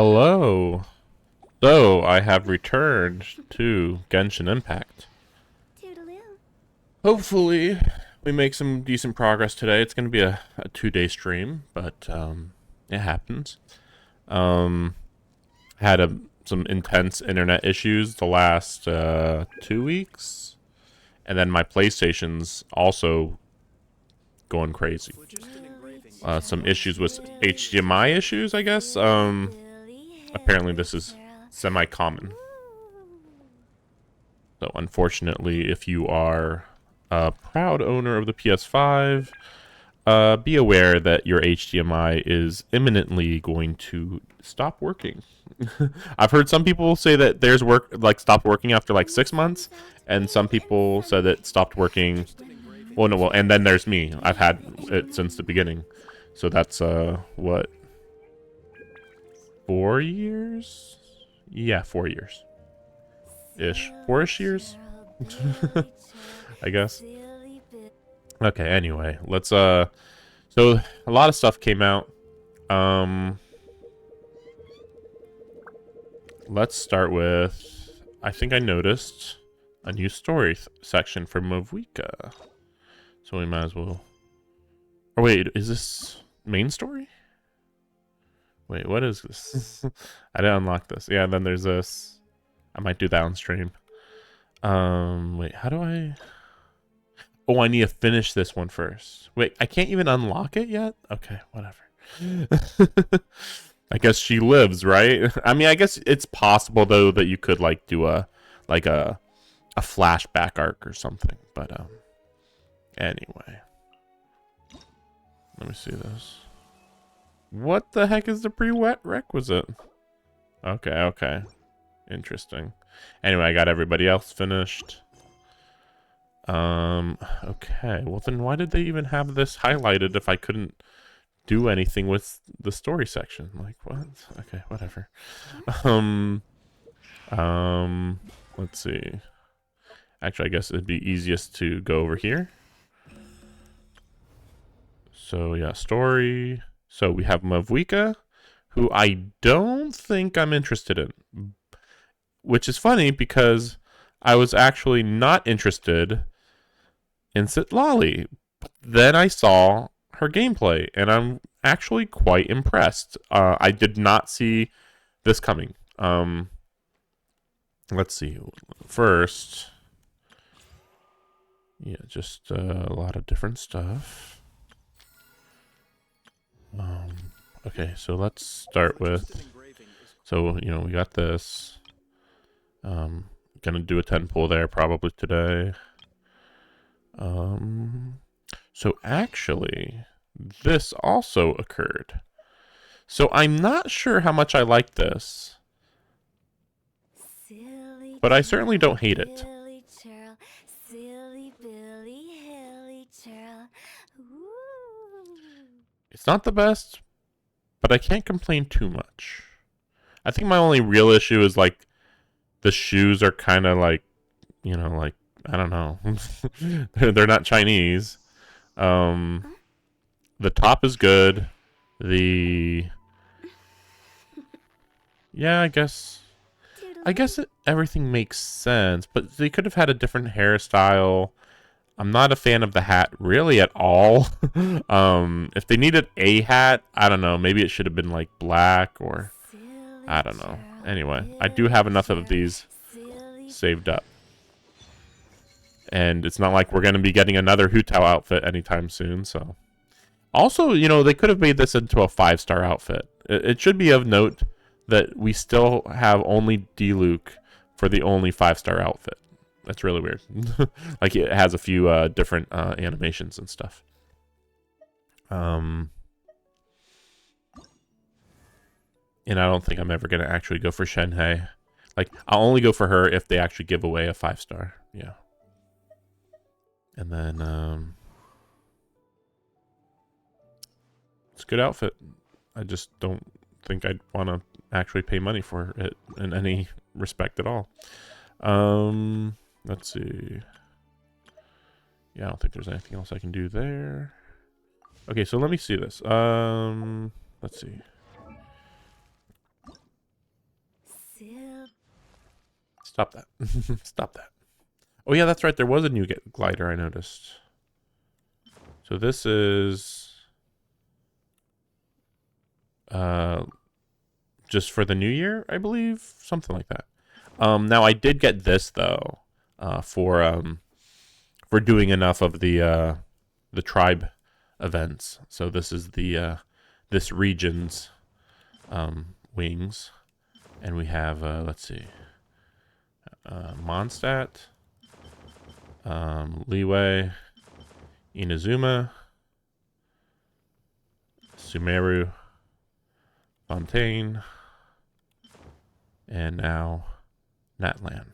Hello. So, I have returned to Genshin Impact. Toodaloo. Hopefully, we make some decent progress today. It's going to be a 2-day stream, but it happens. Had some intense internet issues the last 2 weeks, and then my PlayStation's also going crazy. Some issues with HDMI issues, I guess. Apparently this is semi-common. So unfortunately, if you are a proud owner of the PS5, be aware that your HDMI is imminently going to stop working. I've heard some people say that theirs stopped working after like 6 months, and some people said it stopped working. Well, no, well, and then there's me. I've had it since the beginning, so that's what, 4 years? Yeah, 4 years ish, 4ish years. I guess. Okay, anyway, let's so a lot of stuff came out. Let's start with, I think I noticed a new story section for Movika. So we might as well. Oh wait, is this main story? Wait, what is this? I didn't unlock this. Yeah, then there's this. I might do that on stream. Wait, how do I? Oh, I need to finish this one first. Wait, I can't even unlock it yet? Okay, whatever. I guess she lives, right? I mean, I guess it's possible though that you could like do a flashback arc or something. But anyway. Let me see this. What the heck is the prerequisite? Okay. Interesting. Anyway, I got everybody else finished. Okay. Well, then why did they even have this highlighted if I couldn't do anything with the story section? Like, what? Okay, whatever. Let's see. Actually, I guess it'd be easiest to go over here. So, yeah, story. So, we have Mavwika, who I don't think I'm interested in. Which is funny because I was actually not interested in Sitlali. Then I saw her gameplay, and I'm actually quite impressed. I did not see this coming. Let's see. First, yeah, just a lot of different stuff. Okay, so let's start with. So we got this. Gonna do a 10 pull there probably today. So actually, this also occurred. So I'm not sure how much I like this, but I certainly don't hate it. It's not the best, but I can't complain too much. I think my only real issue is like the shoes are kind of like, like I don't know, they're not Chinese. The top is good. Yeah, everything makes sense, but they could have had a different hairstyle. I'm not a fan of the hat really at all. If they needed a hat, I don't know, maybe it should have been like black or I don't know. Anyway, I do have enough of these saved up. And it's not like we're going to be getting another Hutao outfit anytime soon, so. Also, they could have made this into a 5-star outfit. It should be of note that we still have only D-Luke for the only 5-star outfit. That's really weird. Like, it has a few different animations and stuff. And I don't think I'm ever going to actually go for Shenhei. Like, I'll only go for her if they actually give away a 5-star. Yeah. And then, it's a good outfit. I just don't think I'd want to actually pay money for it in any respect at all. Let's see. Yeah, I don't think there's anything else I can do there. Okay, so let me see this. Let's see. Stop that. Stop that. Oh yeah, that's right. There was a new glider I noticed. So this is just for the new year, I believe, something like that. Now I did get this though, for doing enough of the tribe events. So this is the this region's wings, and we have let's see, Mondstadt, Liyue, Inazuma, Sumeru, Fontaine, and now Natland.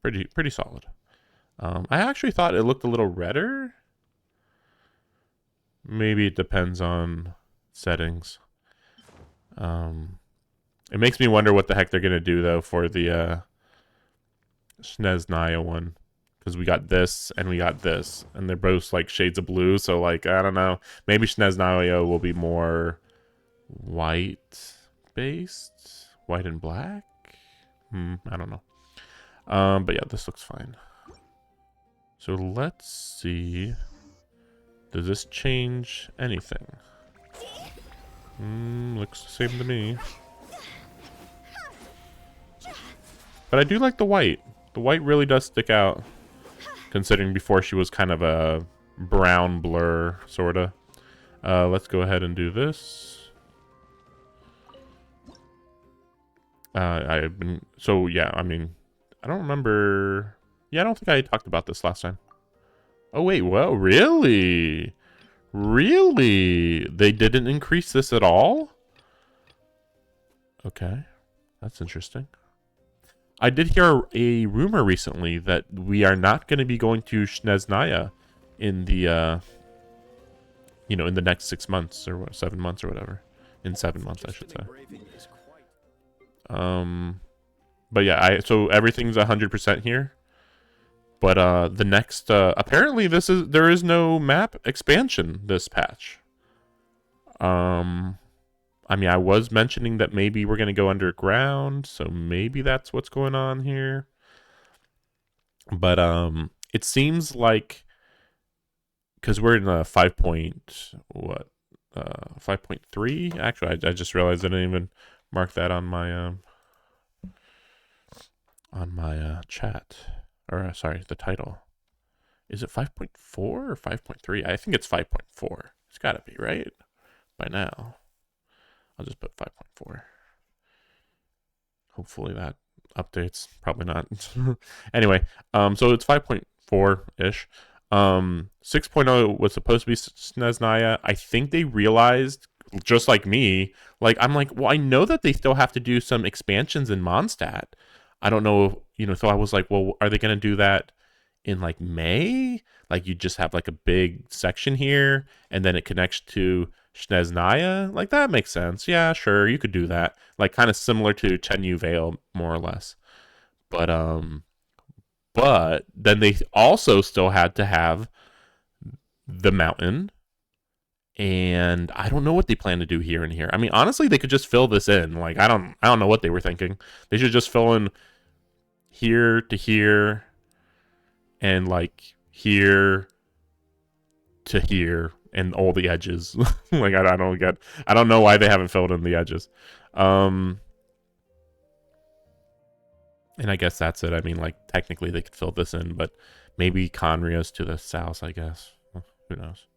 Pretty solid. I actually thought it looked a little redder. Maybe it depends on settings. It makes me wonder what the heck they're gonna do though for the Snezhnaya one, because we got this and we got this, and they're both like shades of blue. So like I don't know. Maybe Snezhnaya will be more white based, white and black. I don't know. But yeah, this looks fine. So let's see. Does this change anything? Looks the same to me. But I do like the white. The white really does stick out, considering before she was kind of a brown blur, sorta. Let's go ahead and do this. So yeah, I mean, I don't remember. Yeah, I don't think I talked about this last time. Oh wait, well, really? Really? They didn't increase this at all? Okay, that's interesting. I did hear a rumor recently that we are not going to be going to Snezhnaya in the, you know, in the next 6 months or 7 months or whatever. In 7 months, I should say. But yeah, so everything's 100% here. But the next, apparently there is no map expansion this patch. I mean, I was mentioning that maybe we're gonna go underground, so maybe that's what's going on here. But it seems like, because we're in a 5.3. Actually, I just realized I didn't even mark that on my chat. Or sorry, the title. Is it 5.4 or 5.3? I think it's 5.4. It's got to be, right? By now. I'll just put 5.4. Hopefully that updates. Probably not. Anyway, so it's 5.4-ish. 6.0 was supposed to be Snezhnaya. I think they realized, just like me, like I'm like, well, I know that they still have to do some expansions in Mondstadt. I don't know, you know, so I was like, well, are they going to do that in like May? Like you just have like a big section here and then it connects to Snezhnaya? Like that makes sense. Yeah, sure, you could do that. Like kind of similar to Chenyu Vale, more or less. But then they also still had to have the mountain, and I don't know what they plan to do here and here. I mean, honestly, they could just fill this in. Like I don't know what they were thinking. They should just fill in here to here and like here to here and all the edges. Like I don't know why they haven't filled in the edges. And I guess that's it. I mean, like technically they could fill this in, but maybe Conria's to the south, I guess. Who knows?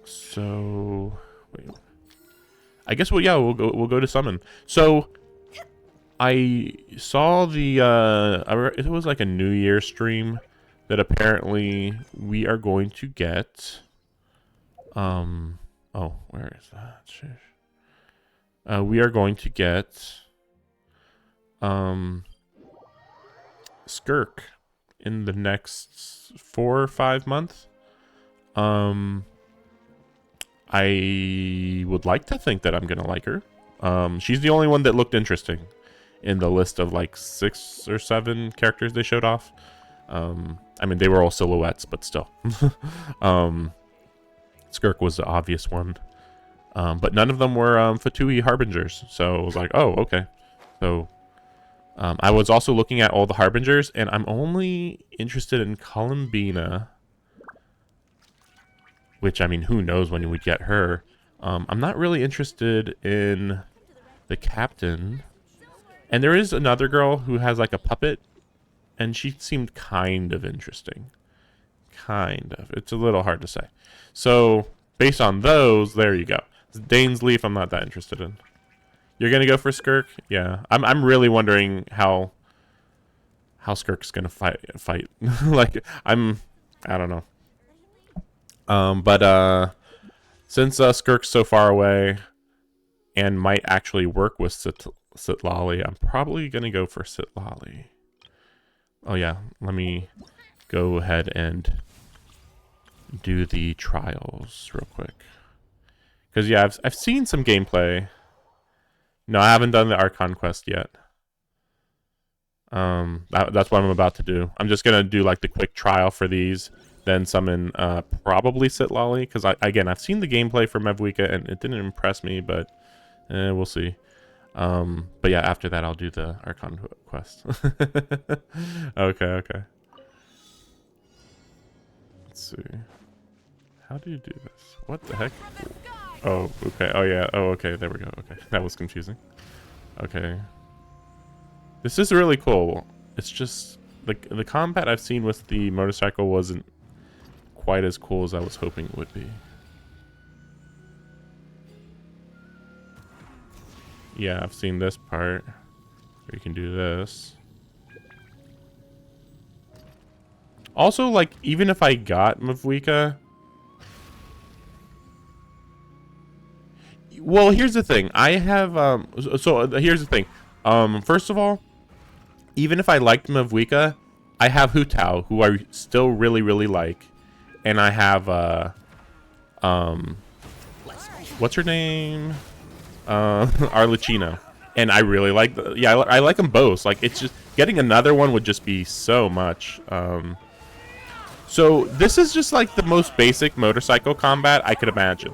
So wait. I guess we'll go to summon. So I saw the it was like a New Year stream that apparently we are going to get oh, where is that? We are going to get Skirk in the next 4 or 5 months. I would like to think that I'm gonna like her. She's the only one that looked interesting in the list of like 6 or 7 characters they showed off. I mean, they were all silhouettes, but still. Skirk was the obvious one. But none of them were Fatui Harbingers. So it was like, oh, okay. So I was also looking at all the Harbingers, and I'm only interested in Columbina. Which, I mean, who knows when you would get her. I'm not really interested in the captain. And there is another girl who has like a puppet, and she seemed kind of interesting. Kind of. It's a little hard to say. So, based on those, there you go. Dane's Leaf, I'm not that interested in. You're gonna go for Skirk? Yeah. I'm really wondering how Skirk's gonna fight. Like, I don't know. But since Skirk's so far away and might actually work with Sitlali, I'm probably gonna go for Sitlali. Oh yeah, let me go ahead and do the trials real quick. Because yeah, I've seen some gameplay. No, I haven't done the Archon quest yet. That's what I'm about to do. I'm just gonna do like the quick trial for these, then summon probably Sitlali, because I've seen the gameplay for Mevwika and it didn't impress me, but we'll see. But yeah, after that I'll do the Archon quest. Okay. Let's see. How do you do this? What the heck? Oh, okay. Oh yeah. Oh, okay. There we go. Okay, that was confusing. Okay. This is really cool. It's just the combat I've seen with the motorcycle wasn't quite as cool as I was hoping it would be. Yeah, I've seen this part where you can do this. Also, like, even if I got Mavwika... Well, here's the thing. I have, here's the thing. First of all, even if I liked Mavwika, I have Hu Tao, who I still really, really like. And I have, what's her name? Arlecchino. And I really like, I like them both. Like, it's just, getting another one would just be so much. So this is just like the most basic motorcycle combat I could imagine.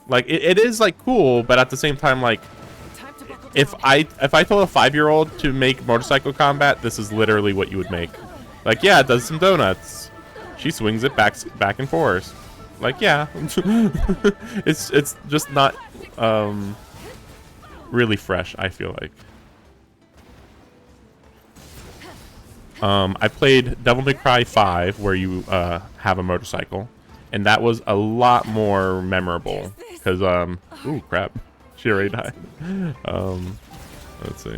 Like it is like cool, but at the same time, like if I told a 5-year-old to make motorcycle combat, this is literally what you would make. Like, yeah, it does some donuts. She swings it back and forth. Like, yeah, it's just not really fresh, I feel like. I played Devil May Cry 5, where you have a motorcycle, and that was a lot more memorable because ooh, crap, she already died. Let's see.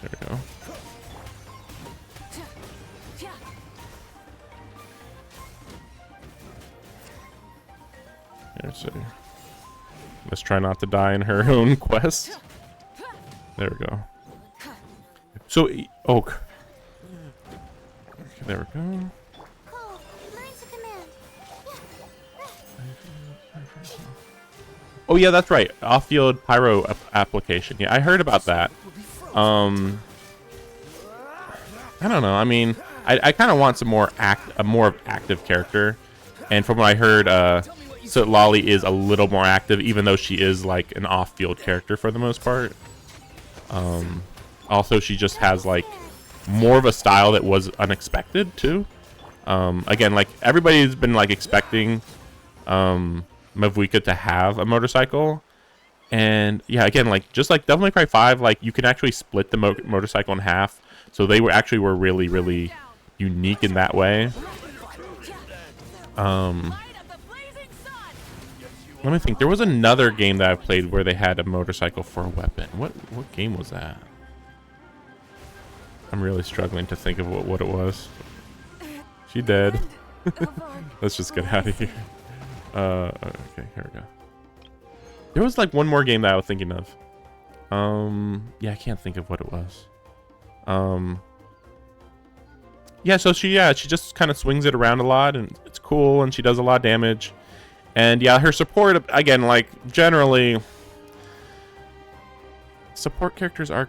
There we go. Let's see. Let's try not to die in her own quest. There we go. So, oh, okay, there we go. Oh yeah, that's right. Off-field pyro application. Yeah, I heard about that. I don't know. I mean, I kind of want some more a more active character, and from what I heard, Sitlali is a little more active, even though she is like an off-field character for the most part. Also, she just has like more of a style that was unexpected too. Again, like everybody's been like expecting Mavwika to have a motorcycle, and yeah, again, like just like Devil May Cry 5, like you can actually split the motorcycle in half, so they were really, really unique in that way. Let me think. There was another game that I played where they had a motorcycle for a weapon. What game was that? I'm really struggling to think of what it was. She dead. Let's just get out of here. Okay, here we go. There was like one more game that I was thinking of. Yeah, I can't think of what it was. Yeah, so she just kind of swings it around a lot, and it's cool, and she does a lot of damage. And yeah, her support, again, like generally support characters are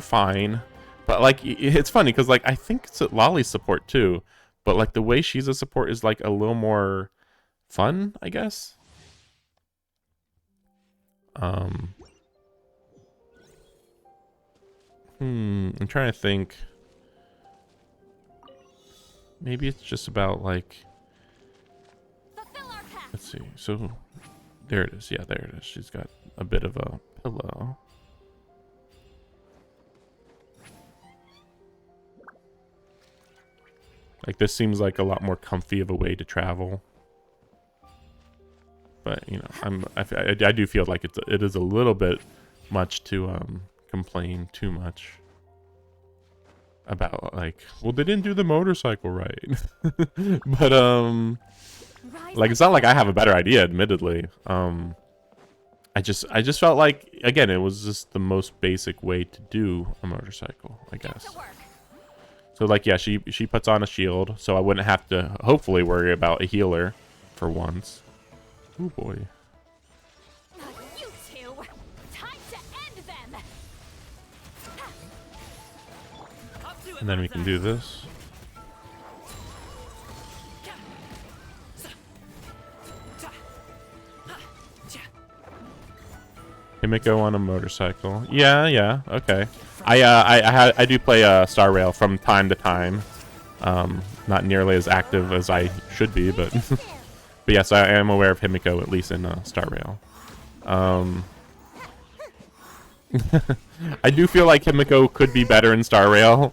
fine, but like it's funny because like I think it's Lolly's support too, but like the way she's a support is like a little more fun, I guess. I'm trying to think. Maybe it's just about like, let's see. So there it is. Yeah, there it is. She's got a bit of a pillow. Like this seems like a lot more comfy of a way to travel. But you know, I do feel like it is a little bit much to complain too much about, like, well, they didn't do the motorcycle right. But like, it's not like I have a better idea, admittedly. I just felt like, again, it was just the most basic way to do a motorcycle, I guess. So like, yeah, she puts on a shield, so I wouldn't have to hopefully worry about a healer for once. Oh boy. You two, time to end them. And then we can do this. Himiko on a motorcycle. Yeah, okay. I do play Star Rail from time to time. Not nearly as active as I should be, but but yes, I am aware of Himiko, at least in Star Rail. I do feel like Himiko could be better in Star Rail.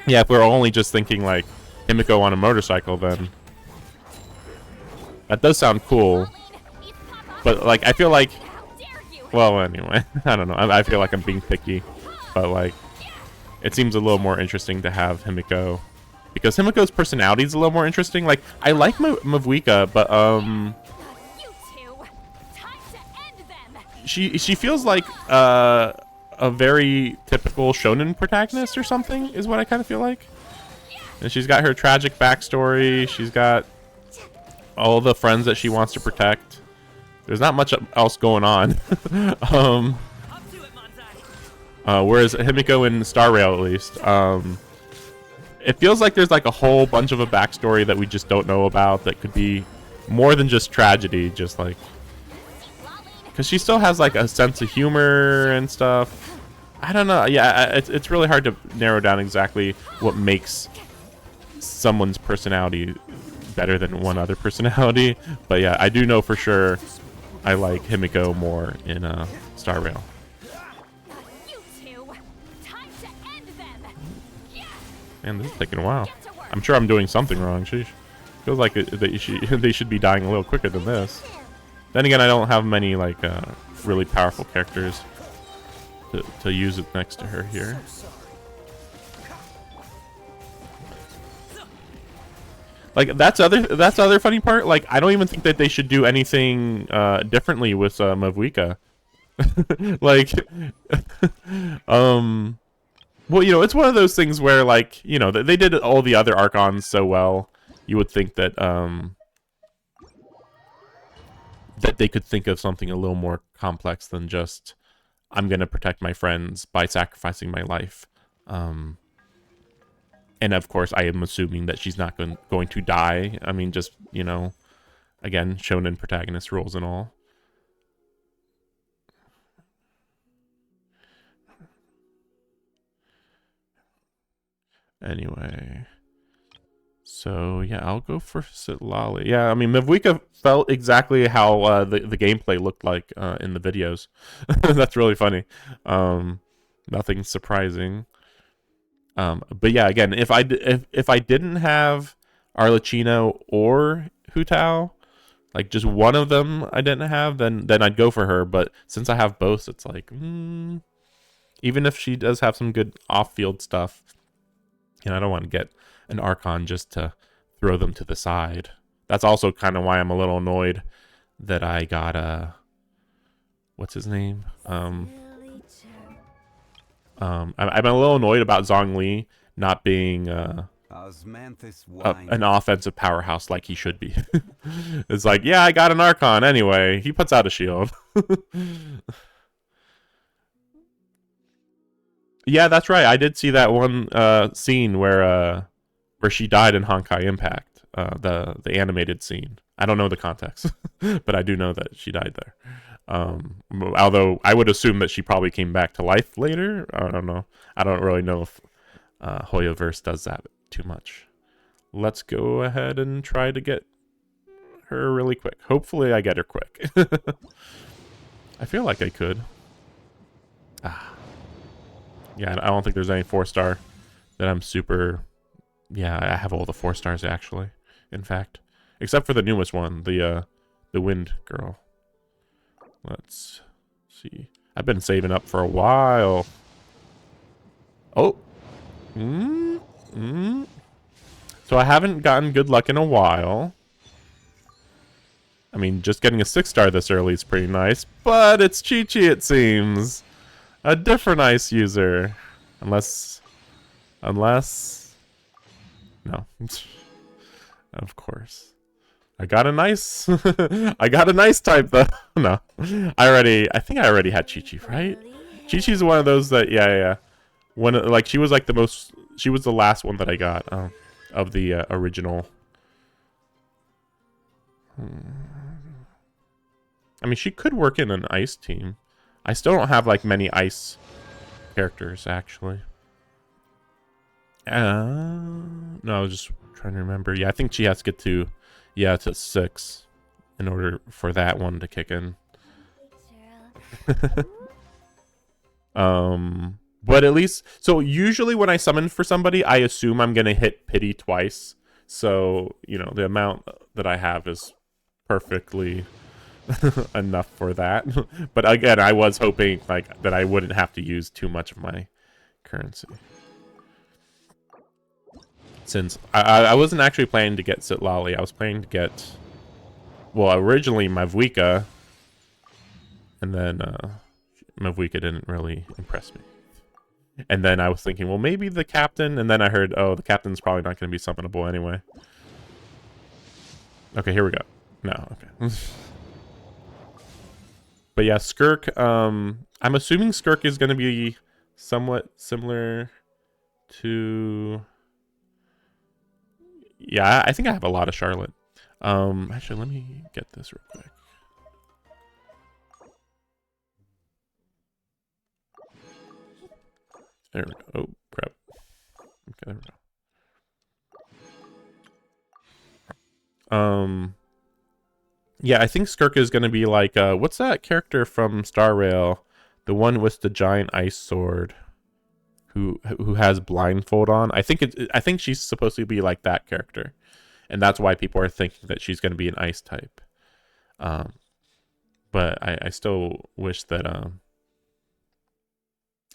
Yeah, if we're only just thinking like Himiko on a motorcycle, then that does sound cool. But like, I feel like, well, anyway, I don't know. I feel like I'm being picky, but like, it seems a little more interesting to have Himiko, because Himiko's personality is a little more interesting. Like, I like Mavuika, but she feels like a very typical shonen protagonist or something, is what I kind of feel like. And she's got her tragic backstory. She's got all the friends that she wants to protect. There's not much else going on. Whereas Himiko in Star Rail, at least, it feels like there's like a whole bunch of a backstory that we just don't know about, that could be more than just tragedy, just like, because she still has like a sense of humor and stuff. I don't know. Yeah, it's really hard to narrow down exactly what makes someone's personality better than one other personality. But yeah, I do know for sure I like Himiko more in Star Rail. Man, this is taking a while. I'm sure I'm doing something wrong. Sheesh. Feels like they should be dying a little quicker than this. Then again, I don't have many like really powerful characters to use it next to her here. Like, that's other funny part. Like, I don't even think that they should do anything differently with Mavuika. Like, well, you know, it's one of those things where, like, you know, they did all the other Archons so well. You would think that that they could think of something a little more complex than just, I'm gonna protect my friends by sacrificing my life. And of course, I am assuming that she's not going to die. I mean, just, you know, again, shonen protagonist roles and all. Anyway, so yeah, I'll go for Sitlali. Yeah, I mean, Mavuika felt exactly how the gameplay looked like in the videos. That's really funny. Nothing surprising. But yeah, again, if I didn't have Arlecchino or Hu Tao, like just one of them I didn't have, then I'd go for her. But since I have both, it's like, even if she does have some good off-field stuff, you know, I don't want to get an Archon just to throw them to the side. That's also kind of why I'm a little annoyed that I got what's his name? I'm a little annoyed about Zhongli not being an offensive powerhouse like he should be. It's like, yeah, I got an Archon anyway. He puts out a shield. Yeah, that's right. I did see that one scene where where she died in Honkai Impact, the animated scene. I don't know the context, but I do know that she died there. Although I would assume that she probably came back to life later. I don't know. I don't really know if Hoyoverse does that too much. Let's go ahead and try to get her really quick. Hopefully I get her quick. I feel like I could. Yeah, I don't think there's any 4-star that I'm super... Yeah, I have all the 4 stars actually, in fact. Except for the newest one, the Wind Girl. Let's see. I've been saving up for a while. Oh. So I haven't gotten good luck in a while. I mean, just getting a 6-star this early is pretty nice, but it's Chi-Chi, it seems. A different ice user. Unless... No. Of course. I got a nice... I got a nice type, though. No. I think I already had Chi-Chi, right? Chi-Chi's one of those that... Yeah. When, like, she was like the most... She was the last one that I got of the original. I mean, she could work in an ice team. I still don't have, like, many ice characters, actually. No, I was just trying to remember. Yeah, I think she has to get to... Yeah, to 6 in order for that one to kick in. But at least... So, usually when I summon for somebody, I assume I'm going to hit pity twice. So, you know, the amount that I have is perfectly enough for that. But again, I was hoping like that I wouldn't have to use too much of my currency. Since I wasn't actually planning to get Sitlali. I was planning to get... Well, originally Mavuika. And then Mavuika didn't really impress me. And then I was thinking, well, maybe the captain. And then I heard, oh, the captain's probably not going to be summonable anyway. Okay, here we go. No, okay. But yeah, Skirk. I'm assuming Skirk is going to be somewhat similar to... Yeah, I think I have a lot of Charlotte. Actually, let me get this real quick. There we go. Oh, crap. Okay, there we go. Yeah, I think Skirk is going to be like, what's that character from Star Rail? The one with the giant ice sword, who has blindfold on. I think she's supposed to be like that character, and that's why people are thinking that she's going to be an ice type. But I still wish that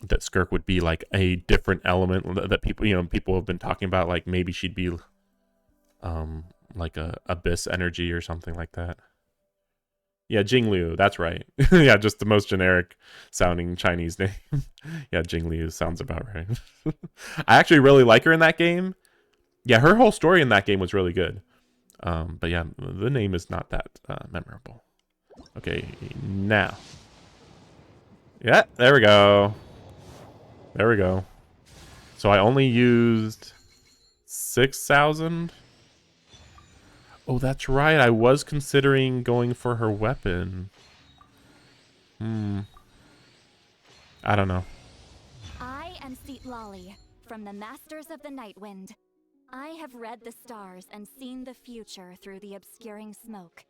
that Skirk would be like a different element that people have been talking about. Like maybe she'd be like a abyss energy or something like that. Yeah, Jingliu, that's right. Yeah, just the most generic sounding Chinese name. Yeah, Jingliu sounds about right. I actually really like her in that game. Yeah, her whole story in that game was really good. But yeah, the name is not that memorable. Okay, now. Yeah, there we go. There we go. So I only used 6,000. Oh, that's right. I was considering going for her weapon. I don't know. I am Sitlali, from the Masters of the Nightwind. I have read the stars and seen the future through the obscuring smoke.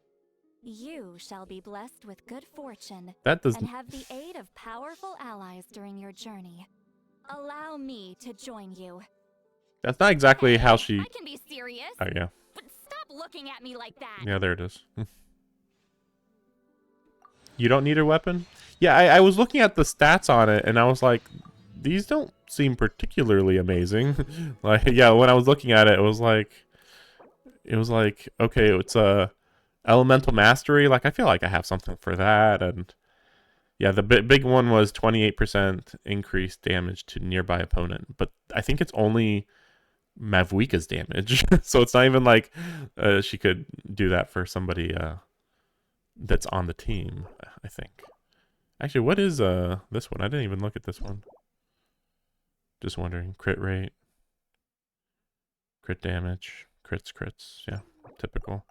You shall be blessed with good fortune and have the aid of powerful allies during your journey. Allow me to join you. That's not exactly how she... I can be serious. Oh, yeah. But stop looking at me like that. Yeah, there it is. You don't need her weapon? Yeah, I was looking at the stats on it, and I was like, these don't seem particularly amazing. Like, yeah, when I was looking at it, it was like, okay, it's a elemental mastery. Like, I feel like I have something for that, and yeah, the big one was 28% increased damage to nearby opponent, but I think it's only Mavuika's damage, so it's not even like she could do that for somebody that's on the team. I think. Actually, what is this one? I didn't even look at this one. Just wondering. Crit Crit damage. Crits. Yeah, typical.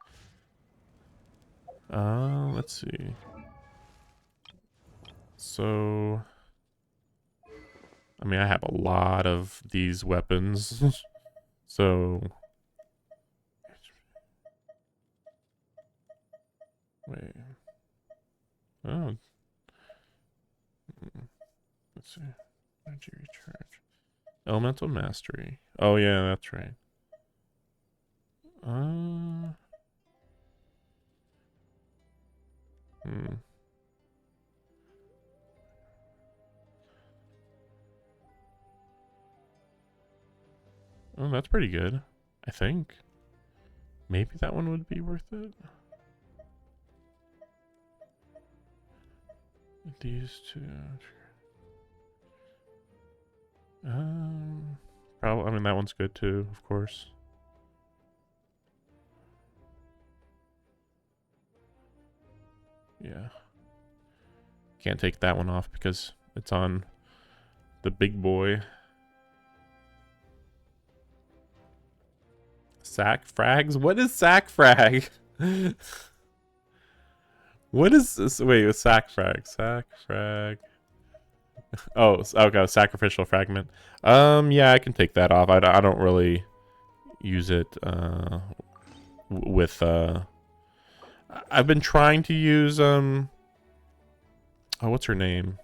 Let's see. So, I mean, I have a lot of these weapons. So, wait. Oh, let's see. Energy recharge. Elemental mastery. Oh yeah, that's right. Uh, hmm. Oh, that's pretty good. I think. Maybe that one would be worth it. These two. Probably. I mean, that one's good too, of course. Yeah. Can't take that one off because it's on the big boy. Sack frags? What is sack frag? What is this? Wait, sack frag. Sack frag. Oh, okay. Sacrificial fragment. Yeah, I can take that off. I don't really use it with I've been trying to use oh, what's her name?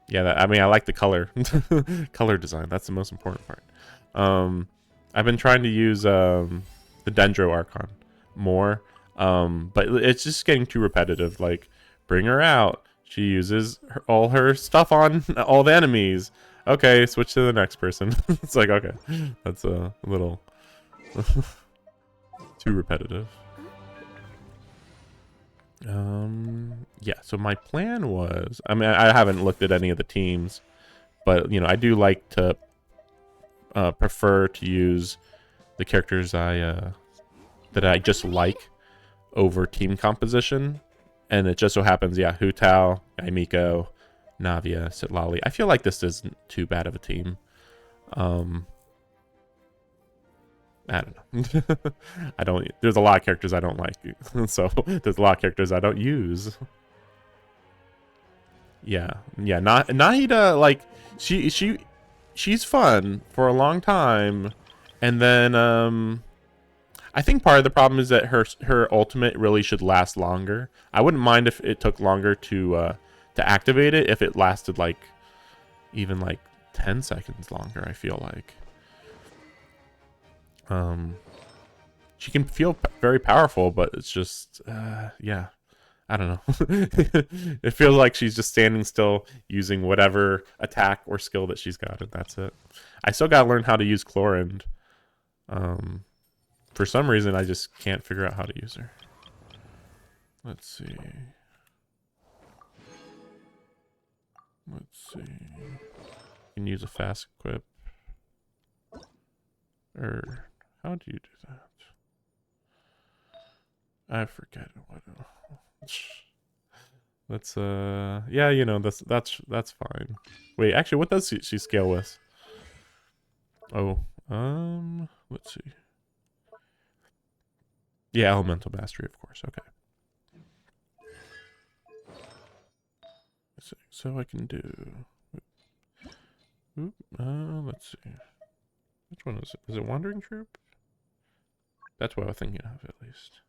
Yeah, I mean, I like the color. Color design. That's the most important part. I've been trying to use the Dendro Archon more, but it's just getting too repetitive. Like, bring her out. She uses all her stuff on all the enemies. Okay, switch to the next person. It's like, okay, that's a little too repetitive. Yeah, so my plan was, I mean, I haven't looked at any of the teams, but, you know, I do like to prefer to use the characters that I just like over team composition. And it just so happens, yeah, Hu Tao, Aimiko, Navia, Sitlali. I feel like this isn't too bad of a team. I don't know. I don't. There's a lot of characters I don't like, so there's a lot of characters I don't use. Yeah. Nahida, like, she's fun for a long time, and then I think part of the problem is that her ultimate really should last longer. I wouldn't mind if it took longer to activate it, if it lasted like even like 10 seconds longer. I feel like she can feel very powerful, but it's just yeah, I don't know. It feels like she's just standing still using whatever attack or skill that she's got, and that's it. I still gotta learn how to use Chlorinde. For some reason, I just can't figure out how to use her. Let's see. You can use a fast equip. Or how do you do that? I forget what. Let's yeah, you know, that's fine. Wait, actually, what does she scale with? Oh, let's see. Yeah, elemental mastery, of course. Okay. Let's see. So I can do. Oop, let's see. Which one is it? Is it Wandering Troop? That's what I was thinking of, at least.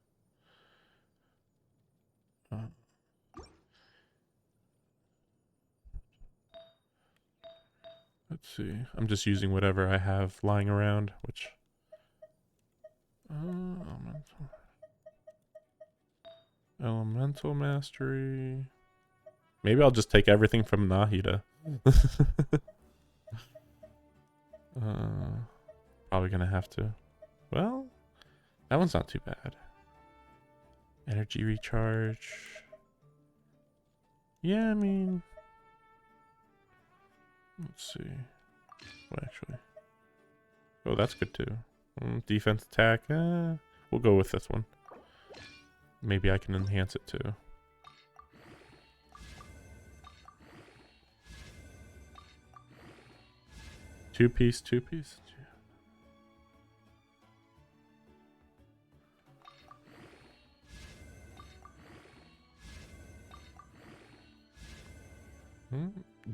Let's see. I'm just using whatever I have lying around, which. Elemental mastery. Maybe I'll just take everything from Nahida. Probably gonna have to. Well, that one's not too bad. Energy recharge. Yeah, I mean, let's see. Well, actually, oh, that's good too. Defense attack. We'll go with this one. Maybe I can enhance it too. Two piece.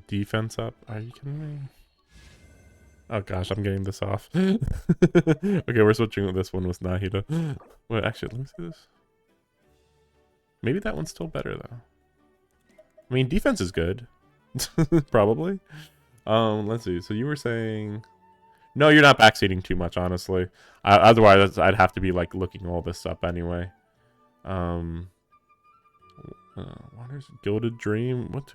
Defense up? Are you kidding me? Oh gosh, I'm getting this off. Okay, we're switching with this one with Nahida. Wait, actually, let me see this. Maybe that one's still better though. I mean, defense is good. Probably. Let's see. So you were saying... No, you're not backseating too much, honestly. Otherwise, I'd have to be like looking all this up anyway. Wonders Gilded Dream. What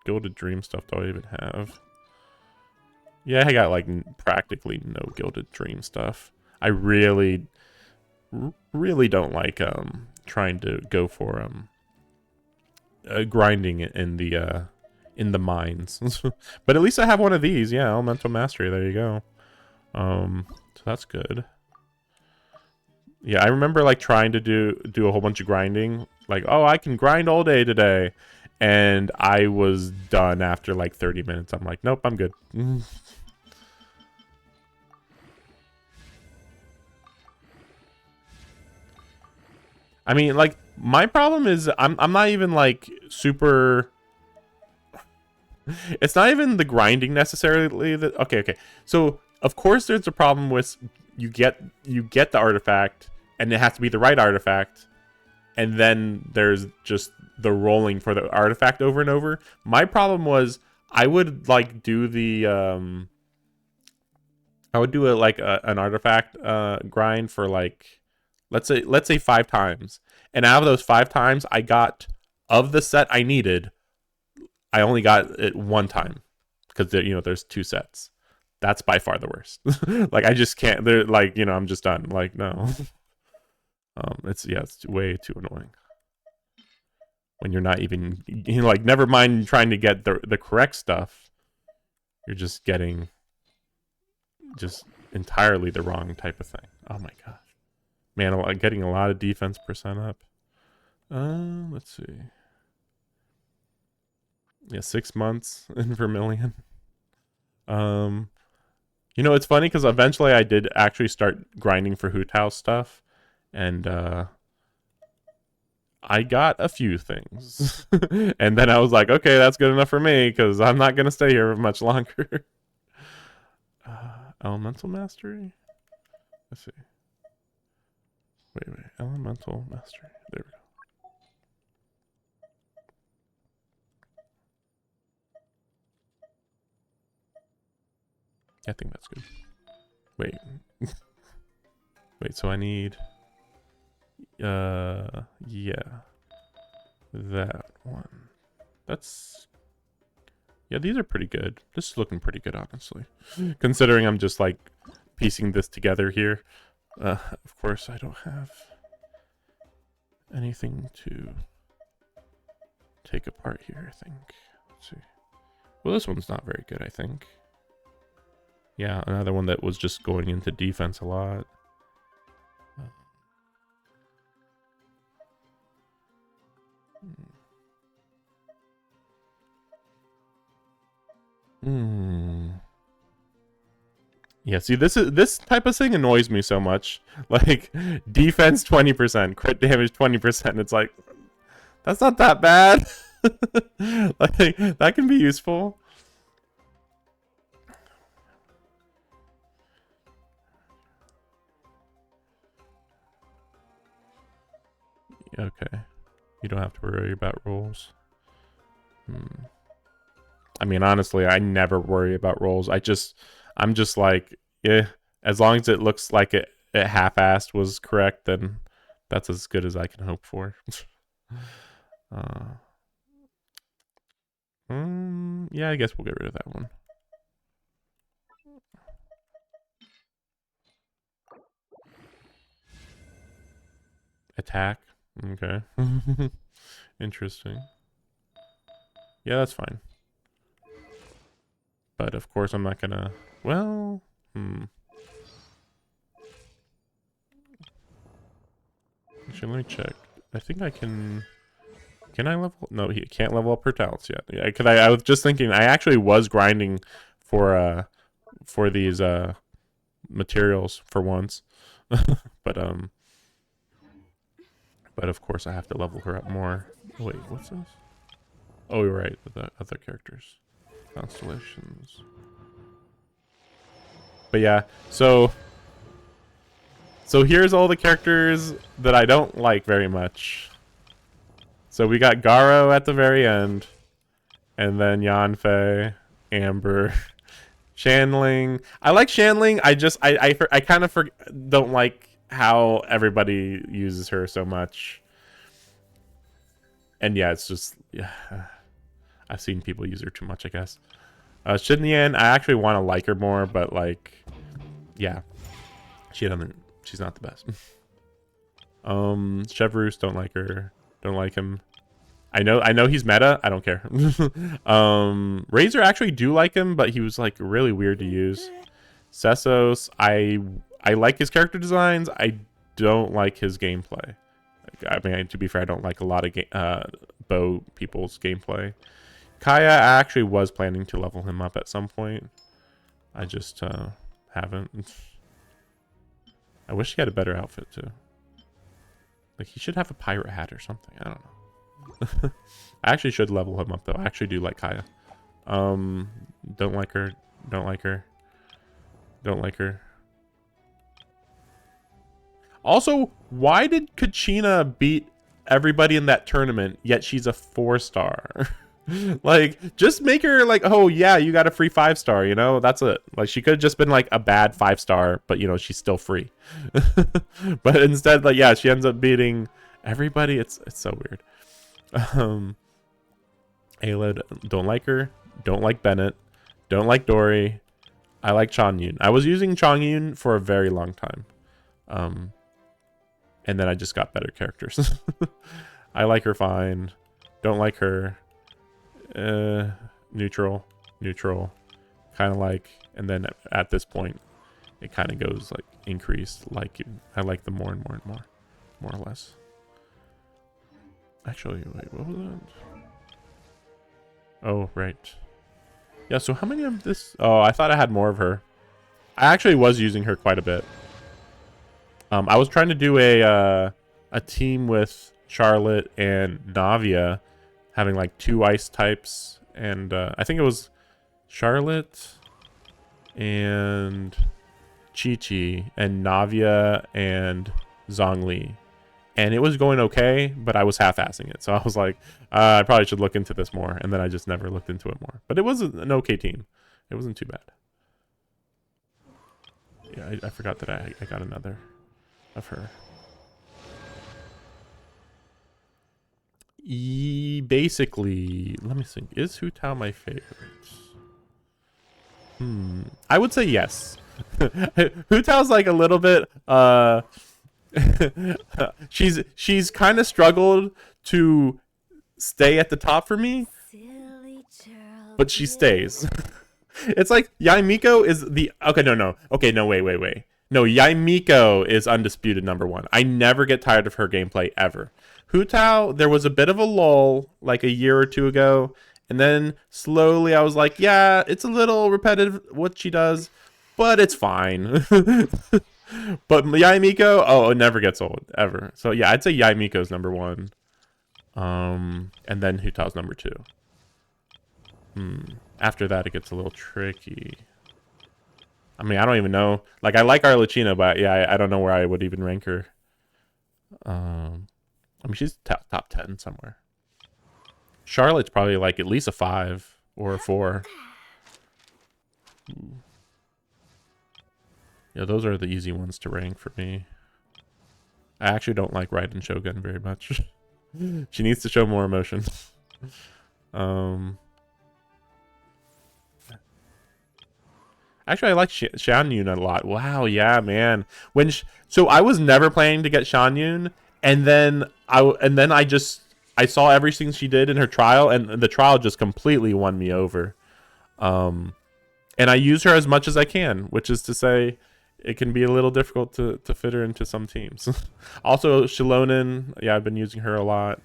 Gilded Dream stuff do I even have? Yeah, I got like practically no Gilded Dream stuff. I really don't like trying to go for grinding in the mines. But at least I have one of these. Yeah, Elemental Mastery. There you go. So that's good. Yeah, I remember like trying to do a whole bunch of grinding. Like, oh, I can grind all day today. And I was done after like 30 minutes. I'm like, nope, I'm good. I mean, like, my problem is I'm not even like super... It's not even the grinding necessarily that... Okay. So, of course there's a problem with you get the artifact and it has to be the right artifact. And then there's just the rolling for the artifact over and over. My problem was I would like do the I would do an artifact grind for like let's say 5 times. And out of those 5 times I got of the set I needed, I only got it 1 time because there's 2 sets. That's by far the worst. Like I just can't. They're like I'm just done. Like no. It's way too annoying when you're not even like never mind trying to get the correct stuff. You're just getting entirely the wrong type of thing. Oh my gosh, man! I'm getting a lot of defense percent up. Let's see. Yeah, 6 months in Vermilion. It's funny because eventually I did actually start grinding for Hoot House stuff, and I got a few things. And then I was like, okay, that's good enough for me because I'm not gonna stay here much longer. Elemental Mastery. Let's see. Wait. Elemental Mastery. There we go. I think that's good. Wait. Wait, so I need... yeah. That one. That's... Yeah, these are pretty good. This is looking pretty good, honestly. Considering I'm just, like, piecing this together here. Of course, I don't have anything to take apart here, I think. Let's see. Well, this one's not very good, I think. Yeah, another one that was just going into defense a lot. Yeah, see, this type of thing annoys me so much. Like, defense 20%, crit damage 20%. It's like, that's not that bad. Like, that can be useful. Okay. You don't have to worry about rolls. I mean, honestly, I never worry about rolls. I'm just like, yeah, as long as it looks like it half-assed was correct, then that's as good as I can hope for. Yeah, I guess we'll get rid of that one. Attack. Okay. Interesting. Yeah, that's fine. But of course I'm not gonna... Well... Actually, let me check. I think I can... Can I level... No, he can't level up her talents yet. Yeah, cause I was just thinking, I actually was grinding for these materials for once. But of course I have to level her up more. Wait, what's this? Oh, you're right. With the other characters, constellations. But yeah, so here's all the characters that I don't like very much. So we got Garo at the very end, and then Yanfei, Amber, Shanling. I like Shanling. I kind of don't like how everybody uses her so much. And yeah, it's just I've seen people use her too much, I guess. Shinyan, I actually want to like her more, but like, yeah, she's not the best. Chevroose, don't like her. Don't like him. I know he's meta. I don't care. Razor actually do like him, but he was like really weird to use. Sessos, I like his character designs. I don't like his gameplay. I mean, to be fair, I don't like a lot of bow people's gameplay. Kaya, I actually was planning to level him up at some point. I just haven't. I wish he had a better outfit too. Like he should have a pirate hat or something. I don't know. I actually should level him up though. I actually do like Kaya. Don't like her. Don't like her. Don't like her. Also, why did Kachina beat everybody in that tournament, yet she's a 4-star? Like, just make her like, oh yeah, you got a free 5-star, you know? That's it. Like, she could have just been like a bad 5-star, but you know, she's still free. But instead, like, yeah, she ends up beating everybody. It's so weird. Ayla, don't like her. Don't like Bennett. Don't like Dory. I like Changyun. I was using Changyun for a very long time. And then I just got better characters. I like her fine. Don't like her. Neutral. Kind of like. And then at this point, it kind of goes like increased. Like I like them more and more and more. More or less. Actually, wait, what was that? Oh, right. Yeah, so how many of this? Oh, I thought I had more of her. I actually was using her quite a bit. I was trying to do a team with Charlotte and Navia, having like 2 ice types, and I think it was Charlotte and Chi-Chi and Navia and Zhongli. And it was going okay, but I was half-assing it. So I was like, I probably should look into this more. And then I just never looked into it more. But it was an okay team. It wasn't too bad. Yeah, I forgot that I got another of her. Basically, let me think. Is Hu Tao my favorite? I would say yes. Hu Tao's like a little bit she's kind of struggled to stay at the top for me, but she stays. It's like Yai Miko is the okay no wait no, Yai Miko is undisputed #1. I never get tired of her gameplay ever. Hu Tao, there was a bit of a lull like a year or 2 ago, and then slowly I was like, yeah, it's a little repetitive what she does, but it's fine. But Yai Miko, oh, it never gets old ever. So yeah, I'd say Yai Miko's #1, and then Hu Tao's #2. After that, it gets a little tricky. I mean, I don't even know. Like, I like Arlecchino, but yeah, I don't know where I would even rank her. I mean, she's top 10 somewhere. Charlotte's probably like at least a 5 or a 4. Yeah, those are the easy ones to rank for me. I actually don't like Raiden Shogun very much. She needs to show more emotion. Actually, I like Shanyun a lot. Wow, yeah, man. So I was never planning to get Shanyun, and then I saw everything she did in her trial, and the trial just completely won me over. And I use her as much as I can, which is to say, it can be a little difficult to fit her into some teams. Also, Shilonen, yeah, I've been using her a lot.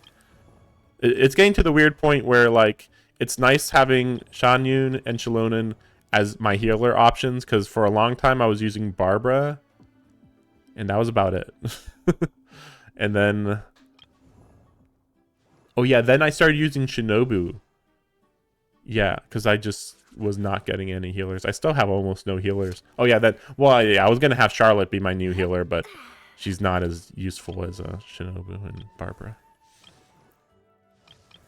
It's getting to the weird point where, like, it's nice having Shanyun and Shilonen as my healer options, because for a long time I was using Barbara, and that was about it. And then, oh yeah, then I started using Shinobu Yeah, because I just was not getting any healers. I still have almost no healers. Oh yeah, well, yeah, I was gonna have Charlotte be my new healer, but she's not as useful as Shinobu and Barbara.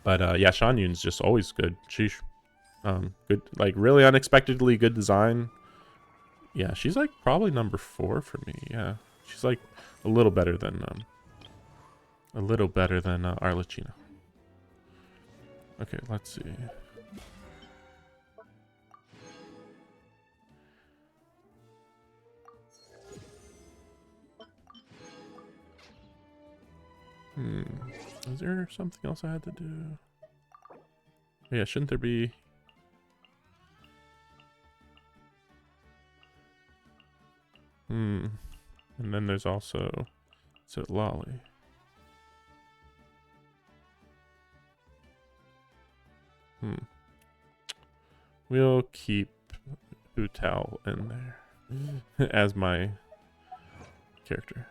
But yeah, Shan Yun's just always good. Sheesh. Good, like really unexpectedly good design. Yeah, she's like probably number 4 for me. Yeah, she's like a little better than Arlecchino. Okay, let's see. Is there something else I had to do? Yeah, shouldn't there be? And then there's also, is it Lolly? We'll keep Hu Tao in there as my character.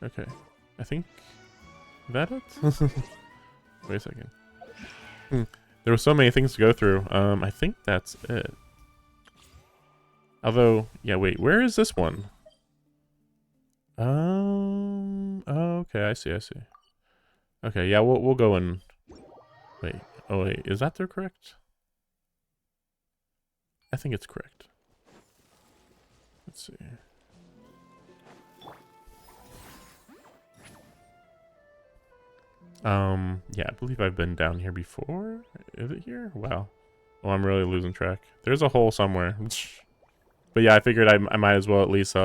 Okay, I think that it? Wait a second. There were so many things to go through. I think that's it. Although, yeah, wait, where is this one? Oh, okay, I see. Okay, yeah, we'll go and wait. Oh wait, is that the correct? I think it's correct. Let's see. Yeah, I believe I've been down here before. Is it here? Wow. Oh, I'm really losing track. There's a hole somewhere. But yeah, I figured I might as well at least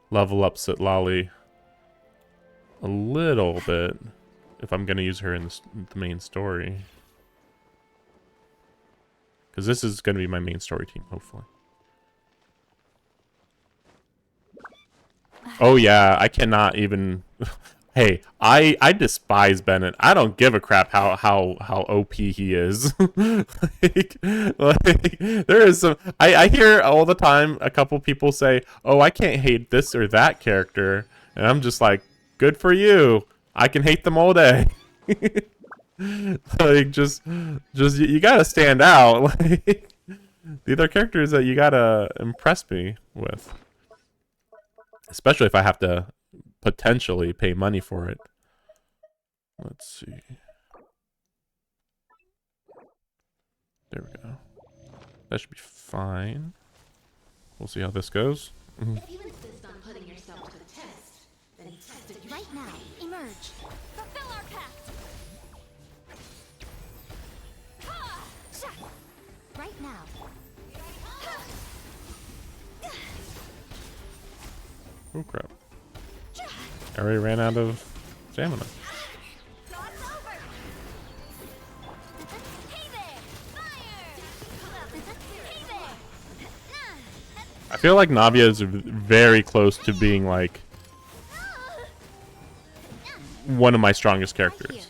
level up Lolly a little bit if I'm gonna use her in the main story. Because this is gonna be my main story team, hopefully. Oh yeah, I cannot even. Hey, I despise Bennett. I don't give a crap how OP he is. like, there is some. I hear all the time a couple people say, "Oh, I can't hate this or that character," and I'm just like, "Good for you. I can hate them all day." Like just you gotta stand out. Like the other characters that you gotta impress me with, especially if I have to potentially pay money for it. Let's see. There we go. That should be fine. We'll see how this goes. If you insist on putting yourself to the test, then test it Right now, emerge. Fulfill our pact. Right now. Oh crap. I already ran out of stamina. I feel like Navia is very close to being like one of my strongest characters.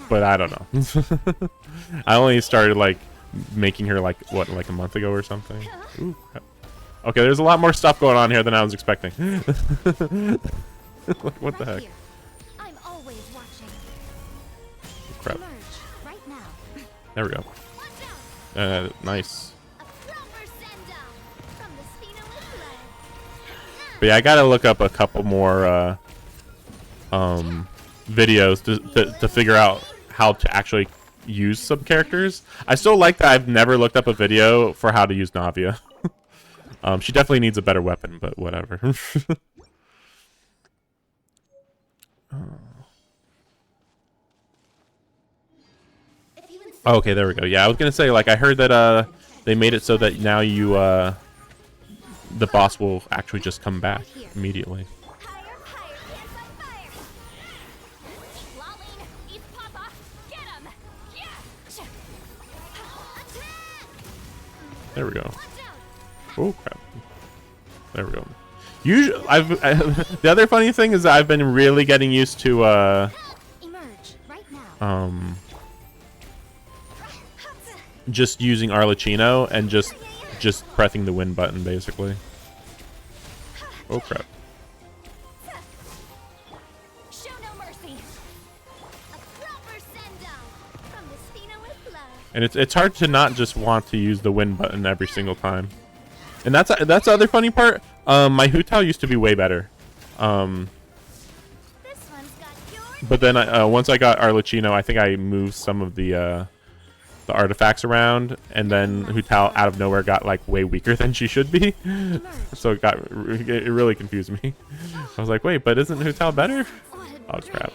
But I don't know. I only started like making her like what, like a month ago or something. Ooh, crap. Okay, there's a lot more stuff going on here than I was expecting. Like, what the heck? I'm always watching. Oh, crap. Right now. There we go. Nice. But yeah, I gotta look up a couple more videos to figure out how to actually use some characters. I still like that I've never looked up a video for how to use Navia. She definitely needs a better weapon, but whatever. Oh, okay, there we go. Yeah, I was gonna say, like, I heard that they made it so that now you the boss will actually just come back immediately. There we go. Oh crap! There we go. Usually, the other funny thing is that I've been really getting used to just using Arlecchino and just pressing the win button basically. Oh crap. And it's hard to not just want to use the win button every single time. And that's the other funny part. My Hu Tao used to be way better. But then once I got Arlecchino, I think I moved some of the artifacts around, and then Hu Tao out of nowhere got like way weaker than she should be. So it really confused me. I was like, wait, but isn't Hu Tao better? Oh crap.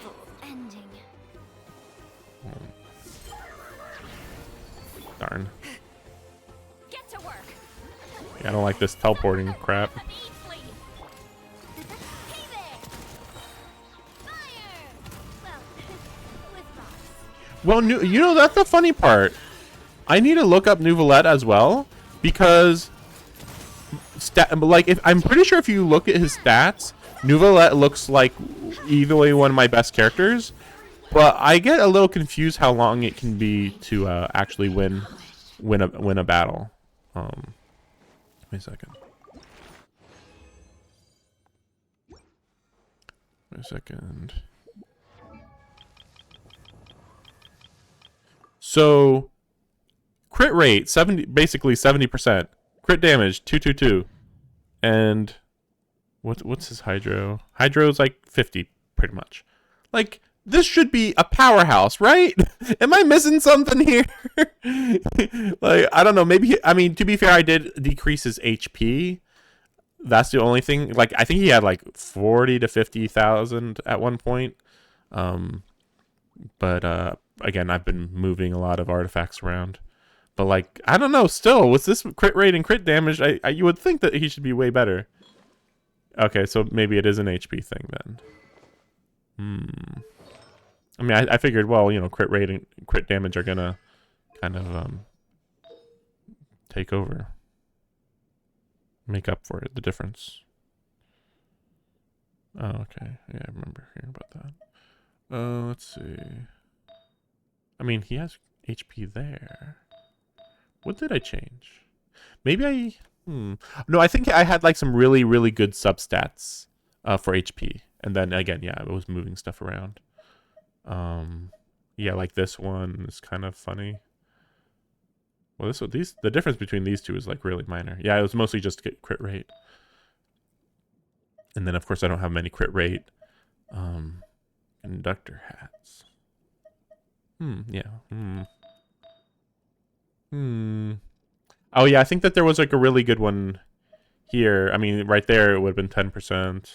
Darn. Yeah, I don't like this teleporting crap. Well, you know, that's the funny part. I need to look up Nouvelette as well, because I'm pretty sure if you look at his stats, Nouvelette looks like easily one of my best characters, but I get a little confused how long it can be to actually win a battle. Wait a second. Wait a second. So, crit rate basically 70%. Crit damage 222, and what's his Hydro? Hydro's like 50, pretty much. Like, this should be a powerhouse, right? Am I missing something here? Like, I don't know. Maybe I mean, to be fair, I did decrease his HP. That's the only thing. Like, I think he had like 40 to 50,000 at one point. But again, I've been moving a lot of artifacts around. But like, I don't know. Still, with this crit rate and crit damage, you would think that he should be way better. Okay, so maybe it is an HP thing then. I mean, I figured, well, you know, crit rate and crit damage are gonna kind of take over, make up for it, the difference. Oh, okay. Yeah, I remember hearing about that. Let's see. I mean, he has HP there. What did I change? Maybe No, I think I had like some really, really good substats for HP. And then again, yeah, I was moving stuff around. Yeah, like this one is kind of funny. Well, the difference between these two is like really minor. Yeah, it was mostly just to get crit rate. And then of course I don't have many crit rate conductor hats. Yeah. Oh yeah, I think that there was like a really good one here. I mean, right there it would have been 10%.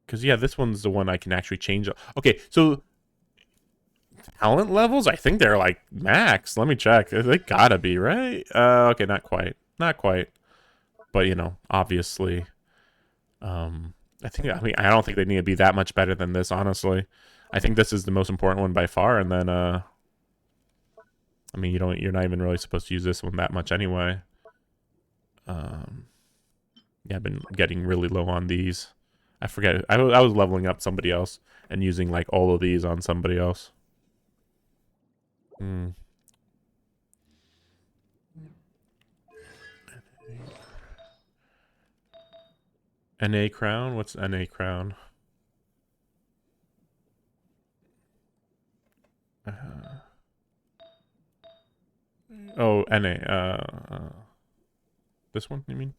Because, yeah, this one's the one I can actually change. Okay, so talent levels, I think they're like max. Let me check. They gotta be, right? Okay, not quite. Not quite. But, you know, obviously. I mean, I don't think they need to be that much better than this, honestly. I think this is the most important one by far. And then, I mean, you're not even really supposed to use this one that much anyway. Yeah, I've been getting really low on these. I forget. I was leveling up somebody else and using like all of these on somebody else. NA crown? What's NA crown? Oh, NA. This one, you mean?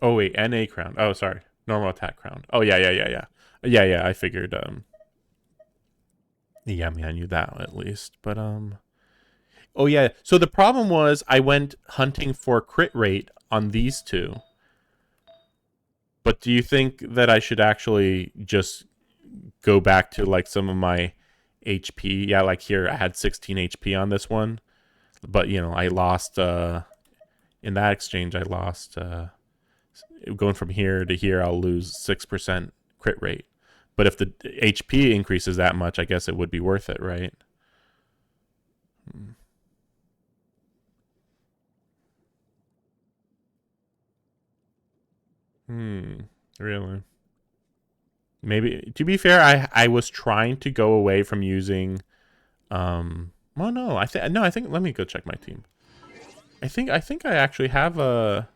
Oh wait, NA crown. Oh, sorry. Normal attack crown. Oh yeah. Yeah, I figured yeah, I mean, I knew that at least. But oh yeah. So the problem was I went hunting for crit rate on these two. But do you think that I should actually just go back to like some of my HP? Yeah, like here I had 16 HP on this one. But you know, I lost in that exchange I lost going from here to here, I'll lose 6% crit rate. But if the HP increases that much, I guess it would be worth it, right? Really? Maybe, to be fair, I was trying to go away from using well, no, I think let me go check my team. I think I actually have a,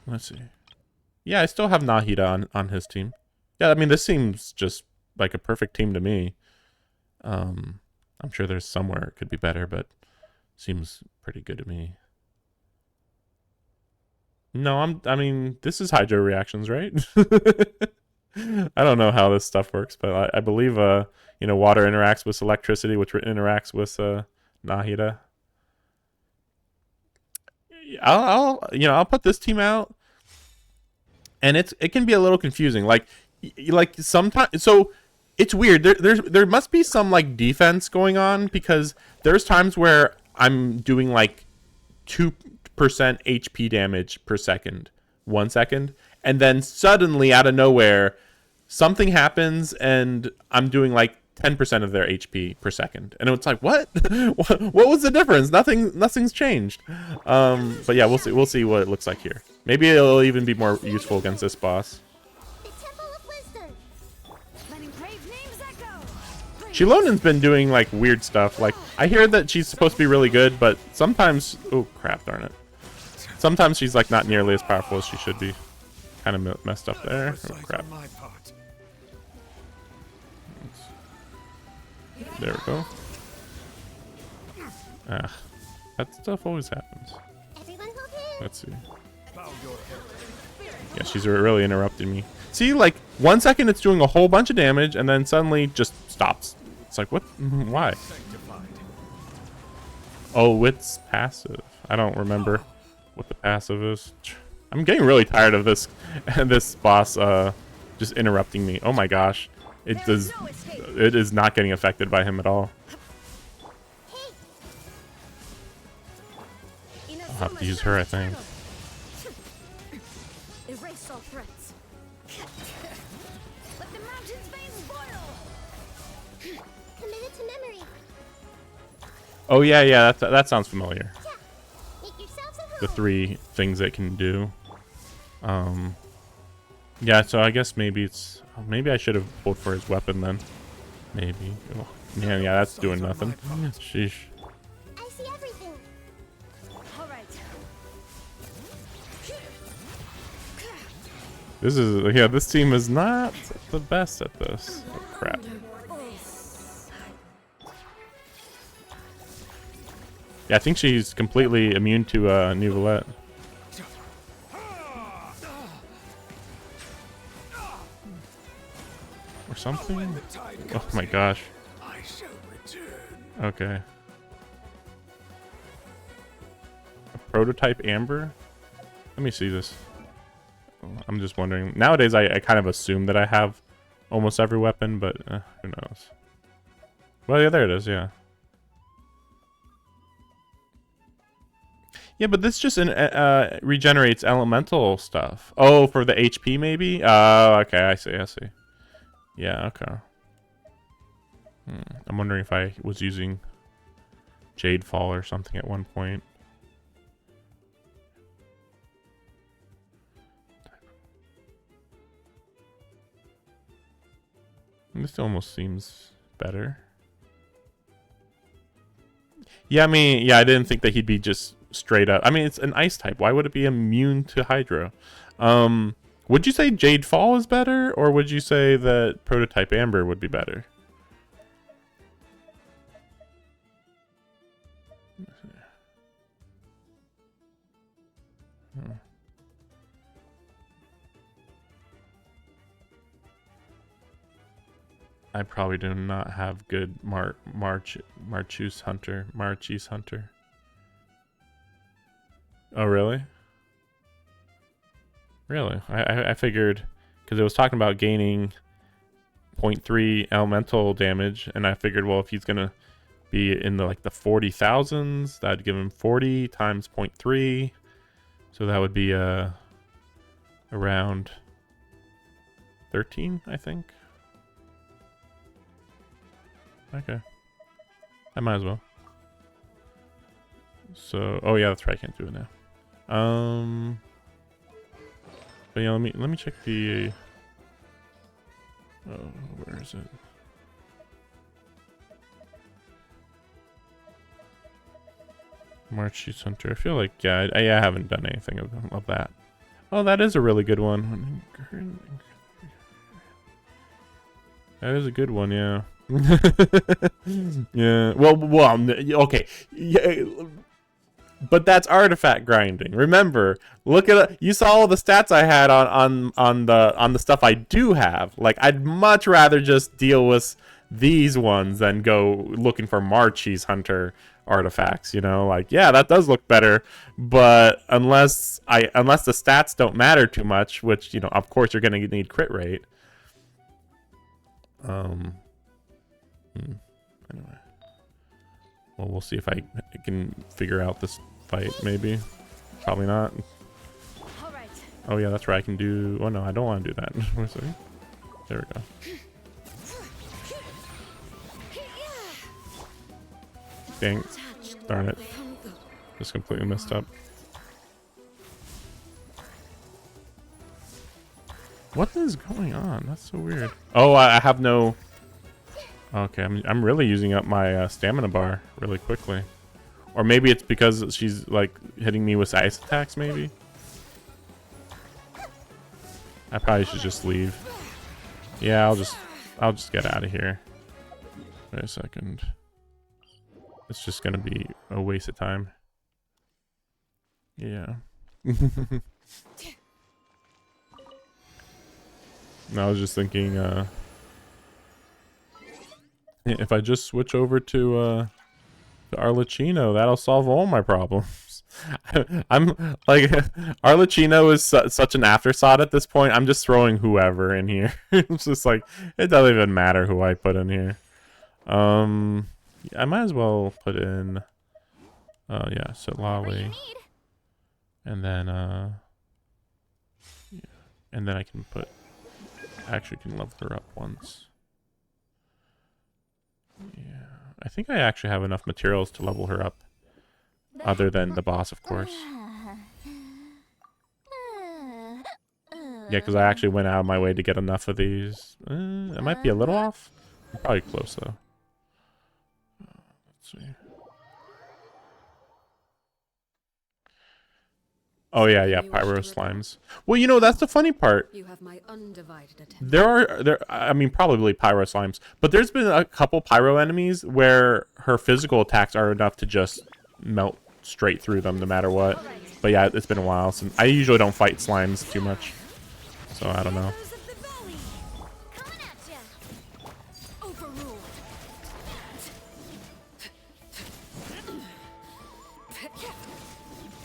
let's see. Yeah, I still have Nahida on his team. Yeah, I mean, this seems just like a perfect team to me. I'm sure there's somewhere it could be better, but seems pretty good to me. No, I mean, this is hydro reactions, right? I don't know how this stuff works, but I believe, you know, water interacts with electricity, which interacts with Nahida. I'll put this team out, and it can be a little confusing. Like sometimes, so it's weird. There must be some like defense going on, because there's times where I'm doing like 2% HP damage per second, 1 second, and then suddenly out of nowhere something happens and I'm doing like 10% of their HP per second, and it's like, what? What was the difference? Nothing's changed. But yeah, we'll see what it looks like here. Maybe it'll even be more useful against this boss. Chilonen's been doing like weird stuff. Like, I hear that she's supposed to be really good, but sometimes, oh crap, darn it. Sometimes she's like not nearly as powerful as she should be. Kind of messed up there. Oh crap. There we go. Ah, that stuff always happens. Let's see. Yeah, she's really interrupting me. See, like 1 second it's doing a whole bunch of damage, and then suddenly just stops. It's like, what? Why? Oh, it's passive. I don't remember what the passive is. I'm getting really tired of this this boss just interrupting me. Oh my gosh. It is not getting affected by him at all. I'll have to use her, I think. Erase all threats. Let the mountain's veins boil. Committed to memory. Oh yeah, that sounds familiar. The 3 things it can do. Yeah, so I guess maybe I should have pulled for his weapon then. Maybe. Oh, yeah, that's doing nothing. Sheesh. I see everything. All right. This team is not the best at this. Oh, crap. Yeah, I think she's completely immune to Neuvillette. Or something? Oh my gosh. Okay. A prototype Amber? Let me see this. I'm just wondering. Nowadays, I kind of assume that I have almost every weapon, but who knows? Well, yeah, there it is, yeah. Yeah, but this just regenerates elemental stuff. Oh, for the HP maybe? Oh, okay, I see. Yeah, okay. I'm wondering if I was using Jade Fall or something at one point. This almost seems better. Yeah, I mean, yeah, I didn't think that he'd be just straight up. I mean, it's an ice type. Why would it be immune to Hydro? Would you say Jade Fall is better, or would you say that Prototype Amber would be better? I probably do not have good Marchese Hunter. Oh, really? Really? I figured, because it was talking about gaining 0.3 elemental damage, and I figured, well, if he's gonna be in the 40,000s, that'd give him 40 times 0.3, so that would be around 13, I think. Okay, I might as well. So, oh yeah, that's right, I can't do it now. But yeah, let me check the. Oh, where is it? Marchese Hunter. I feel like I haven't done anything of that. Oh, that is a really good one. That is a good one, yeah. Yeah. Okay. Yeah, but that's artifact grinding. Remember, look at you saw all the stats I had on the stuff I do have. Like, I'd much rather just deal with these ones than go looking for Marchie's Hunter artifacts, you know? Like, yeah, that does look better, but unless the stats don't matter too much, which, you know, of course you're going to need crit rate. Anyway. Well, we'll see if I can figure out this fight, maybe. Probably not. Oh, yeah, that's right. I can do... Oh, no, I don't want to do that. There we go. Dang. Darn it. Just completely messed up. What is going on? That's so weird. Oh, I have no... Okay, I'm really using up my stamina bar really quickly. Or maybe it's because she's like hitting me with ice attacks, maybe? I probably should just leave. Yeah, I'll just get out of here. Wait a second. It's just gonna be a waste of time. Yeah. I was just thinking, if I just switch over to Arlecchino, that'll solve all my problems. I'm like, Arlecchino is such an afterthought at this point. I'm just throwing whoever in here. It's just like, it doesn't even matter who I put in here. I might as well put in, yeah, Sitlali. And then, yeah. And then I can put, actually can level her up once. Yeah, I think I actually have enough materials to level her up. Other than the boss, of course. Yeah, because I actually went out of my way to get enough of these. It might be a little off. I'm probably close, though. Let's see. Oh, yeah, pyro slimes. Well, you know, that's the funny part. You have my undivided attention. I mean, probably pyro slimes, but there's been a couple pyro enemies where her physical attacks are enough to just melt straight through them no matter what. But yeah, it's been a while since I usually don't fight slimes too much, so I don't know.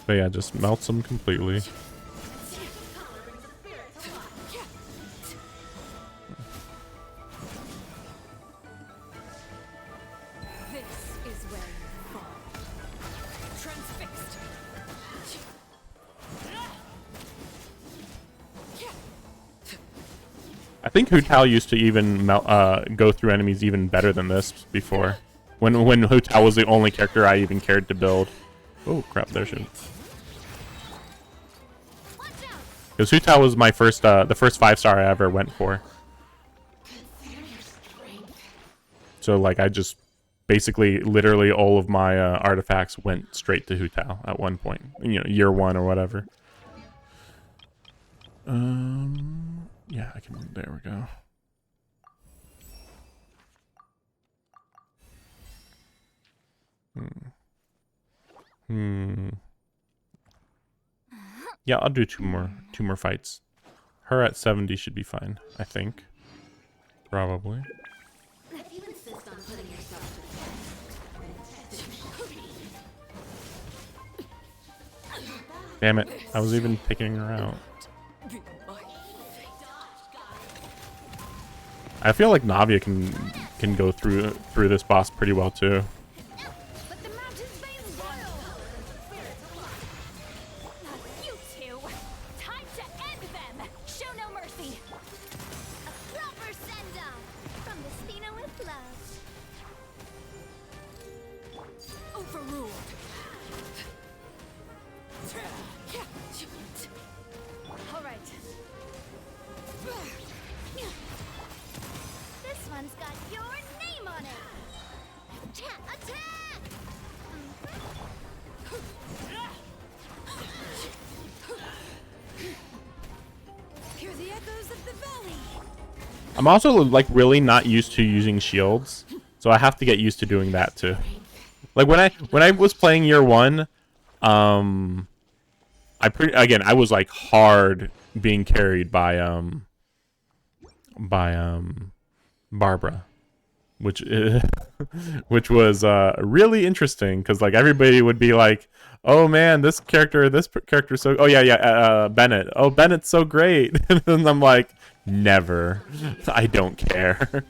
But yeah, just melts them completely. I think Hu Tao used to even go through enemies even better than this before. When Hu Tao was the only character I even cared to build. Oh crap! There she. Because Hu Tao was my first, the first 5-star I ever went for. So like I just basically literally all of my artifacts went straight to Hu Tao at one point. You know, year 1 or whatever. Yeah, I can. There we go. Yeah, I'll do two more fights. Her at 70 should be fine, I think. Probably. If you insist on putting yourself to the test, Damn it! I was even picking her out. I feel like Navia can go through this boss pretty well too. I'm also like really not used to using shields, so I have to get used to doing that too. Like when I was playing year 1, I was like hard being carried by Barbara, which which was really interesting because like everybody would be like, oh man, this character so, oh yeah, Bennett, oh Bennett's so great. And I'm like, never, I don't care.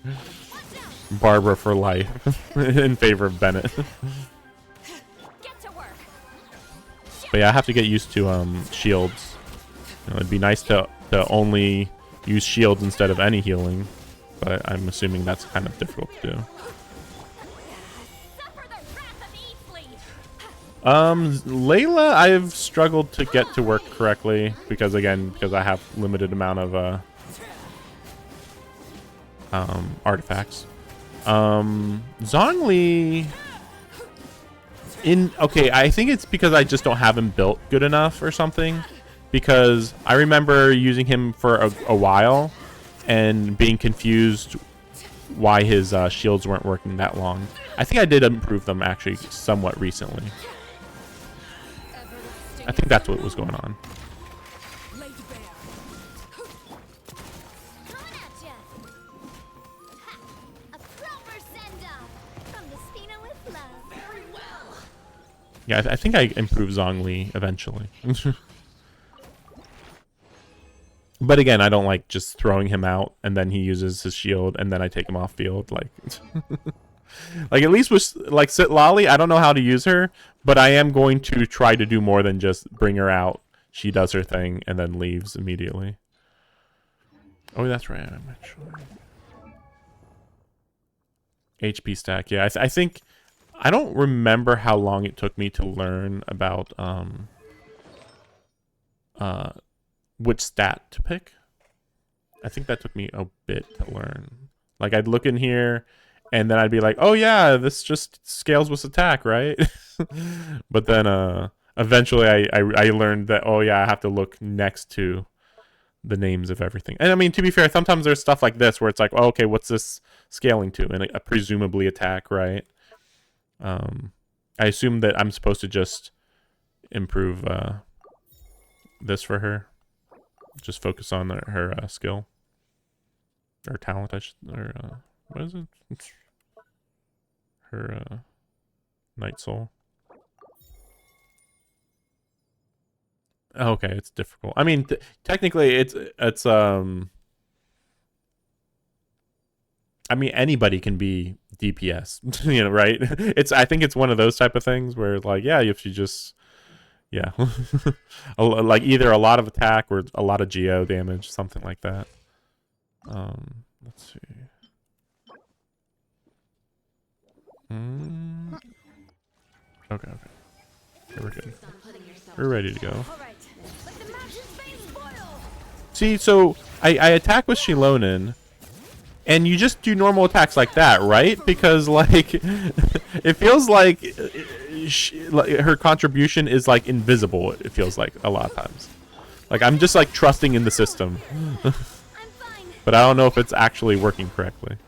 Barbara for life in favor of Bennett. But yeah, I have to get used to shields. You know, it'd be nice to only use shields instead of any healing, but I'm assuming that's kind of difficult to do. Layla, I've struggled to get to work correctly because I have limited amount of artifacts. Zhongli, okay, I think it's because I just don't have him built good enough or something, because I remember using him for a while and being confused why his shields weren't working that long. I think I did improve them actually somewhat recently. I think that's what was going on. Yeah, I think I improved Zhongli eventually. But again, I don't like just throwing him out and then he uses his shield and then I take him off field. Like, like at least with like Citlali, I don't know how to use her, but I am going to try to do more than just bring her out. She does her thing and then leaves immediately. Oh, that's right. I'm actually HP stack. Yeah, I think. I don't remember how long it took me to learn about which stat to pick. I think that took me a bit to learn. Like I'd look in here and then I'd be like, oh yeah, this just scales with attack, right? But then eventually I learned that, oh yeah, I have to look next to the names of everything. And I mean, to be fair, sometimes there's stuff like this where it's like, oh, okay, what's this scaling to? And presumably attack, right? I assume that I'm supposed to just improve this for her. Just focus on her skill. Or talent, or what is it? Her Night Soul. Okay, it's difficult. I mean, technically it's I mean, anybody can be DPS, you know, right? I think it's one of those type of things where, like, yeah, if you just, yeah, like either a lot of attack or a lot of geo damage, something like that. Let's see. Okay. Okay, we're good. We're ready to go. See, so I attack with Shilonen. And you just do normal attacks like that, right? Because, like, it feels like her contribution is, like, invisible, it feels like, a lot of times. Like, I'm just, like, trusting in the system. But I don't know if it's actually working correctly.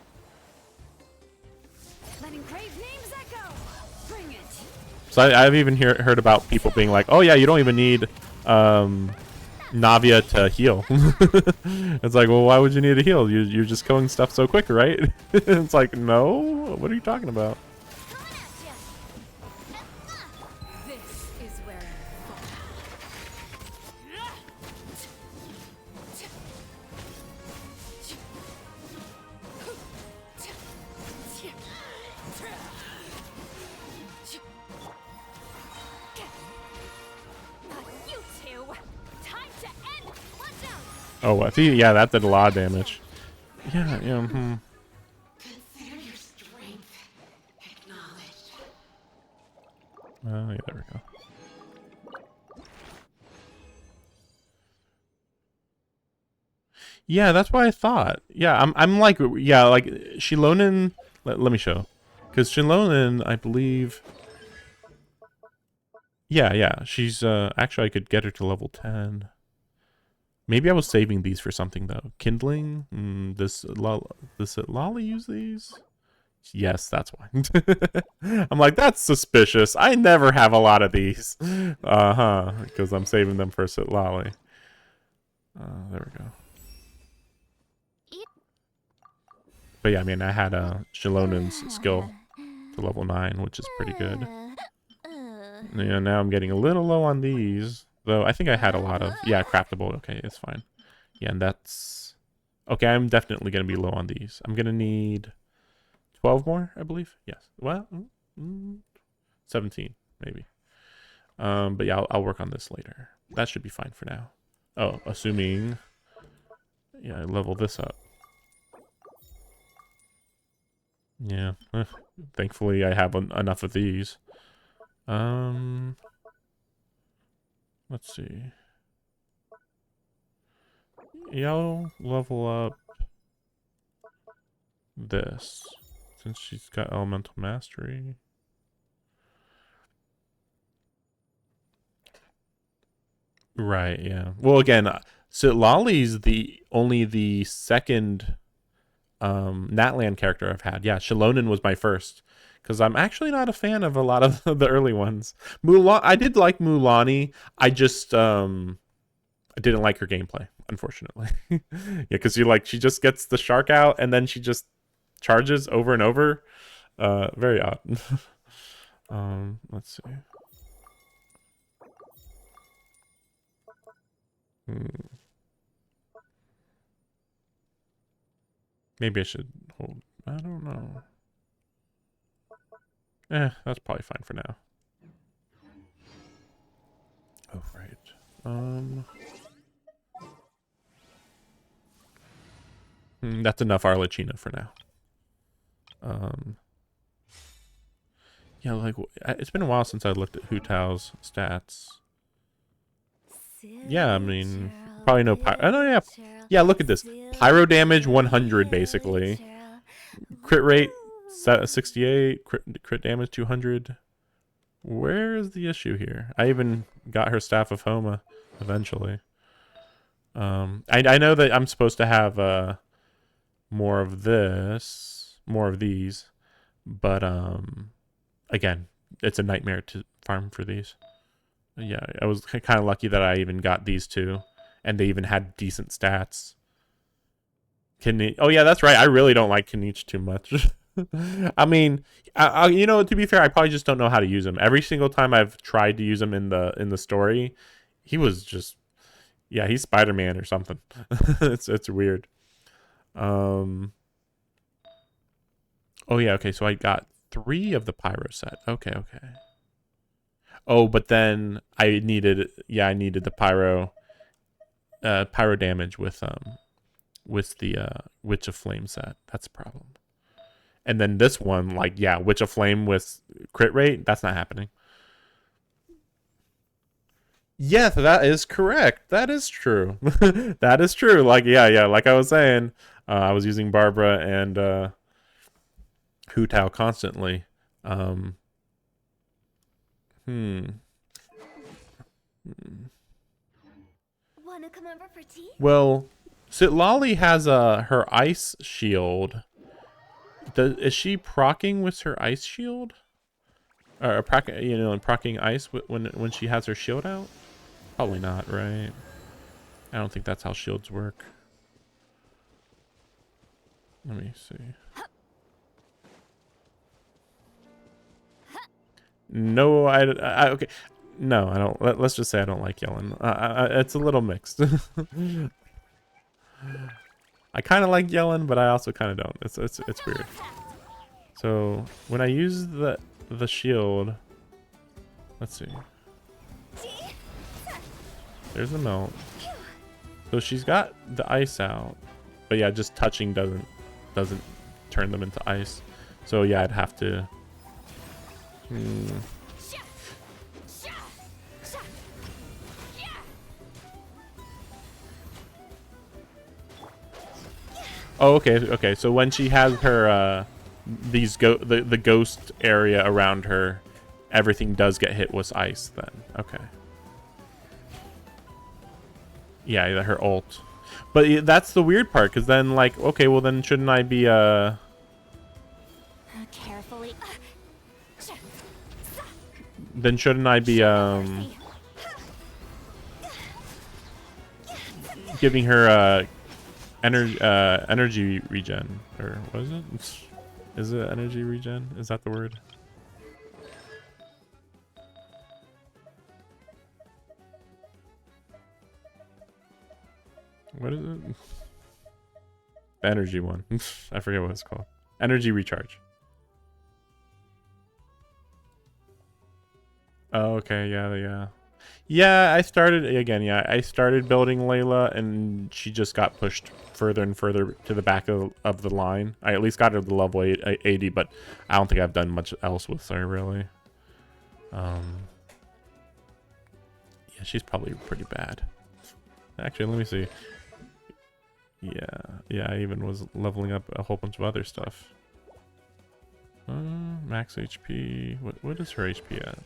So I've even heard about people being like, oh, yeah, you don't even need Navia to heal. It's like, well, why would you need to heal? You're just killing stuff so quick, right? It's like, no, what are you talking about? Oh, I think, yeah, that did a lot of damage. Yeah, yeah. Consider your strength acknowledged. Yeah, there we go. Yeah, that's what I thought. Yeah, I'm like, yeah, like Shilonen. Let me show, because Shilonen, I believe. Yeah, she's actually I could get her to level 10. Maybe I was saving these for something though. Kindling. Does Lolly use these? Yes, that's why. I'm like, that's suspicious. I never have a lot of these. Because I'm saving them for Lolly. There we go. But yeah, I mean, I had Shalonen's skill to level 9, which is pretty good. Yeah, now I'm getting a little low on these. Though I think I had a lot of... Yeah, craftable. Okay, it's fine. Yeah, and that's... Okay, I'm definitely going to be low on these. I'm going to need 12 more, I believe. Yes. Well, 17, maybe. But yeah, I'll work on this later. That should be fine for now. Oh, assuming... Yeah, I level this up. Yeah. Thankfully, I have enough of these. Let's see. Yeah, I'll level up this since she's got elemental mastery. Right, yeah. Well, again, so Lolly's only the second Natlan character I've had. Yeah, Shalonen was my first. Because I'm actually not a fan of a lot of the early ones. I did like Mulaney. I just I didn't like her gameplay, unfortunately. Yeah, because she just gets the shark out and then she just charges over and over. Very odd. Let's see. Maybe I should hold. I don't know. That's probably fine for now. Oh, right. That's enough Arlecchino for now. Yeah, like, it's been a while since I looked at Hu Tao's stats. Yeah, I mean, probably no pyro. Oh, no, yeah. Yeah, look at this. Pyro damage 100, basically. Crit rate 68. Crit damage 200. Where is the issue here? I even got her Staff of Homa eventually. I know that I'm supposed to have more of these, but again, it's a nightmare to farm for these. Yeah, I was kind of lucky that I even got these two, and they even had decent stats. Oh yeah, that's right. I really don't like Knight too much. I mean, you know, to be fair, I probably just don't know how to use him. Every single time I've tried to use him in the story, he was just, yeah, he's Spider-Man or something. It's weird. Oh yeah, okay, so I got 3 of the pyro set. Okay. Oh, but then I needed the pyro damage with the Witch of Flame set. That's a problem. And then this one, like, yeah, Witch of Flame with crit rate, that's not happening. Yeah, that is correct. That is true. That is true. Like, yeah, like I was saying, I was using Barbara and Hu Tao constantly. Wanna come over for tea? Well, Citlali has her ice shield. Is she proccing with her ice shield? Or proccing ice when she has her shield out? Probably not, right? I don't think that's how shields work. Let me see. No, okay. No, I don't. Let's just say I don't like Yellen. It's a little mixed. I kind of like Yellen, but I also kind of don't. It's weird. So when I use the shield, let's see. There's the melt. So she's got the ice out, but yeah, just touching doesn't turn them into ice. So yeah, I'd have to. Oh, okay. So when she has her the ghost area around her, everything does get hit with ice then. Okay. Yeah, her ult. But that's the weird part, because then, like, okay, well then shouldn't I be, Carefully. then shouldn't I be, Mercy. giving her, energy regen? Or what is it? Is it energy regen? Is that the word? What is it? The energy one. I forget what it's called. Energy recharge. Oh, okay, yeah. Yeah, I started again. Yeah, I started building Layla, and she just got pushed further and further to the back of the line. I at least got her to level 80, but I don't think I've done much else with her really. Yeah, she's probably pretty bad. Actually, let me see. Yeah, I even was leveling up a whole bunch of other stuff. Max HP. What is her HP at?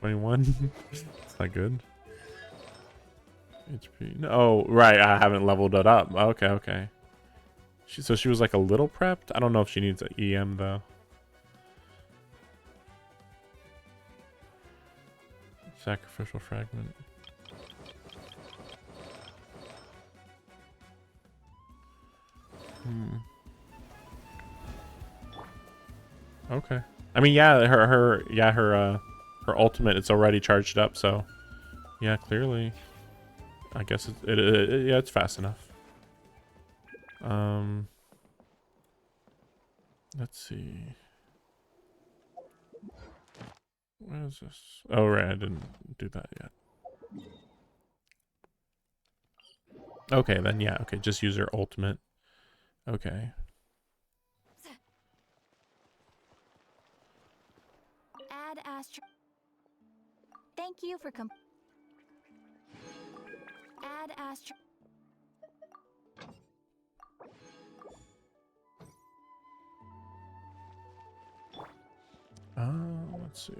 21. It's not good. HP. No, oh, right. I haven't leveled it up. Okay. So she was like a little prepped. I don't know if she needs an EM though. Sacrificial fragment. Okay. I mean, yeah, her ultimate it's already charged up, so yeah, clearly. I guess yeah, it's fast enough. Let's see. What is this? Oh, right, I didn't do that yet. Okay, then yeah, okay, just use her ultimate. Okay. Add astro. Thank you for add astro. Let's see.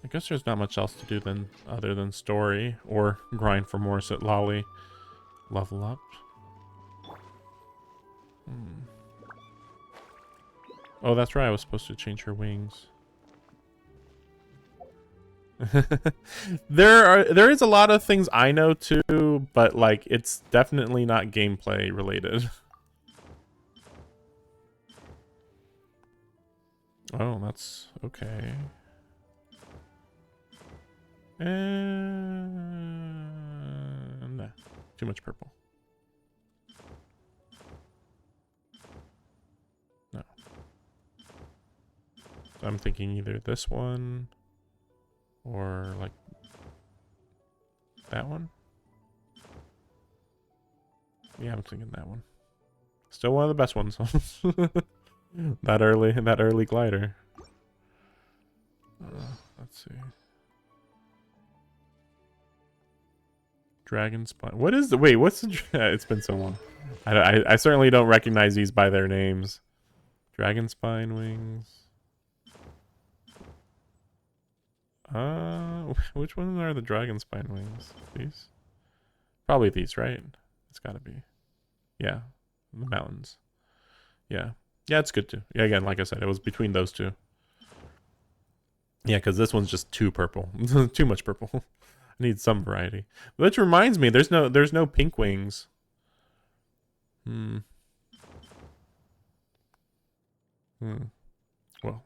I guess there's not much else to do than other than story or grind for more so that Lolly level up. Oh, that's right. I was supposed to change her wings. There is a lot of things I know too, but like it's definitely not gameplay related. Oh, that's okay. And nah, too much purple. No. So I'm thinking either this one or like that one. Yeah, I'm thinking that one. Still one of the best ones. that early glider. Let's see. Dragon spine. What is the wait? What's the? It's been so long. I certainly don't recognize these by their names. Dragon spine wings. Which ones are the dragon spine wings? These? Probably these, right? It's got to be. Yeah, the mountains. Yeah, it's good too. Yeah, again, like I said, it was between those two. Yeah, because this one's just too purple. Too much purple. I need some variety. Which reminds me, there's no pink wings. Well,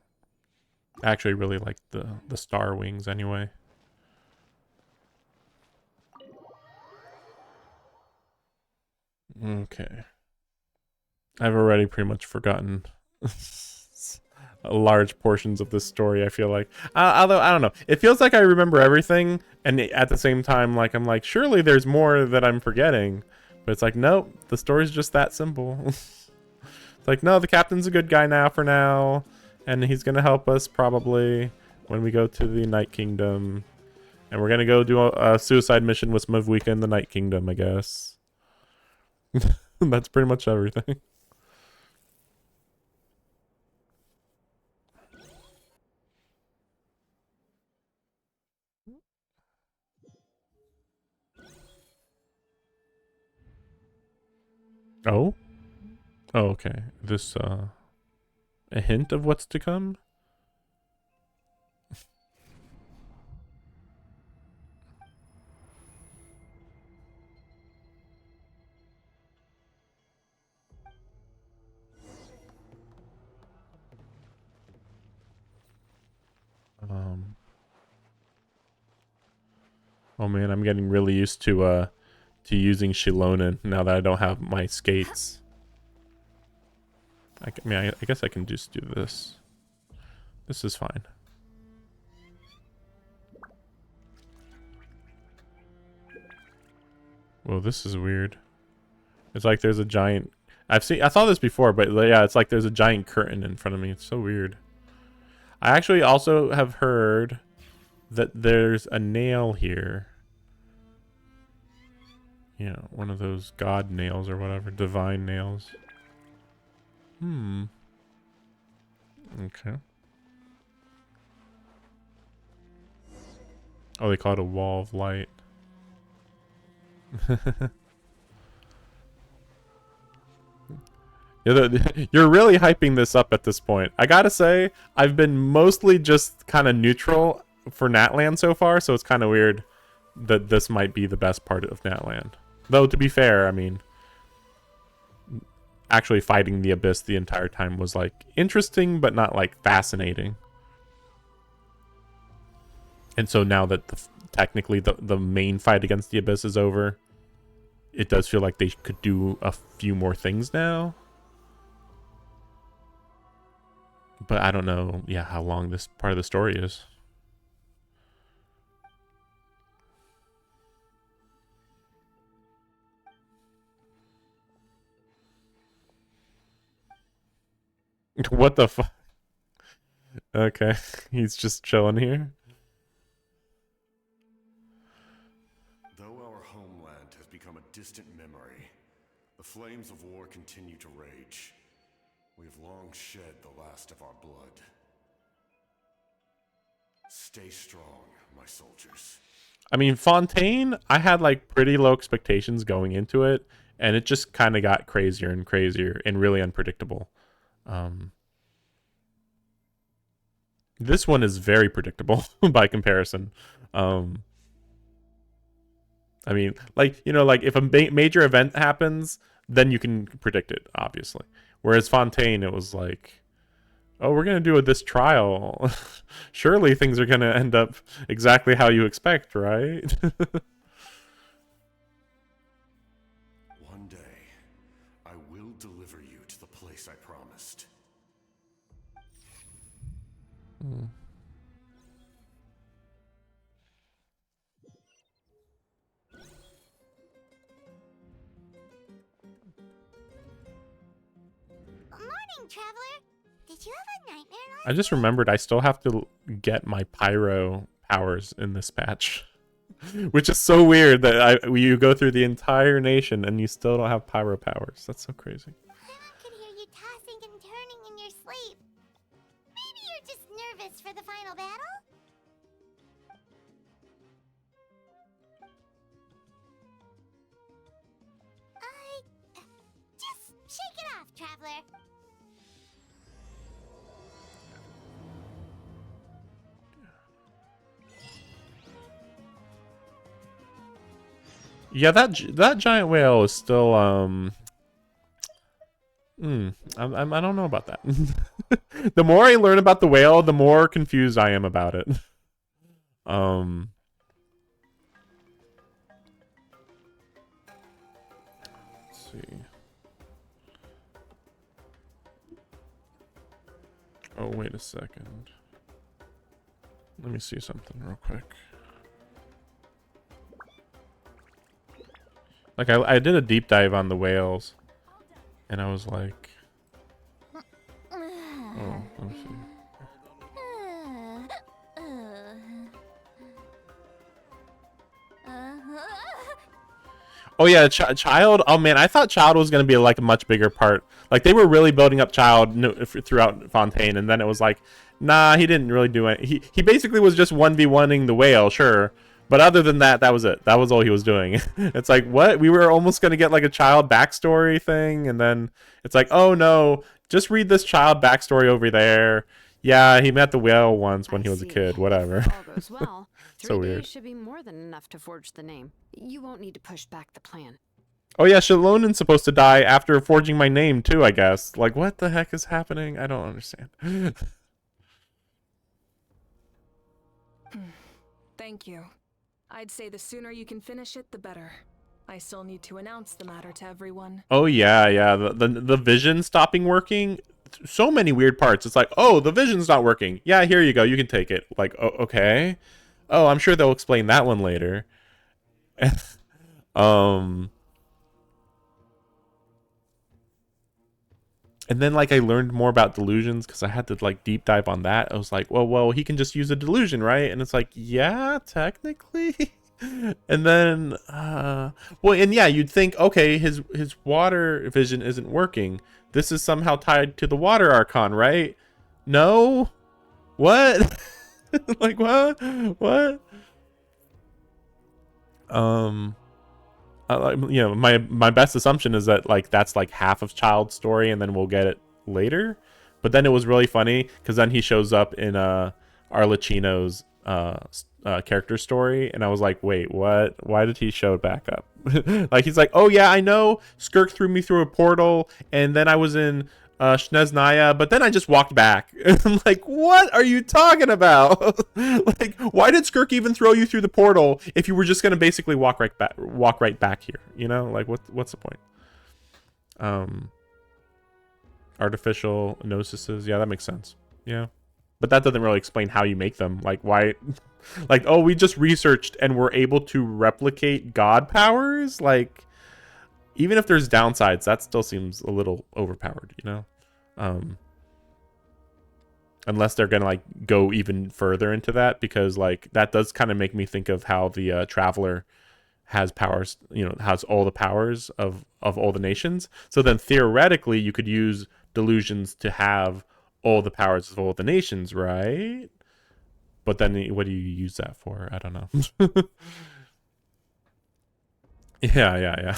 I actually really like the star wings anyway. Okay. I've already pretty much forgotten large portions of this story, I feel like. Although, I don't know. It feels like I remember everything, and at the same time, like, I'm like, surely there's more that I'm forgetting. But it's like, nope, the story's just that simple. It's like, no, the captain's a good guy now for now, and he's going to help us probably when we go to the Night Kingdom. And we're going to go do a suicide mission with Mavwika in the Night Kingdom, I guess. That's pretty much everything. Oh? Oh, okay. This, a hint of what's to come? Oh man, I'm getting really used to using Shilonen now that I don't have my skates. I mean, I guess I can just do this. This is fine. Well, this is weird. It's like there's a giant... I saw this before, but yeah, it's like there's a giant curtain in front of me. It's so weird. I actually also have heard that there's a nail here. You know, one of those god nails or whatever. Divine nails. Okay. Oh, they call it a wall of light. You're really hyping this up at this point. I gotta say, I've been mostly just kind of neutral for Natland so far, so it's kind of weird that this might be the best part of Natland. Though, to be fair, I mean, actually fighting the Abyss the entire time was, like, interesting, but not, like, fascinating. And so now that technically the main fight against the Abyss is over, it does feel like they could do a few more things now. But I don't know, yeah, how long this part of the story is. What the fuck? Okay, he's just chilling here. Though our homeland has become a distant memory, the flames of war continue to rage. We have long shed the last of our blood. Stay strong, my soldiers. I mean, Fontaine, I had like pretty low expectations going into it, and it just kind of got crazier and crazier and really unpredictable. This one is very predictable by comparison. I mean, like, you know, like if a major event happens, then you can predict it, obviously. Whereas Fontaine, it was like, oh, we're going to do this trial. Surely things are going to end up exactly how you expect, right? One day, I will deliver you to the place I promised. Morning, traveler. Did you have a nightmare last I just remembered I still have to get my pyro powers in this patch. Which is so weird that you go through the entire nation and you still don't have pyro powers. That's so crazy. I could hear you tossing and turning in your sleep. Maybe you're just nervous for the final battle? Just shake it off, traveler. Yeah, that giant whale is still I don't know about that. The more I learn about the whale, the more confused I am about it. Let's see. Oh, wait a second. Let me see something real quick. Like, I did a deep dive on the whales, and I was like, oh, let me see. Oh yeah, Child. Oh man, I thought Child was gonna be like a much bigger part. Like they were really building up Child throughout Fontaine, and then it was like, nah, he didn't really do it. He basically was just 1v1ing the whale, sure, But other than that, that was it. That was all he was doing. It's like, what? We were almost going to get like a child backstory thing. And then it's like, oh no, just read this child backstory over there. Yeah, he met the whale once when he was a kid. Whatever. If all goes well, 3 So days weird. should be more than enough to forge the name. You won't need to push back the plan. Oh yeah, Shalonen's supposed to die after forging my name too, I guess. Like, what the heck is happening? I don't understand. Thank you. I'd say the sooner you can finish it, the better. I still need to announce the matter to everyone. Oh yeah, yeah. The vision stopping working. So many weird parts. It's like, oh, the vision's not working. Yeah, here you go. You can take it. Like, oh, okay. Oh, I'm sure they'll explain that one later. And then like I learned more about delusions because I had to like deep dive on that. I was like, well, he can just use a delusion, right? And it's like, yeah, technically. And then, well, and yeah, you'd think, okay, his water vision isn't working. This is somehow tied to the water archon, right? No, what? Like what? What? You know, my best assumption is that like that's like half of Child's story, and then we'll get it later. But then it was really funny because then he shows up in Arlecchino's character story, and I was like, wait, what? Why did he show back up? Like he's like, oh yeah, I know, Skirk threw me through a portal, and then I was in Shneznaya, but then I just walked back. I'm like, what are you talking about? Like, why did Skirk even throw you through the portal if you were just gonna basically walk right back here? You know, like what's the point? Artificial gnosises, yeah, that makes sense. Yeah, but that doesn't really explain how you make them. Like why? Like, oh, we just researched and we're able to replicate god powers. Like, even if there's downsides, that still seems a little overpowered, you know? Unless they're gonna like go even further into that, because like that does kind of make me think of how the Traveler has powers, you know, has all the powers of all the nations. So then theoretically you could use delusions to have all the powers of all the nations, right? But then what do you use that for? I don't know. Yeah.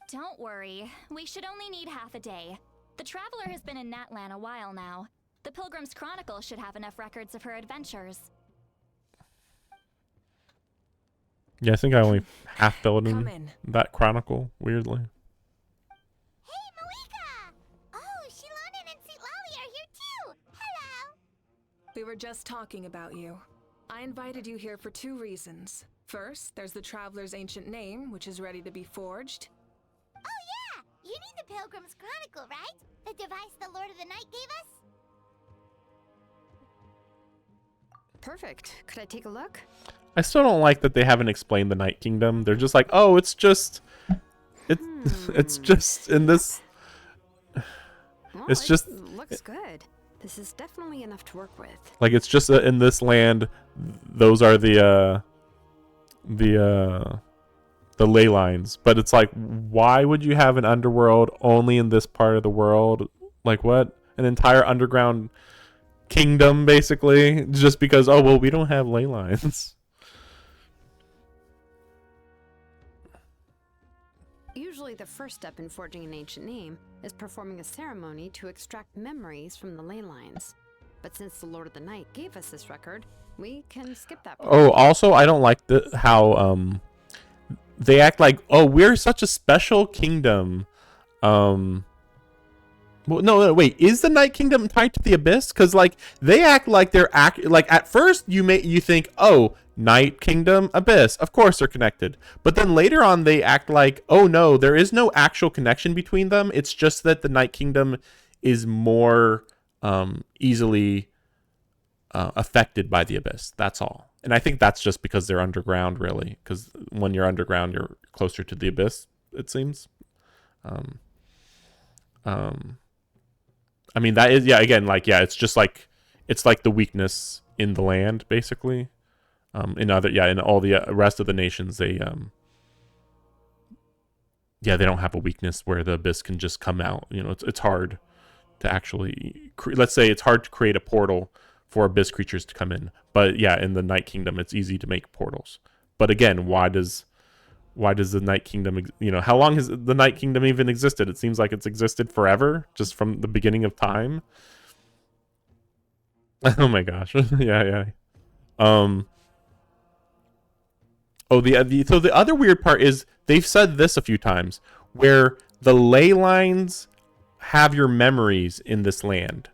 Don't worry, we should only need half a day. The Traveler has been in Natlan a while now. The Pilgrim's Chronicle should have enough records of her adventures. Yeah, I think I only half filled Come in in. that chronicle, weirdly. Hey, Malika! Oh, Shilonen and Sitlali are here too! Hello! We were just talking about you. I invited you here for 2 reasons. First, there's the Traveler's ancient name, which is ready to be forged. Oh yeah! You need the Pilgrim's Chronicle, right? The device the Lord of the Night gave us? Perfect. Could I take a look? I still don't like that they haven't explained the Night Kingdom. They're just like, oh, it's just in this. Well, It's just looks good. This is definitely enough to work with. like it's just in this land. Those are the ley lines. But it's like, why would you have an underworld only in this part of the world? Like what? An entire underground kingdom, basically, just because? Oh well, we don't have ley lines. Usually the first step in forging an ancient name is performing a ceremony to extract memories from the ley lines. But since the Lord of the Night gave us this record, we can skip that part. Oh, also, I don't like how they act like, oh, we're such a special kingdom. Well, no, wait. Is the Night Kingdom tied to the Abyss? Because like they act like they're like at first you think, oh, Night Kingdom, Abyss, of course they're connected. But then later on they act like, oh no, there is no actual connection between them. It's just that the Night Kingdom is more easily affected by the Abyss. That's all. And I think that's just because they're underground, really. Because when you're underground, you're closer to the Abyss, it seems. I mean, that is, yeah, again, like, yeah, it's just like, it's like the weakness in the land, basically. In all the rest of the nations, they don't have a weakness where the Abyss can just come out. You know, it's hard to actually, let's say it's hard to create a portal for abyss creatures to come in. But yeah, in the Night Kingdom, it's easy to make portals. But again, why does the Night Kingdom, how long has the Night Kingdom even existed? It seems like it's existed forever, just from the beginning of time. Oh my gosh. Yeah. Oh, so the other weird part is they've said this a few times, where the ley lines have your memories in this land.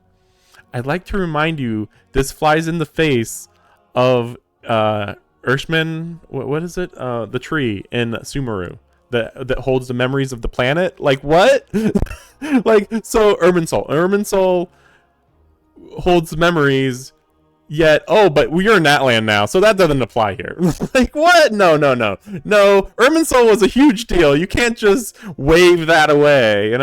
I'd like to remind you, this flies in the face of Urshman. What is it? The tree in Sumeru that holds the memories of the planet. Like what? Like, so Irminsul holds memories. Yet, but you're in that land now, so that doesn't apply here. Like, what? No. Irminsul was a huge deal. You can't just wave that away,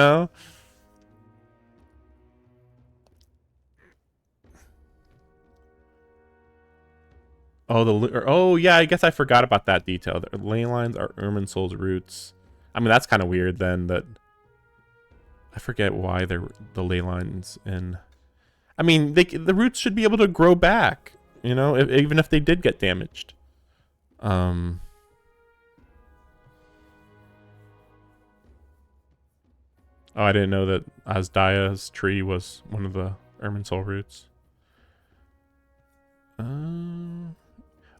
Oh, yeah, I guess I forgot about that detail. The ley lines are Irminsul's roots. I mean, that's kind of weird then that... I forget why they're the ley lines in... I mean, the roots should be able to grow back, even if they did get damaged. Oh, I didn't know that Azdaya's tree was one of the Irminsul roots.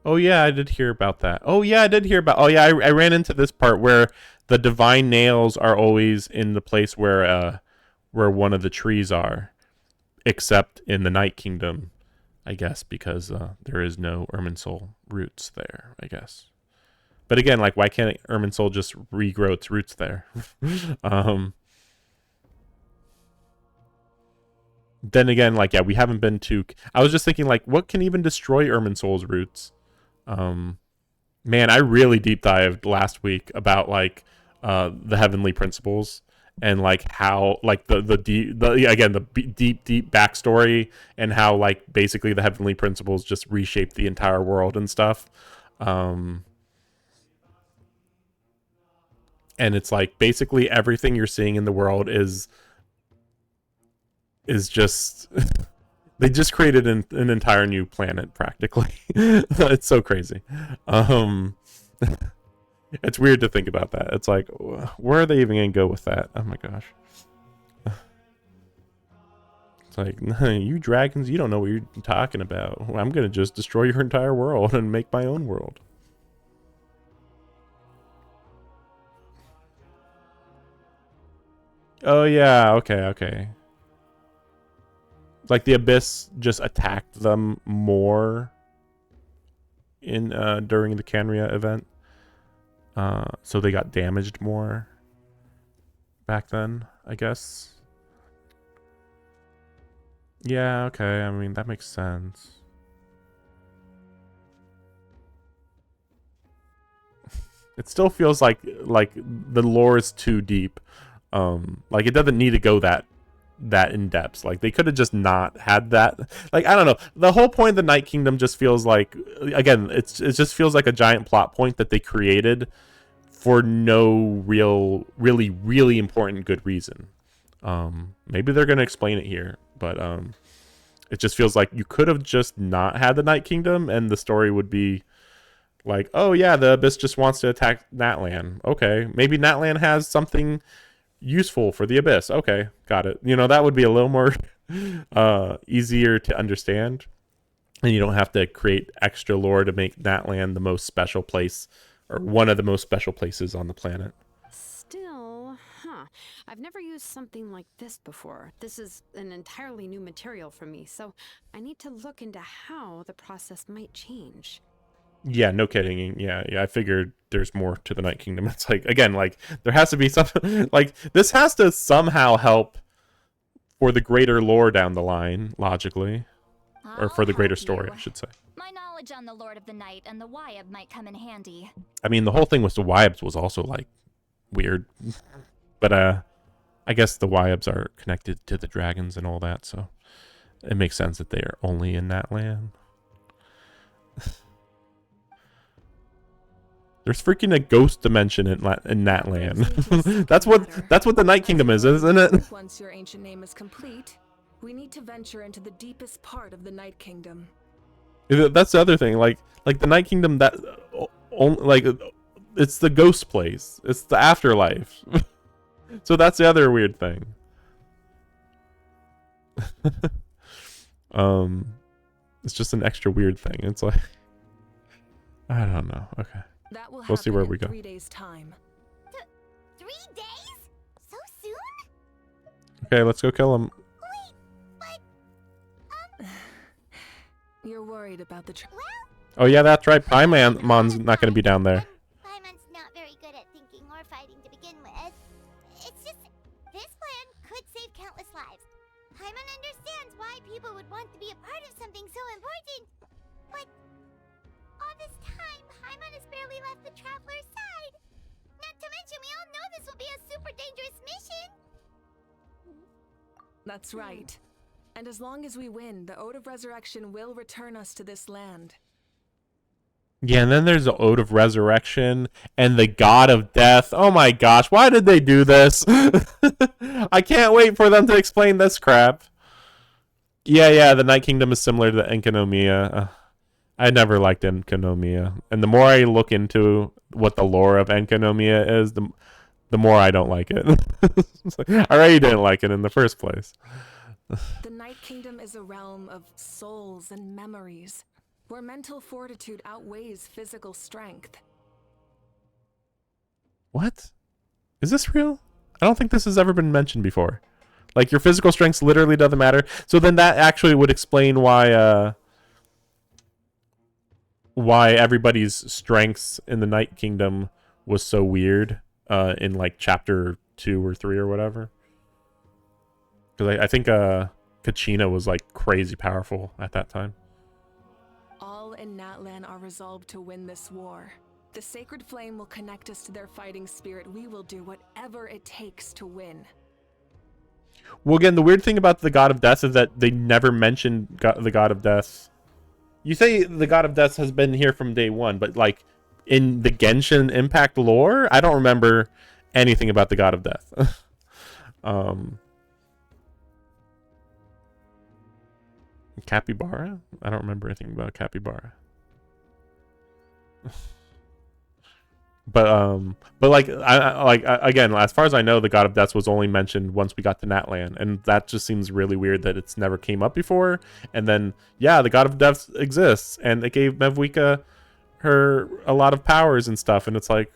Oh yeah, I did hear about that. Oh yeah, I ran into this part where the divine nails are always in the place where one of the trees are. Except in the Night Kingdom, I guess, because there is no Irminsul roots there, I guess. But again, like, why can't Irminsul just regrow its roots there? Then again, like, yeah, we haven't been to... I was just thinking, like, what can even destroy Irminsul's roots? Man, I really deep dived last week about, like, the heavenly principles. And like how like the deep backstory and how like basically the heavenly principles just reshape the entire world and stuff. And it's like basically everything you're seeing in the world is just they just created an entire new planet practically. It's so crazy. It's weird to think about that. It's like, where are they even going to go with that? Oh my gosh. It's like, you dragons, you don't know what you're talking about. I'm going to just destroy your entire world and make my own world. Oh yeah, okay. Like the Abyss just attacked them more in during the Canria event. So they got damaged more back then, I guess. Yeah, okay. I mean, that makes sense. It still feels like the lore is too deep. Like it doesn't need to go that in depth. Like they could have just not had that. Like I don't know. The whole point of the Night Kingdom just feels like, again, it just feels like a giant plot point that they created for no really important good reason. Maybe they're gonna explain it here, but it just feels like you could have just not had the Night Kingdom, and the story would be like, oh yeah, the Abyss just wants to attack Natlan. Okay, maybe Natlan has something useful for the Abyss. Okay, got it. That would be a little more easier to understand, and you don't have to create extra lore to make Natlan the most special place, or one of the most special places on the planet. Still, I've never used something like this before. This is an entirely new material for me, so I need to look into how the process might change. Yeah, no kidding. Yeah, I figured there's more to the Night Kingdom. It's like, again, like, there has to be something, like, this has to somehow help for the greater lore down the line, logically. Or for the greater story, I should say. My knowledge on the Lord of the Night and the Wyab might come in handy. I mean, the whole thing with the Wyabs was also, like, weird. But, I guess the Wyabs are connected to the dragons and all that, so it makes sense that they are only in that land. There's freaking a ghost dimension in that land. That's what the Night Kingdom is, isn't it? Once your ancient name is complete, We need to venture into the deepest part of the Night Kingdom. That's the other thing. Like the Night Kingdom, that like it's the ghost place. It's the afterlife. So that's the other weird thing. It's just an extra weird thing. It's like I don't know. Okay. That will We'll see happen where in we go. 3 days' time. 3 days? So soon? Okay, let's go kill him. Wait, but You're worried about the Oh yeah, that's right. Paimon's not going to be down there. Paimon's not very good at thinking or fighting to begin with. It's just, this plan could save countless lives. Paimon understands why people would want to be a part of something so important. But all this time, Paimon has barely left the Traveler's side. Not to mention, we all know this will be a super dangerous mission. That's right. And as long as we win, the Ode of Resurrection will return us to this land. Yeah, and then there's the Ode of Resurrection and the God of Death. Oh my gosh, why did they do this? I can't wait for them to explain this crap. Yeah, the Night Kingdom is similar to the Enkanomiya. I never liked Enkanomiya. And the more I look into what the lore of Enkanomiya is, the more I don't like it. It's like, I already didn't like it in the first place. The Night Kingdom is a realm of souls and memories, where mental fortitude outweighs physical strength. What? Is this real? I don't think this has ever been mentioned before. Like, your physical strength literally doesn't matter. So then that actually would explain why everybody's strengths in the Night Kingdom was so weird in like chapter 2 or 3 or whatever. Because I think Kachina was like crazy powerful at that time. All in Natlan are resolved to win this war. The sacred flame will connect us to their fighting spirit. We will do whatever it takes to win. Well, again, the weird thing about the God of Death is that they never mentioned the God of Death. You say the God of Death has been here from day one, but like in the Genshin Impact lore, I don't remember anything about the God of Death. Capybara? I don't remember anything about Capybara. But like again, as far as I know, the God of Death was only mentioned once we got to Natlan, and that just seems really weird that it's never came up before. And then yeah, the God of Death exists, and it gave Mevwika her a lot of powers and stuff. And it's like,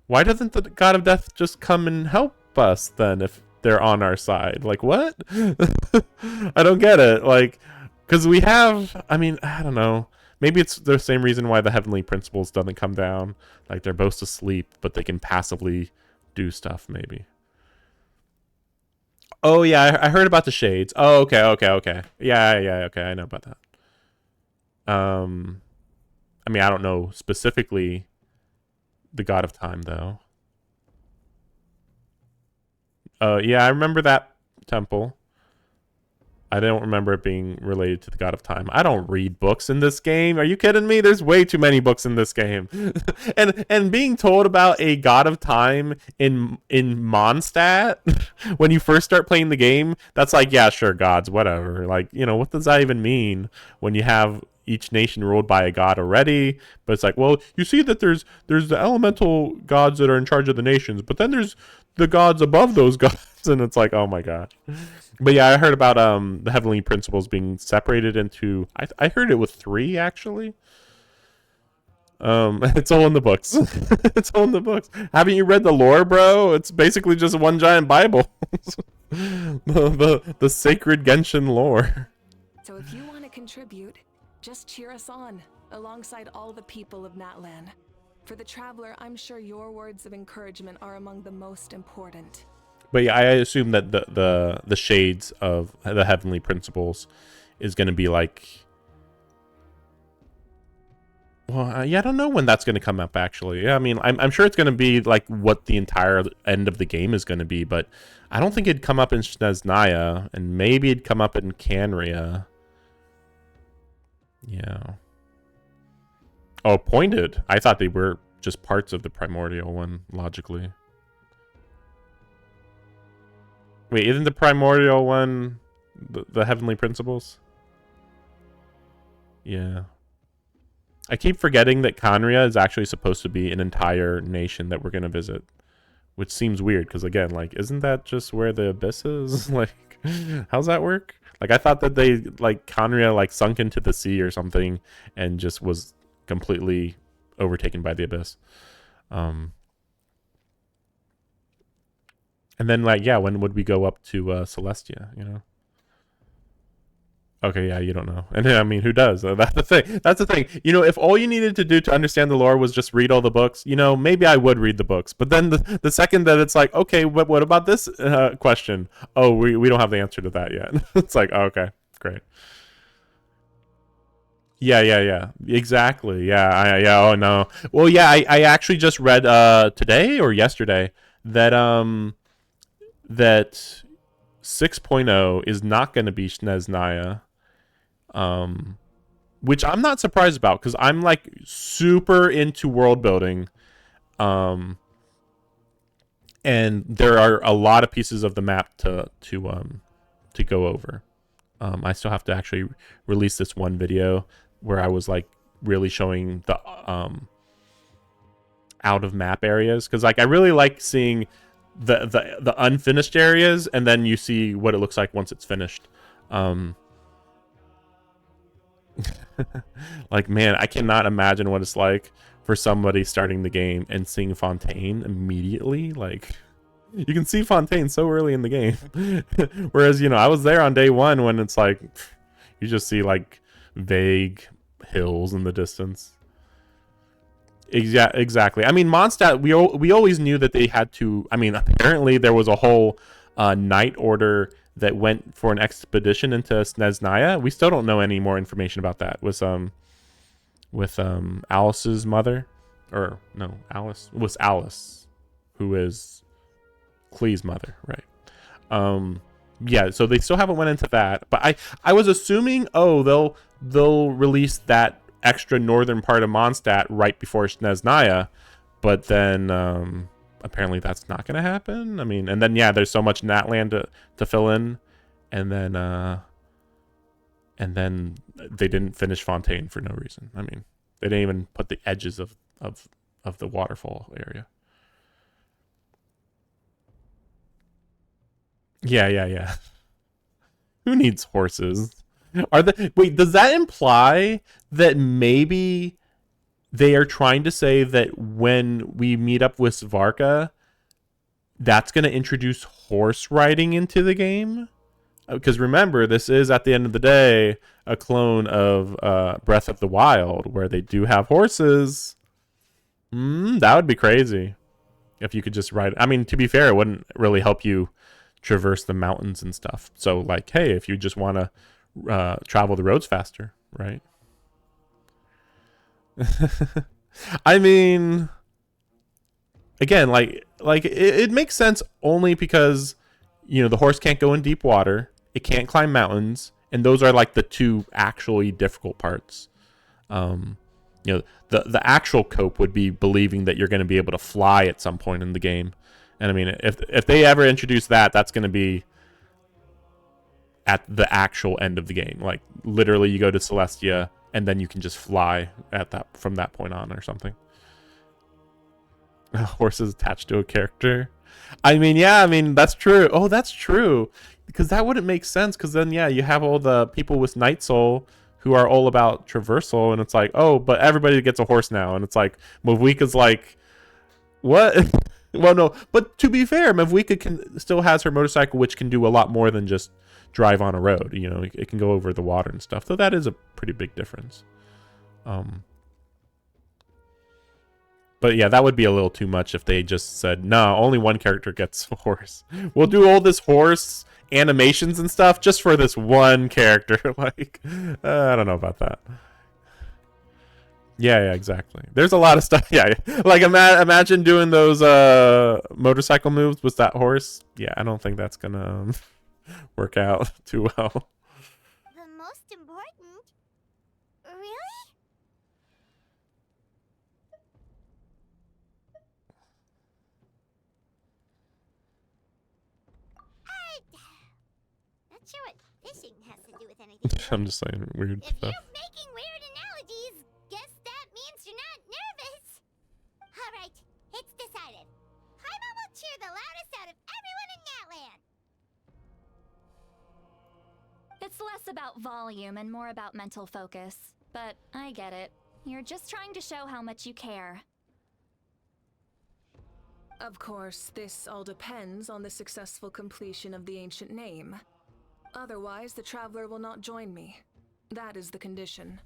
why doesn't the God of Death just come and help us then if they're on our side? Like, what? I don't get it. Like, because we have, I mean, I don't know. Maybe it's the same reason why the Heavenly Principles doesn't come down. Like, they're both asleep, but they can passively do stuff, maybe. Oh, yeah, I heard about the Shades. Oh, okay. Yeah, okay, I know about that. I mean, I don't know specifically the God of Time, though. Yeah, I remember that temple. I don't remember it being related to the God of Time. I don't read books in this game. Are you kidding me? There's way too many books in this game. and being told about a God of Time in Mondstadt when you first start playing the game, that's like, yeah, sure, gods, whatever. Like, you know, what does that even mean when you have each nation ruled by a god already? But it's like, well, you see that there's the elemental gods that are in charge of the nations, but then there's the gods above those gods, and it's like, oh my god. But yeah, I heard about the Heavenly Principles being separated into, I heard it with 3 actually. It's all in the books. It's all in the books. Haven't you read the lore, bro? It's basically just one giant Bible. the sacred Genshin lore. So if you want to contribute, just cheer us on, alongside all the people of Natlan. For the Traveler, I'm sure your words of encouragement are among the most important. But yeah, I assume that the Shades of the Heavenly Principles is going to be like, well, yeah, I don't know when that's going to come up, actually. Yeah, I mean, I'm sure it's going to be like what the entire end of the game is going to be, but I don't think it'd come up in Snezhnaya, and maybe it'd come up in Canria. Yeah. Oh, Pointed. I thought they were just parts of the Primordial one, logically. Wait, isn't the Primordial one the heavenly principles. Yeah. I keep forgetting that Conria is actually supposed to be an entire nation that we're going to visit, which seems weird because, again, like, isn't that just where the abyss is? Like, how's that work? Like, I thought that they, like, Conria, like, sunk into the sea or something and just was completely overtaken by the abyss. And then, like, yeah, when would we go up to Celestia, you know? Okay, yeah, you don't know. And I mean, who does? That's the thing. That's the thing. You know, if all you needed to do to understand the lore was just read all the books, you know, maybe I would read the books. But then the second that it's like, okay, but what about this question? Oh, we don't have the answer to that yet. It's like, oh, okay, great. Yeah. Exactly. Yeah. Oh no. Well, yeah. I actually just read today or yesterday that that 6.0 is not going to be Snezhnaya. Which I'm not surprised about because I'm like super into world building. And there are a lot of pieces of the map to go over. I still have to actually release this one video where I was like really showing the out of map areas because like I really like seeing the unfinished areas and then you see what it looks like once it's finished. Like, man, I cannot imagine what it's like for somebody starting the game and seeing Fontaine immediately. Like, you can see Fontaine so early in the game. Whereas, you know, I was there on day one when it's like, you just see like vague hills in the distance. Exactly. I mean, Mondstadt, we always knew that they had to. I mean, apparently there was a whole night order that went for an expedition into Snezhnaya. We still don't know any more information about that. With Alice's mother, or no, Alice was Alice, who is Klee's mother, right? Yeah. So they still haven't went into that, but I was assuming, oh, they'll release that extra northern part of Mondstadt right before Snezhnaya, but then apparently that's not going to happen. I mean, and then yeah, there's so much Natland to fill in, and then they didn't finish Fontaine for no reason. I mean, they didn't even put the edges of the waterfall area. Yeah. Who needs horses? Wait, does that imply that maybe they are trying to say that when we meet up with Svarka, that's going to introduce horse riding into the game? Because remember, this is, at the end of the day, a clone of Breath of the Wild, where they do have horses. That would be crazy if you could just ride. I mean, to be fair, it wouldn't really help you traverse the mountains and stuff. So, like, hey, if you just want to travel the roads faster, right? I mean, again, like it makes sense only because, you know, the horse can't go in deep water, it can't climb mountains, and those are like the two actually difficult parts. You know, the actual cope would be believing that you're going to be able to fly at some point in the game. And I mean, if they ever introduce that, that's going to be at the actual end of the game. Like, literally, you go to Celestia, and then you can just fly from that point on or something. Horses attached to a character. I mean, yeah, I mean, that's true. Oh, that's true. Because that wouldn't make sense, because then, yeah, you have all the people with Night Soul who are all about traversal, and it's like, oh, but everybody gets a horse now. And it's like, Mavwika's like, what? Well, no, but to be fair, Mavwika still has her motorcycle, which can do a lot more than just drive on a road. You know, it can go over the water and stuff. So that is a pretty big difference. But yeah, that would be a little too much if they just said, no, only one character gets a horse. We'll do all this horse animations and stuff just for this one character. Like, I don't know about that. Yeah, exactly. There's a lot of stuff. Yeah, like imagine doing those motorcycle moves with that horse. Yeah, I don't think that's gonna work out too well. The most important? Really? Not sure what fishing has to do with anything. I'm just saying weird If stuff. you're making weird analogies, guess that means you're not nervous. Alright, it's decided. Paimon will cheer the loudest out of everyone in Natland. It's less about volume and more about mental focus. But I get it. You're just trying to show how much you care. Of course, this all depends on the successful completion of the ancient name. Otherwise, the traveler will not join me. That is the condition.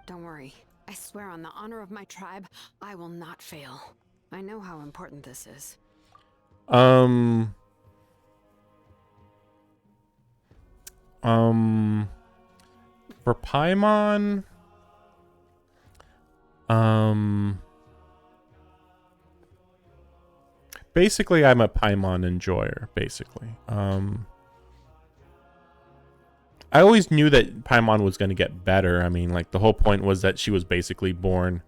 Don't worry. I swear on the honor of my tribe, I will not fail. I know how important this is. For Paimon, basically I'm a Paimon enjoyer, basically. I always knew that Paimon was going to get better. I mean, like, the whole point was that she was basically born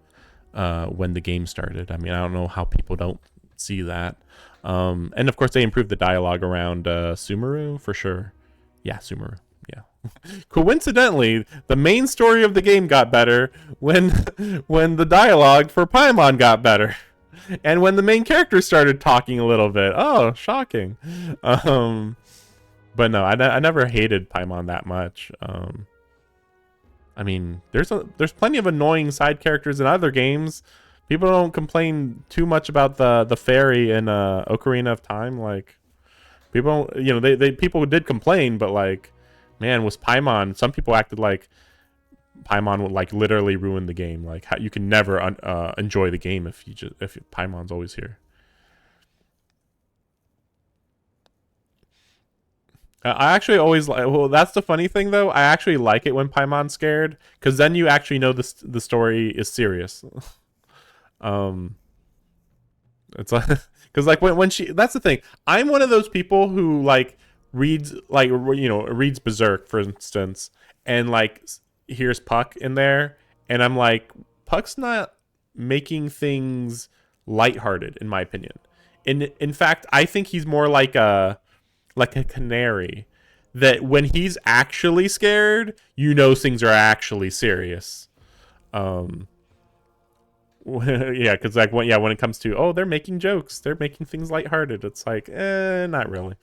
when the game started. I mean, I don't know how people don't see that. And of course, they improved the dialogue around Sumeru, for sure. Yeah, Sumeru. Yeah. Coincidentally, the main story of the game got better when the dialogue for Paimon got better. And when the main character started talking a little bit. Oh, shocking. But no, I never hated Paimon that much. I mean, there's plenty of annoying side characters in other games. People don't complain too much about the fairy in Ocarina of Time. Like, people, you know, they people did complain, but like, man, was Paimon? Some people acted like Paimon would like literally ruin the game. Like, how, you can never enjoy the game if Paimon's always here. I actually always like. Well, that's the funny thing, though. I actually like it when Paimon's scared, because then you actually know the story is serious. It's like, because like when she. That's the thing. I'm one of those people who like reads reads Berserk, for instance, and like hears Puck in there, and I'm like, Puck's not making things lighthearted, in my opinion. In fact, I think he's more like a canary, that when he's actually scared, you know things are actually serious. Yeah, because like when it comes to, oh, they're making jokes, they're making things lighthearted, it's like, not really.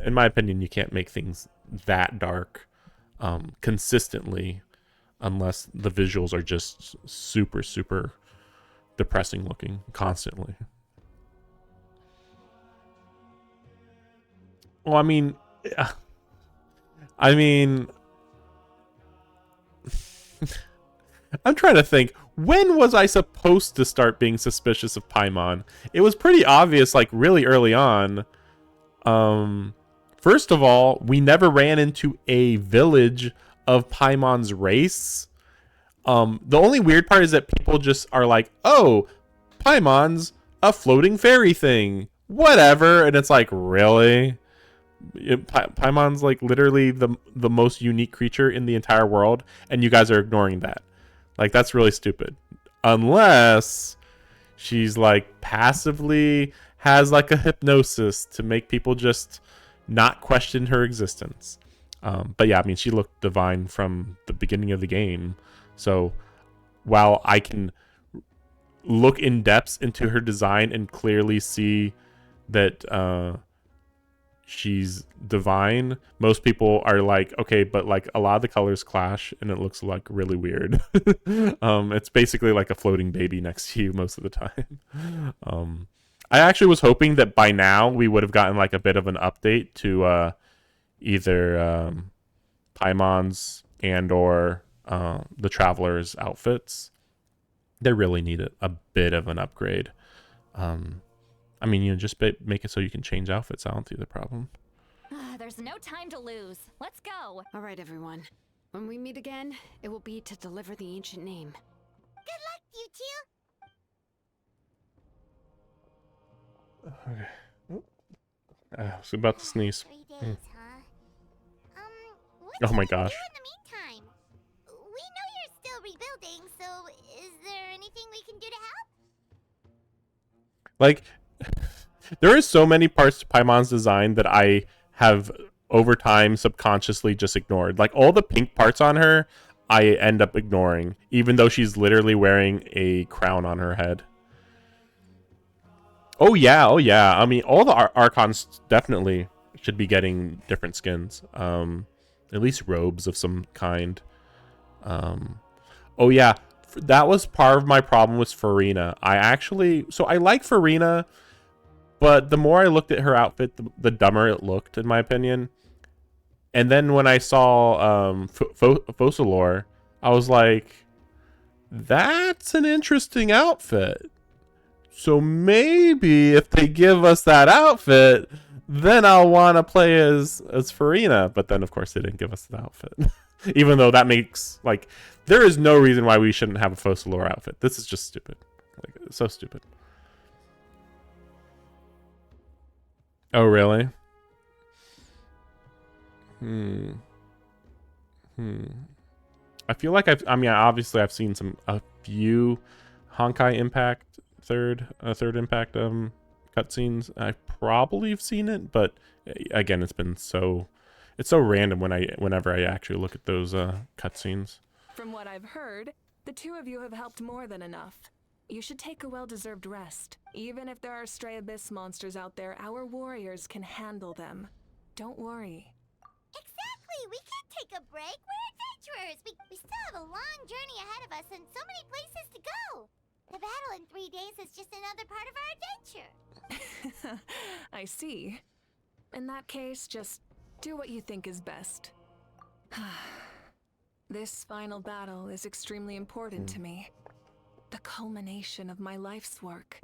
In my opinion, you can't make things that dark consistently unless the visuals are just super, super depressing looking constantly. Well, I mean, I'm trying to think. When was I supposed to start being suspicious of Paimon? It was pretty obvious, like, really early on. First of all, we never ran into a village of Paimon's race. The only weird part is that people just are like, oh, Paimon's a floating fairy thing. Whatever. And it's like, really? Paimon's like literally the most unique creature in the entire world, and you guys are ignoring that. Like, that's really stupid. Unless she's like passively has like a hypnosis to make people just not question her existence. But yeah, I mean, she looked divine from the beginning of the game. So while I can look in depths into her design and clearly see that she's divine, most people are like, okay, but like a lot of the colors clash and it looks like really weird. It's basically like a floating baby next to you most of the time. I actually was hoping that by now we would have gotten like a bit of an update to either Paimon's and or the Traveler's outfits. They really need a bit of an upgrade. I mean, just make it so you can change outfits. I don't see the problem. There's no time to lose. Let's go. All right, everyone. When we meet again, it will be to deliver the ancient name. Good luck, you two. Okay. I was about to sneeze. 3 days, huh? What Oh my should we gosh. do in the meantime? We know you're still rebuilding, so is there anything we can do to help? Like, There is so many parts to Paimon's design that I have over time subconsciously just ignored. Like all the pink parts on her, I end up ignoring, even though she's literally wearing a crown on her head. Oh yeah, oh yeah. I mean, all the Archons definitely should be getting different skins. At least robes of some kind. Oh yeah, that was part of my problem with Farina. I like Farina, but the more I looked at her outfit, the dumber it looked, in my opinion. And then when I saw Focalor, I was like, that's an interesting outfit. So maybe if they give us that outfit, then I'll want to play as Farina. But then, of course, they didn't give us the outfit. Even though that makes, like, there is no reason why we shouldn't have a Focalor outfit. This is just stupid. Like, it's so stupid. Oh, really? I feel like obviously I've seen a few Honkai Impact third Impact cutscenes. I probably have seen it, but again, it's so random whenever I actually look at those cutscenes. From what I've heard, the two of you have helped more than enough. You should take a well-deserved rest. Even if there are stray abyss monsters out there, our warriors can handle them. Don't worry. Exactly! We can't take a break. We're adventurers. We still have a long journey ahead of us and so many places to go. The battle in 3 days is just another part of our adventure. I see. In that case, just do what you think is best. This final battle is extremely important to me. The culmination of my life's work.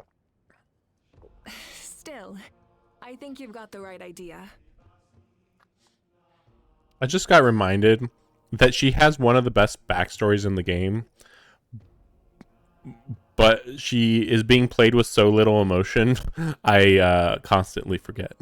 Still, I think you've got the right idea. I just got reminded that she has one of the best backstories in the game, but she is being played with so little emotion, I constantly forget.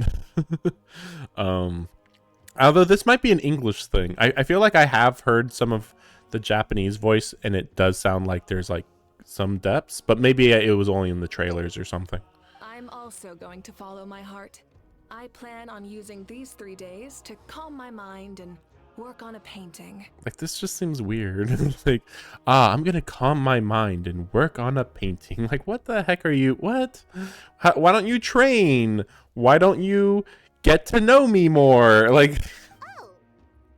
Although this might be an English thing. I feel like I have heard some of the Japanese voice, and it does sound like there's like some depths, but maybe it was only in the trailers or something. I'm also going to follow my heart. I plan on using these 3 days to calm my mind and work on a painting. Like, this just seems weird. Like, I'm gonna calm my mind and work on a painting. Like, what the heck are you? What? Why don't you train? Why don't you get to know me more? Like, Oh,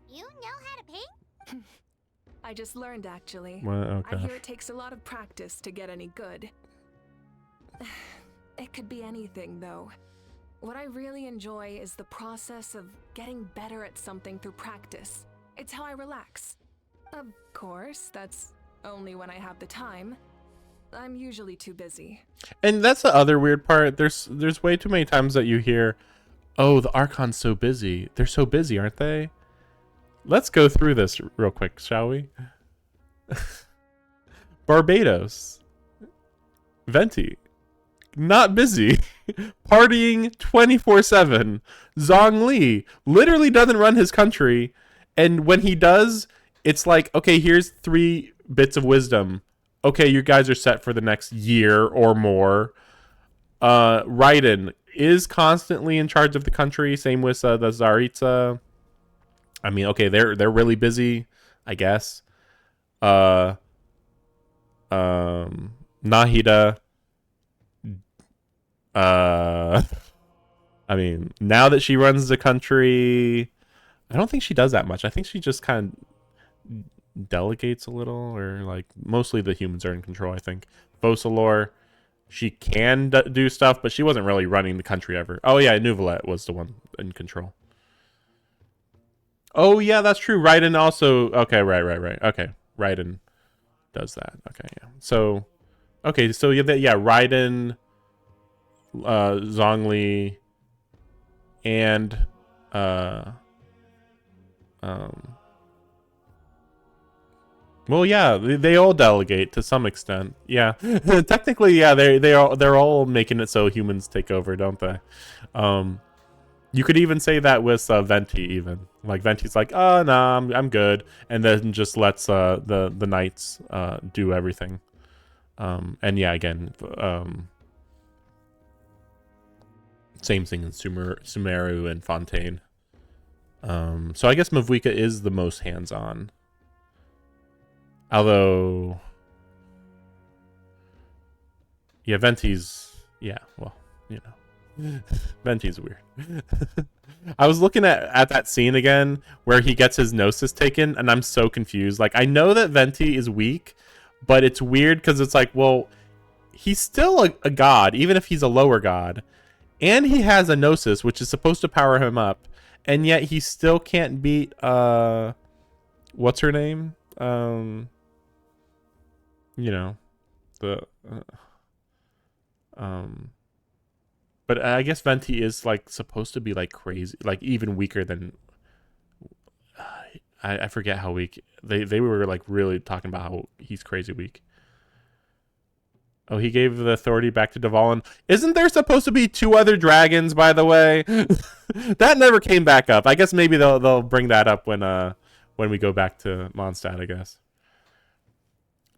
you know how to paint? I just learned, actually. well, oh I gosh. hear it takes a lot of practice to get any good. It could be anything, though. What I really enjoy is the process of getting better at something through practice. It's how I relax. Of course, that's only when I have the time. I'm usually too busy. And that's the other weird part. There's way too many times that you hear, oh, the Archon's so busy. They're so busy, aren't they? Let's go through this real quick, shall we? Barbados. Venti. Not busy. Partying 24/7. Zhongli literally doesn't run his country. And when he does, it's like, okay, here's 3 bits of wisdom. Okay, you guys are set for the next year or more. Raiden is constantly in charge of the country. Same with the Tsaritsa. I mean, okay, they're really busy, I guess. Nahida. I mean, now that she runs the country, I don't think she does that much. I think she just kind of delegates a little, or like mostly the humans are in control. I think Focalor, she can do stuff, but she wasn't really running the country ever. Oh yeah, Nuvalet was the one in control. Oh yeah, that's true. Raiden also. Okay, right. Okay, Raiden does that. Okay, yeah. So, okay, so yeah, Raiden, Zhongli, and well, yeah, they all delegate to some extent. Yeah, technically, yeah, they're all making it so humans take over, don't they? You could even say that with Venti, even like Venti's like, oh no, I'm good, and then just lets the knights do everything. And yeah, again, Same thing in Sumeru and Fontaine. So I guess Mavuika is the most hands-on. Although, yeah, Venti's, yeah, well, you know, Venti's weird. I was looking at that scene again where he gets his Gnosis taken, and I'm so confused. Like, I know that Venti is weak, but it's weird because it's like, well, he's still a god, even if he's a lower god. And he has a Gnosis, which is supposed to power him up. And yet he still can't beat, what's her name? You know, the, but I guess Venti is, like, supposed to be, like, crazy, like, even weaker than, I forget how weak. They were, like, really talking about how he's crazy weak. Oh, he gave the authority back to Dvalin. Isn't there supposed to be 2 other dragons, by the way? That never came back up. I guess maybe they'll bring that up when we go back to Mondstadt, I guess.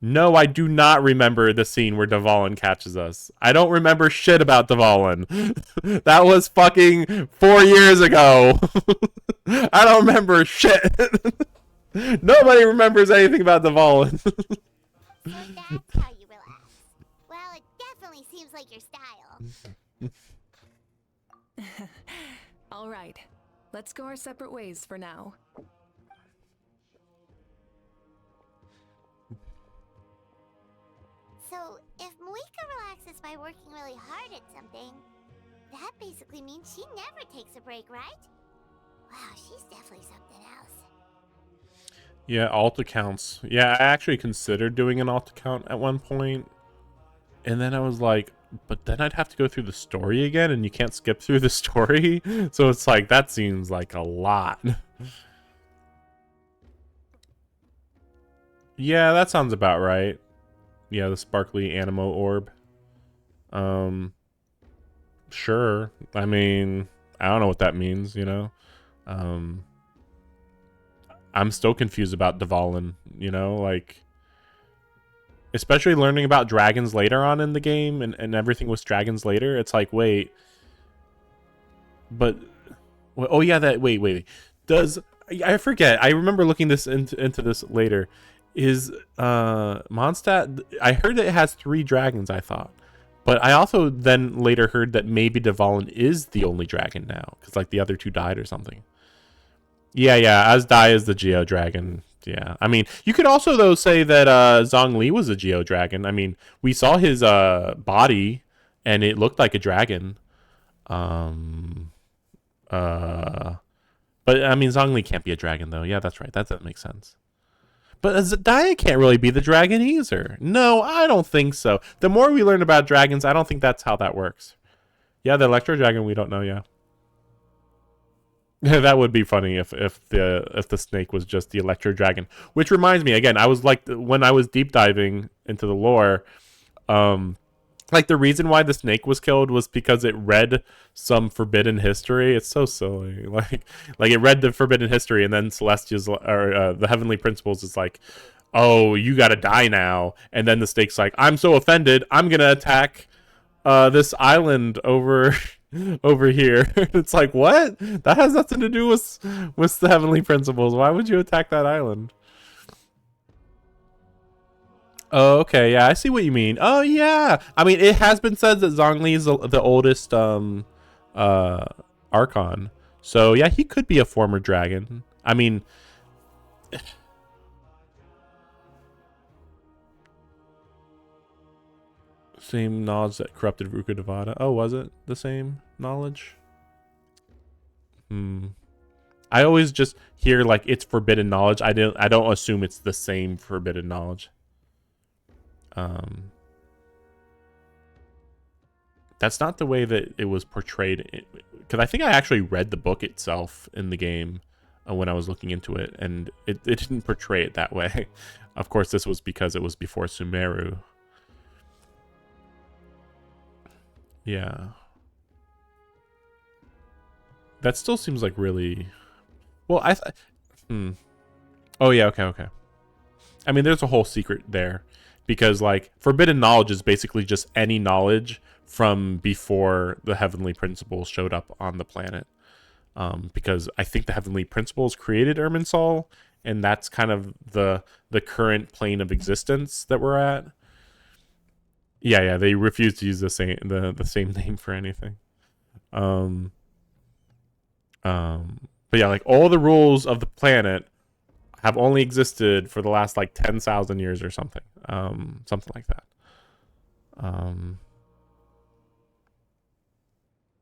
No, I do not remember the scene where Dvalin catches us. I don't remember shit about Dvalin. That was fucking 4 years ago. I don't remember shit. Nobody remembers anything about Dvalin. So that's how you relax. Well, it definitely seems like your style. All right, let's go our separate ways for now. So, if Muika relaxes by working really hard at something, that basically means she never takes a break, right? Wow, she's definitely something else. Yeah, alt accounts. Yeah, I actually considered doing an alt account at one point. And then I was like, but then I'd have to go through the story again, and you can't skip through the story. So it's like, that seems like a lot. Yeah, that sounds about right. Yeah, the sparkly Animo orb. Sure. I mean, I don't know what that means, you know? I'm still confused about Dvalin, you know? Like, especially learning about dragons later on in the game and everything with dragons later. It's like, wait. But, oh yeah, wait. Does, I forget. I remember looking this into this later. Is Mondstadt, I heard that it has 3 dragons, I thought. But I also then later heard that maybe Dvalin is the only dragon now, because like the other 2 died or something. Yeah, Asdai is the Geo Dragon. Yeah, I mean, you could also though say that Zhongli was a Geo Dragon. I mean, we saw his body, and it looked like a dragon. But I mean, Zhongli can't be a dragon though. Yeah, that's right. That makes sense. But Zendaya can't really be the dragon either. No, I don't think so. The more we learn about dragons, I don't think that's how that works. Yeah, the Electro Dragon, we don't know, yeah. That would be funny if the snake was just the Electro Dragon. Which reminds me, again, I was like, when I was deep diving into the lore, like the reason why the snake was killed was because it read some forbidden history. It's so silly. Like it read the forbidden history, and then Celestia's or the Heavenly Principles is like, "Oh, you gotta die now." And then the snake's like, "I'm so offended. I'm gonna attack this island over here." It's like, what? That has nothing to do with the Heavenly Principles. Why would you attack that island? Oh, okay, yeah, I see what you mean. Oh, yeah. I mean, it has been said that Zhongli is the oldest Archon. So, yeah, he could be a former dragon. I mean, same knowledge that corrupted Ruka Devada. Oh, was it the same knowledge? I always just hear like it's forbidden knowledge. I don't assume it's the same forbidden knowledge. That's not the way that it was portrayed, because I think I actually read the book itself in the game when I was looking into it, and it didn't portray it that way. Of course, this was because it was before Sumeru. Yeah. That still seems like really... Well, Oh, yeah, okay. I mean, there's a whole secret there. Because, like, forbidden knowledge is basically just any knowledge from before the Heavenly Principles showed up on the planet. Because I think the Heavenly Principles created Irminsul, and that's kind of the current plane of existence that we're at. Yeah, they refuse to use the same name for anything. But yeah, like all the rules of the planet have only existed for the last like 10,000 years or something. Something like that.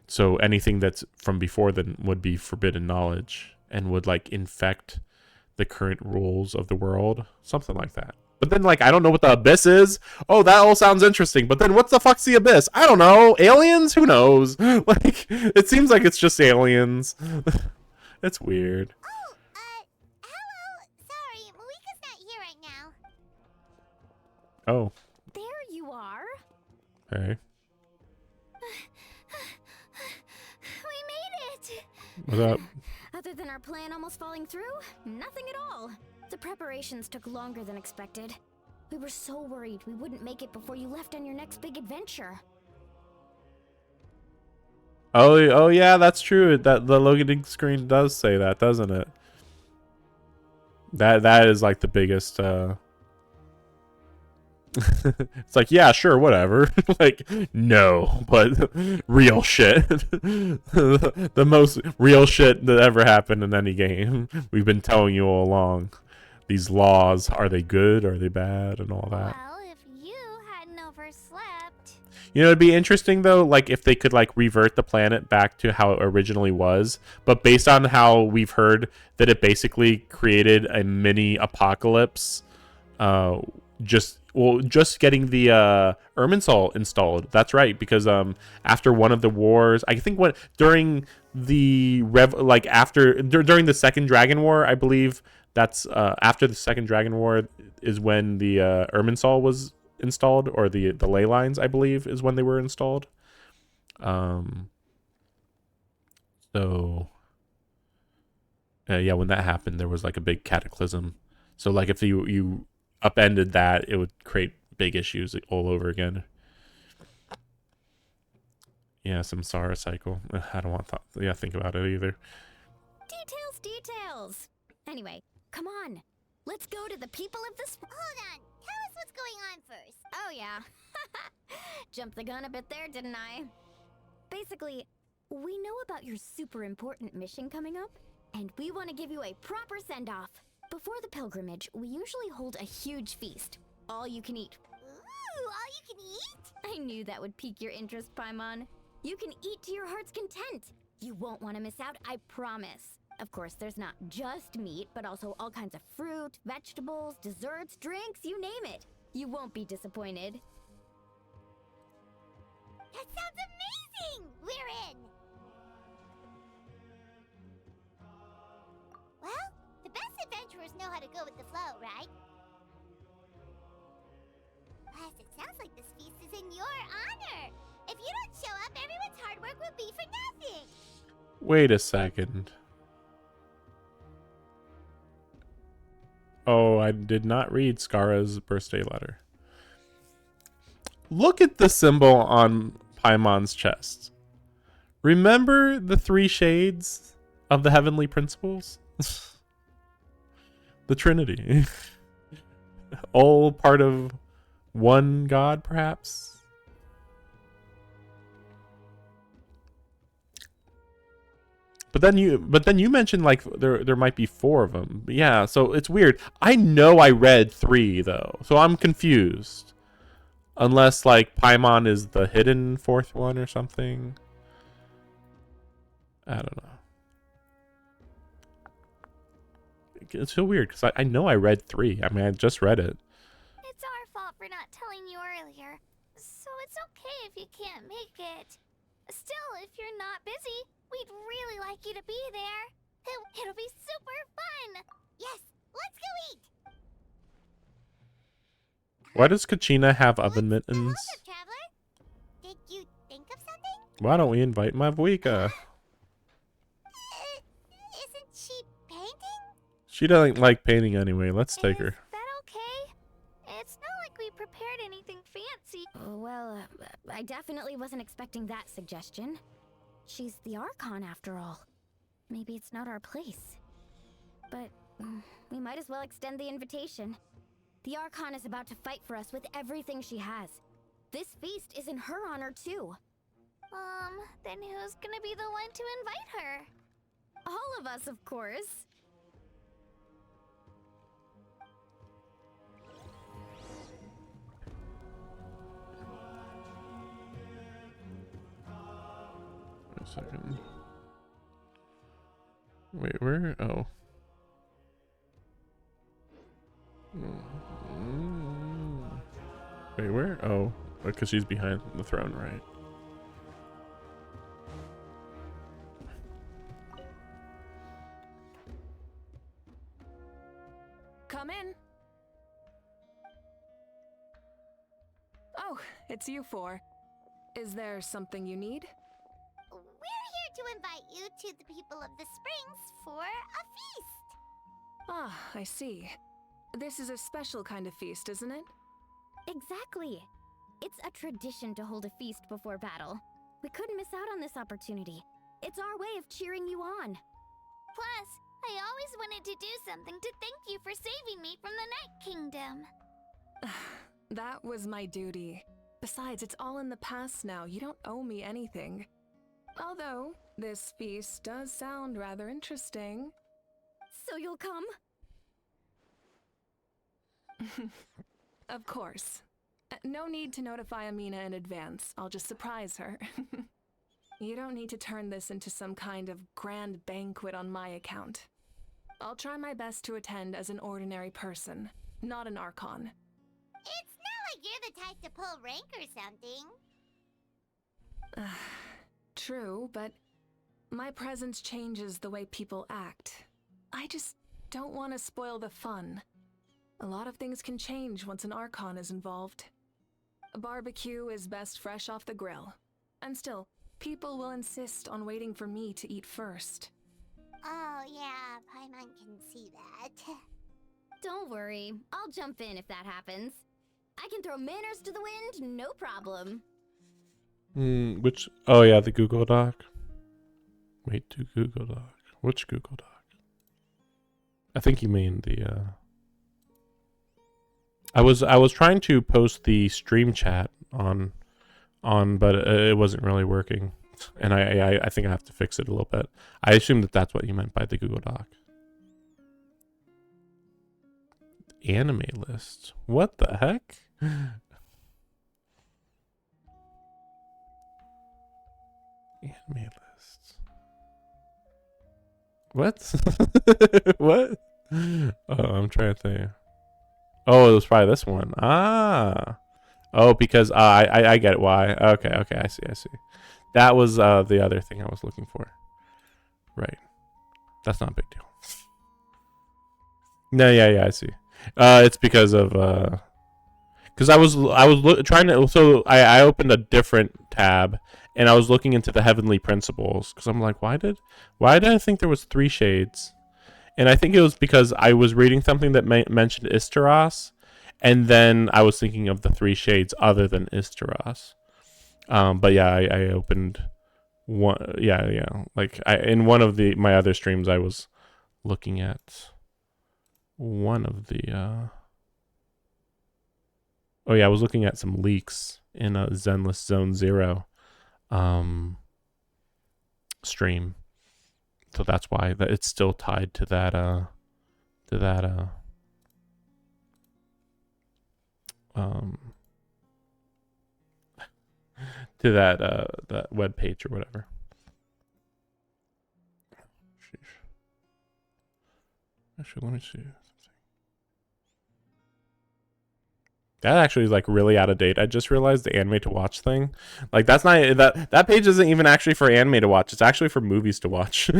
So anything that's from before then would be forbidden knowledge and would like infect the current rules of the world, something like that. But then like I don't know what the abyss is. Oh, that all sounds interesting. But then what the fuck's the abyss? I don't know. Aliens? Who knows? Like it seems like it's just aliens. It's weird. Oh, hello. Sorry, Malika's not here right now. Oh, There you are. hey. We made it. What's up? Other than our plan almost falling through, nothing at all. The preparations took longer than expected. We were so worried we wouldn't make it before you left on your next big adventure. Oh yeah, that's true. That the loading screen does say that, doesn't it? That is like the biggest it's like, yeah, sure, whatever. Like, no, but real shit. The most real shit that ever happened in any game. We've been telling you all along. These laws, are they good? Are they bad? And all that. Well, if you hadn't overslept. You know, it'd be interesting though, like if they could like revert the planet back to how it originally was, but based on how we've heard that it basically created a mini apocalypse, just getting the Irminsul installed. That's right, because after one of the wars, I think during the during the Second Dragon War, I believe that's after the Second Dragon War is when the Irminsul was installed, or the ley lines, I believe, is when they were installed. Yeah, when that happened, there was like a big cataclysm. So like if you upended that, it would create big issues all over again. Yeah, Samsara cycle. I don't want to think about it either. Details. Anyway, come on. Let's go to the people of this. Hold on. Tell us what's going on first. Oh, yeah. Jumped the gun a bit there, didn't I? Basically, we know about your super important mission coming up, and we want to give you a proper send-off. Before the pilgrimage, we usually hold a huge feast. All you can eat. Ooh, all you can eat? I knew that would pique your interest, Paimon. You can eat to your heart's content. You won't want to miss out, I promise. Of course, there's not just meat, but also all kinds of fruit, vegetables, desserts, drinks, you name it. You won't be disappointed. That sounds amazing! We're in! Well, the best adventurers know how to go with the flow, right? Plus, it sounds like this feast is in your honor! If you don't show up, everyone's hard work will be for nothing! Wait a second. Oh, I did not read Skara's birthday letter. Look at the symbol on Paimon's chest. Remember the 3 shades of the Heavenly Principles? The Trinity. All part of one God, perhaps? But then you mentioned like there might be 4 of them. But yeah, so it's weird. I know I read 3 though, so I'm confused. Unless like Paimon is the hidden 4th one or something. I don't know. It's so weird because I know I read 3. I mean, I just read it. It's our fault for not telling you earlier, so it's okay if you can't make it. Still, if you're not busy, we'd really like you to be there. It'll be super fun. Yes, let's go eat. Why does Kachina have oven Hold mittens? up, traveler. Did you think of something? Why don't we invite Mavuika? Isn't she painting? She doesn't like painting anyway. Let's take her. Is that okay? It's not like we prepared anything fancy. Well, I I definitely wasn't expecting that suggestion. She's the Archon after all. Maybe it's not our place. But we might as well extend the invitation. The Archon is about to fight for us with everything she has. This feast is in her honor too. Then who's gonna be the one to invite her? All of us, of course. Wait a second. Wait, where? Oh. Wait, where? Oh, because she's behind the throne, right? Come in. Oh, it's you four. Is there something you need? We're here to invite you to the people of the Springs for a feast. Ah, I see. This is a special kind of feast, isn't it? Exactly. It's a tradition to hold a feast before battle. We couldn't miss out on this opportunity. It's our way of cheering you on. Plus, I always wanted to do something to thank you for saving me from the Night Kingdom. That was my duty. Besides, it's all in the past now. You don't owe me anything. Although, this feast does sound rather interesting. So you'll come? Of course. No need to notify Amina in advance. I'll just surprise her. You don't need to turn this into some kind of grand banquet on my account. I'll try my best to attend as an ordinary person, not an Archon. It's not like you're the type to pull rank or something. True, but my presence changes the way people act. I just don't want to spoil the fun. A lot of things can change once an Archon is involved. A barbecue is best fresh off the grill. And still, people will insist on waiting for me to eat first. Oh yeah, Paimon can see that. Don't worry. I'll jump in if that happens. I can throw manners to the wind, no problem. Which? Oh yeah, the Google Doc. Wait, to Google Doc. Which Google Doc? I think you mean the. I was trying to post the stream chat on, but it wasn't really working, and I think I have to fix it a little bit. I assume that that's what you meant by the Google Doc. Anime list. What the heck? Anime list. What? What? Oh, I'm trying to think. Oh, it was probably this one. Ah. Oh, because I get why. Okay, I see. That was the other thing I was looking for. Right. That's not a big deal. No, yeah, I see. It's because of because I was trying to. So I opened a different tab and I was looking into the heavenly principles because I'm like, why did I think there was 3 shades? And I think it was because I was reading something that mentioned Isteros, and then I was thinking of the 3 shades other than Isteros. But yeah, I opened one. Yeah. Like in one of my other streams, I was looking at one of the. Oh yeah, I was looking at some leaks in a Zenless Zone Zero stream. So that's why that it's still tied to that to that web page or whatever. Sheesh. Actually, let me see. That actually is like really out of date. I just realized the anime to watch thing. Like that's not that page isn't even actually for anime to watch. It's actually for movies to watch.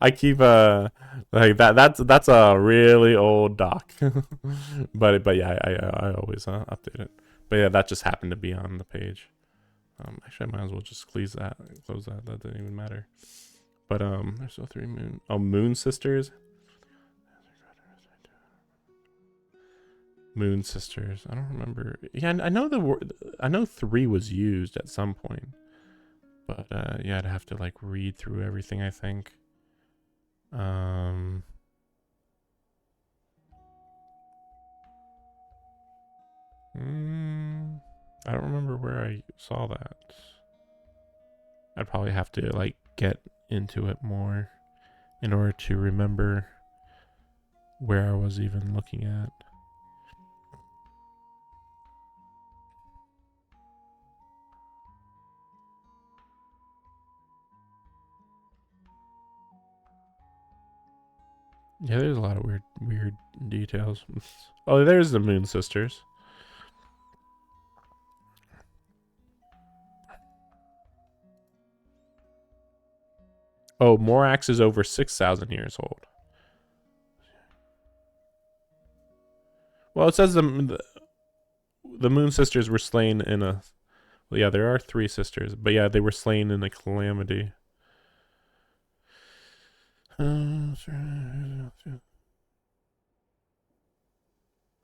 I keep like that's a really old doc. but yeah, I always update it. But yeah, that just happened to be on the page. Actually I might as well just close that. That didn't even matter. But there's still 3 moon sisters. Moon Sisters. I don't remember. Yeah, I know the word. I know 3 was used at some point, but yeah, I'd have to like read through everything. I think. I don't remember where I saw that. I'd probably have to like get into it more in order to remember where I was even looking at. Yeah, there's a lot of weird details. Oh, there's the Moon Sisters. Oh, Morax is over 6,000 years old. Well, it says the Moon Sisters were slain in a... Well, yeah, there are 3 sisters. But yeah, they were slain in a calamity. Oh,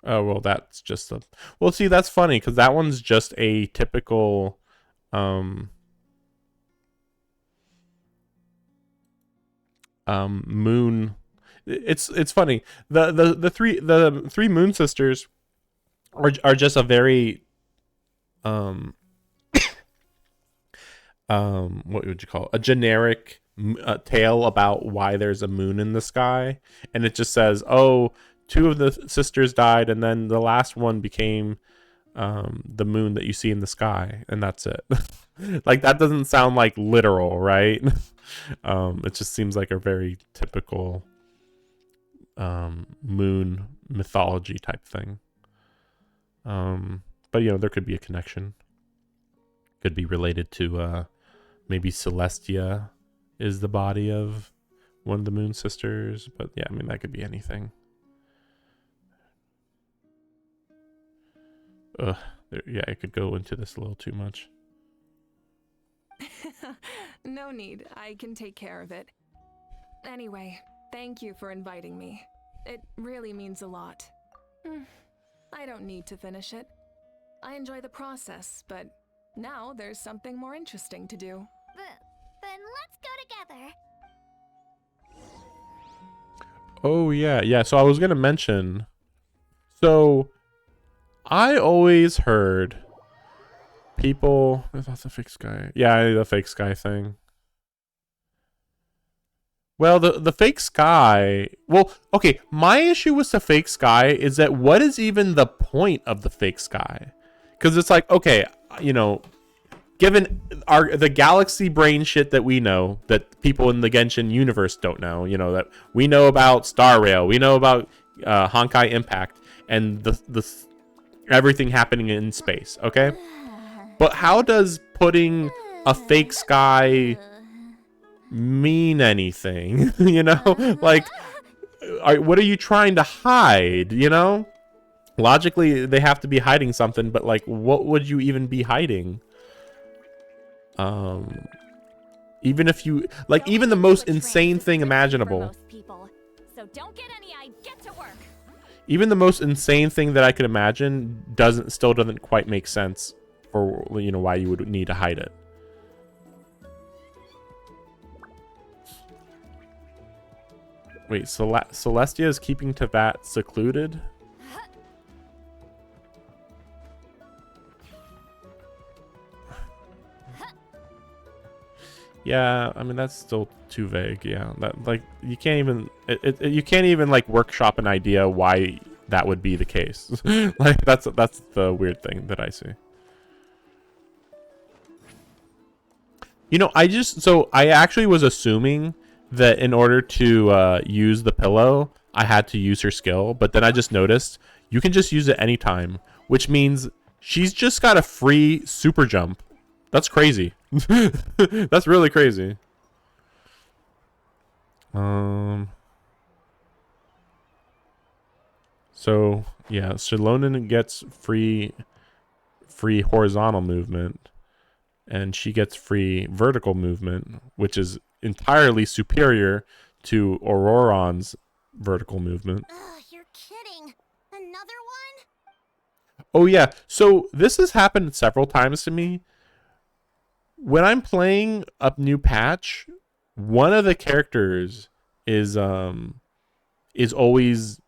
well, that's just a... Well, see, that's funny, because that one's just a typical... moon... It's funny. The three Moon Sisters are just a very... what would you call it? A generic tale about why there's a moon in the sky, and it just says, oh, 2 of the sisters died, and then the last one became the moon that you see in the sky, and that's it. Like, that doesn't sound like literal, right? It just seems like a very typical moon mythology type thing. But you know, there could be a connection. Could be related to maybe Celestia is the body of one of the Moon Sisters. But yeah, I mean, that could be anything. Yeah, I could go into this a little too much. No need. I can take care of it. Anyway, thank you for inviting me. It really means a lot. I don't need to finish it. I enjoy the process, but now there's something more interesting to do. Then let's go together. Oh, yeah. So I was going to mention... So, I always heard people... That's the fake sky. Yeah, the fake sky thing. Well, the fake sky... Well, okay, my issue with the fake sky is that what is even the point of the fake sky? Because it's like, okay, you know, given the galaxy brain shit that we know, that people in the Genshin universe don't know, you know, that we know about Star Rail, we know about Honkai Impact, and the everything happening in space, okay? But how does putting a fake sky mean anything? You know, like, what are you trying to hide? You know, logically they have to be hiding something, but like, what would you even be hiding? Even if you like, even the most insane thing imaginable, so don't get any, get to work. Even the most insane thing that I could imagine still doesn't quite make sense for, you know, why you would need to hide it. Wait, Celestia is keeping Teyvat secluded? Yeah, I mean, that's still too vague. Yeah, that, like, you can't even you can't even like workshop an idea why that would be the case. Like, that's the weird thing that I see. You know, I actually was assuming that in order to use the pillow, I had to use her skill, but then I just noticed you can just use it anytime, which means she's just got a free super jump. That's crazy. That's really crazy. So yeah, Shilonen gets free horizontal movement, and she gets free vertical movement, which is entirely superior to Auroron's vertical movement. Ugh, you're kidding. Another one? Oh yeah, so this has happened several times to me. When I'm playing a new patch, one of the characters is always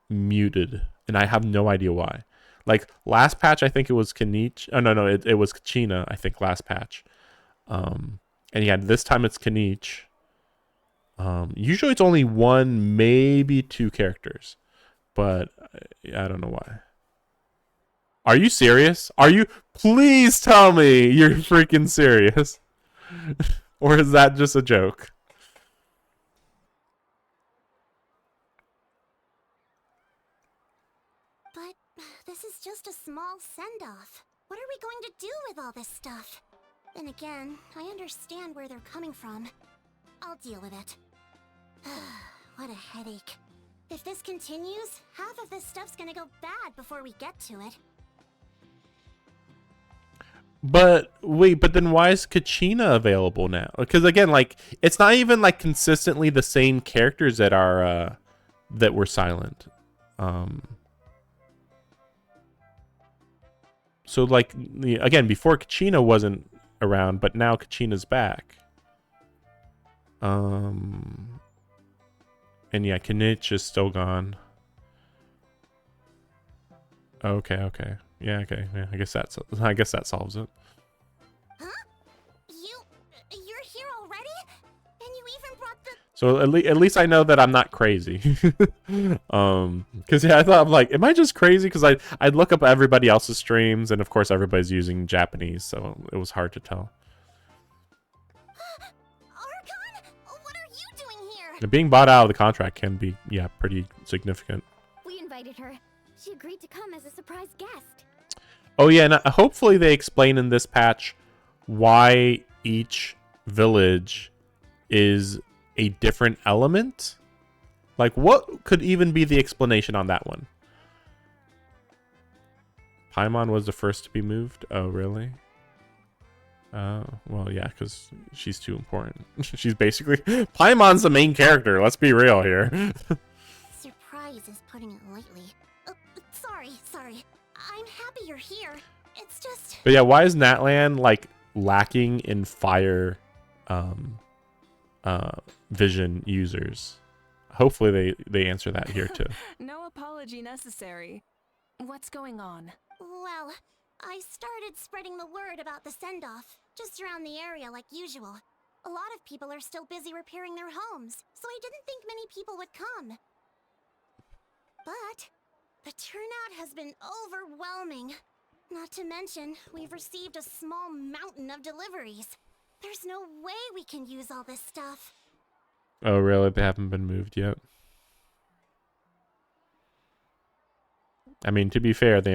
muted, and I have no idea why. Like last patch, I think it was Kanich. Oh no, it was Kachina. I think last patch. And yeah, this time it's Kanich. Usually it's only one, maybe two characters, but I don't know why. Are you serious? Are you? Please tell me you're freaking serious, or is that just a joke? But this is just a small send-off. What are we going to do with all this stuff? Then again, I understand where they're coming from. I'll deal with it. What a headache. If this continues, half of this stuff's gonna go bad before we get to it. But wait, but then why is Kachina available now? Because again, like it's not even like consistently the same characters that are that were silent. So like again, before Kachina wasn't around, but now Kachina's back. And yeah, Kanich is still gone. Okay. Yeah, okay. Yeah, I guess that solves it. Huh? You're here already? And you even brought the... So at least I know that I'm not crazy. Because yeah, I thought I'm like, am I just crazy? Because I'd look up everybody else's streams, and of course everybody's using Japanese, so it was hard to tell. Archon? What are you doing here? Being bought out of the contract can be, yeah, pretty significant. We invited her. She agreed to come as a surprise guest. Oh yeah, and hopefully they explain in this patch why each village is a different element. Like, what could even be the explanation on that one? Paimon was the first to be moved? Oh, really? Well, yeah, because she's too important. She's basically... Paimon's the main character, let's be real here. Surprise is putting it lightly. Sorry. I'm happy you're here. It's just... But yeah, why is Natlan, like, lacking in fire vision users? Hopefully they answer that here too. No apology necessary. What's going on? Well, I started spreading the word about the send-off, just around the area like usual. A lot of people are still busy repairing their homes, so I didn't think many people would come. But the turnout has been overwhelming. Not to mention, we've received a small mountain of deliveries. There's no way we can use all this stuff. Oh, really? They haven't been moved yet? I mean, to be fair, they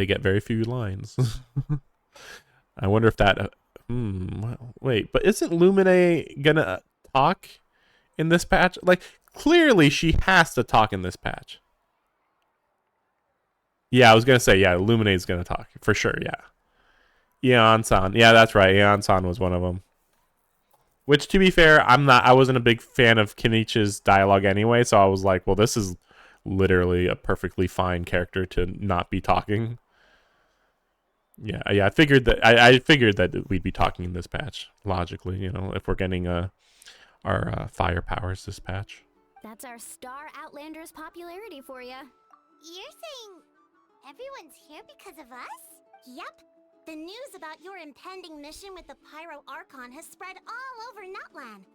get very few lines. I wonder if that... wait, but isn't Lumine gonna talk in this patch? Like, clearly she has to talk in this patch. Yeah, I was gonna say, yeah, Lumine's gonna talk. For sure, yeah. Eon-san. Yeah, that's right. Eon-san was one of them. Which, to be fair, I wasn't a big fan of Kenichi's dialogue anyway, so I was like, well, this is literally a perfectly fine character to not be talking. Yeah, I figured that we'd be talking in this patch, logically, you know, if we're getting our fire powers this patch. That's our Star Outlander's popularity for you. You're saying everyone's here because of us? Yep. The news about your impending mission with the Pyro Archon has spread all over Nutland.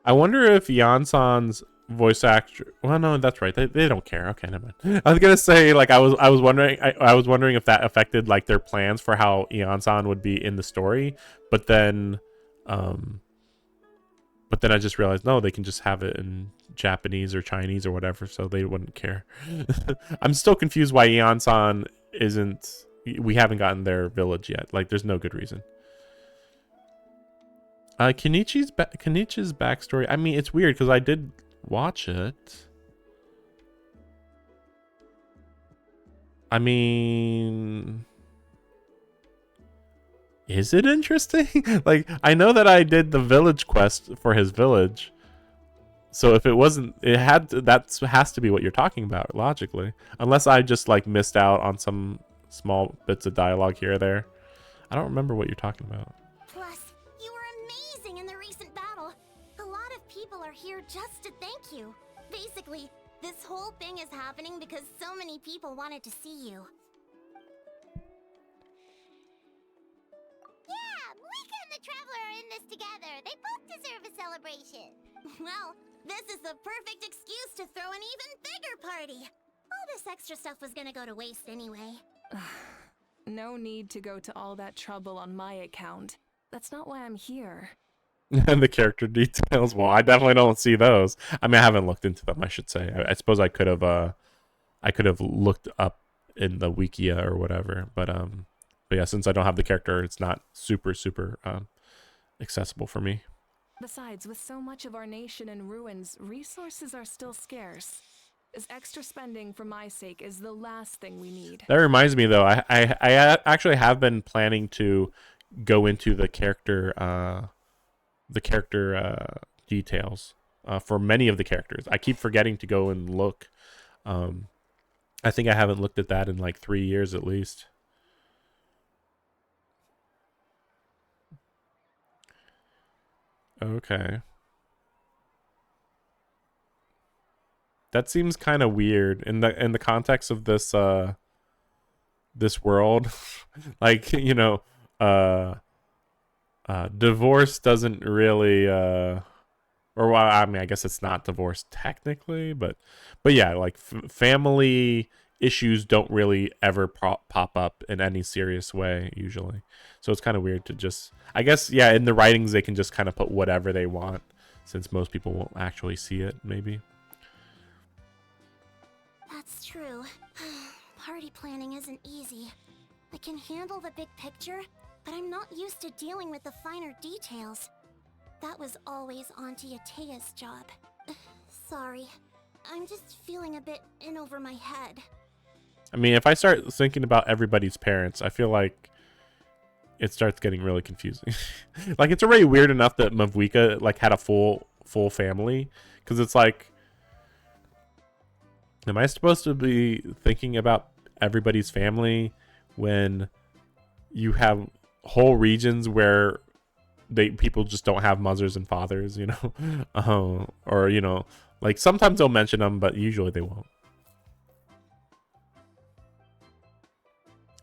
I wonder if Yansan's voice actor... Well, no, that's right. They don't care. Okay, never mind. I was gonna say, like, I was wondering if that affected like their plans for how Yansan would be in the story, but then I just realized no, they can just have it in Japanese or Chinese or whatever, so they wouldn't care. I'm still confused why Yansan isn't... We haven't gotten their village yet. Like, there's no good reason. Kenichi's backstory. I mean, it's weird because I did watch it. I mean, is it interesting? Like, I know that I did the village quest for his village. So if it wasn't, it had to, that has to be what you're talking about logically, unless I just like missed out on some small bits of dialogue here or there. I don't remember what you're talking about. Plus, you were amazing in the recent battle. A lot of people are here just to thank you. Basically, this whole thing is happening because so many people wanted to see you. Yeah, Moika and the Traveler are in this together. They both deserve a celebration. Well, this is the perfect excuse to throw an even bigger party. All this extra stuff was gonna go to waste anyway. No need to go to all that trouble on my account. That's not why I'm here. And the character details, well, I definitely don't see those. I mean, I haven't looked into them, I should say. I suppose I could have looked up in the Wikia or whatever, but yeah, since I don't have the character, it's not super accessible for me. Besides, with so much of our nation in ruins, resources are still scarce. This extra spending for my sake is the last thing we need. That reminds me, though, I actually have been planning to go into the character details for many of the characters. I keep forgetting to go and look. I think I haven't looked at that in like 3 years at least. Okay. That seems kind of weird in the context of this this world. Like, you know, divorce doesn't really or well, I mean, I guess it's not divorce technically, but yeah, like family issues don't really ever pop up in any serious way usually. So it's kind of weird to just, I guess, yeah, in the writings they can just kind of put whatever they want since most people won't actually see it, maybe. That's true. Party planning isn't easy. I can handle the big picture, but I'm not used to dealing with the finer details. That was always Auntie Atea's job. Sorry. I'm just feeling a bit in over my head. I mean, if I start thinking about everybody's parents, I feel like it starts getting really confusing. Like, it's already weird enough that Mavuika like had a full family, because it's like, am I supposed to be thinking about everybody's family when you have whole regions where people just don't have mothers and fathers, you know? Or, you know, like sometimes they'll mention them, but usually they won't.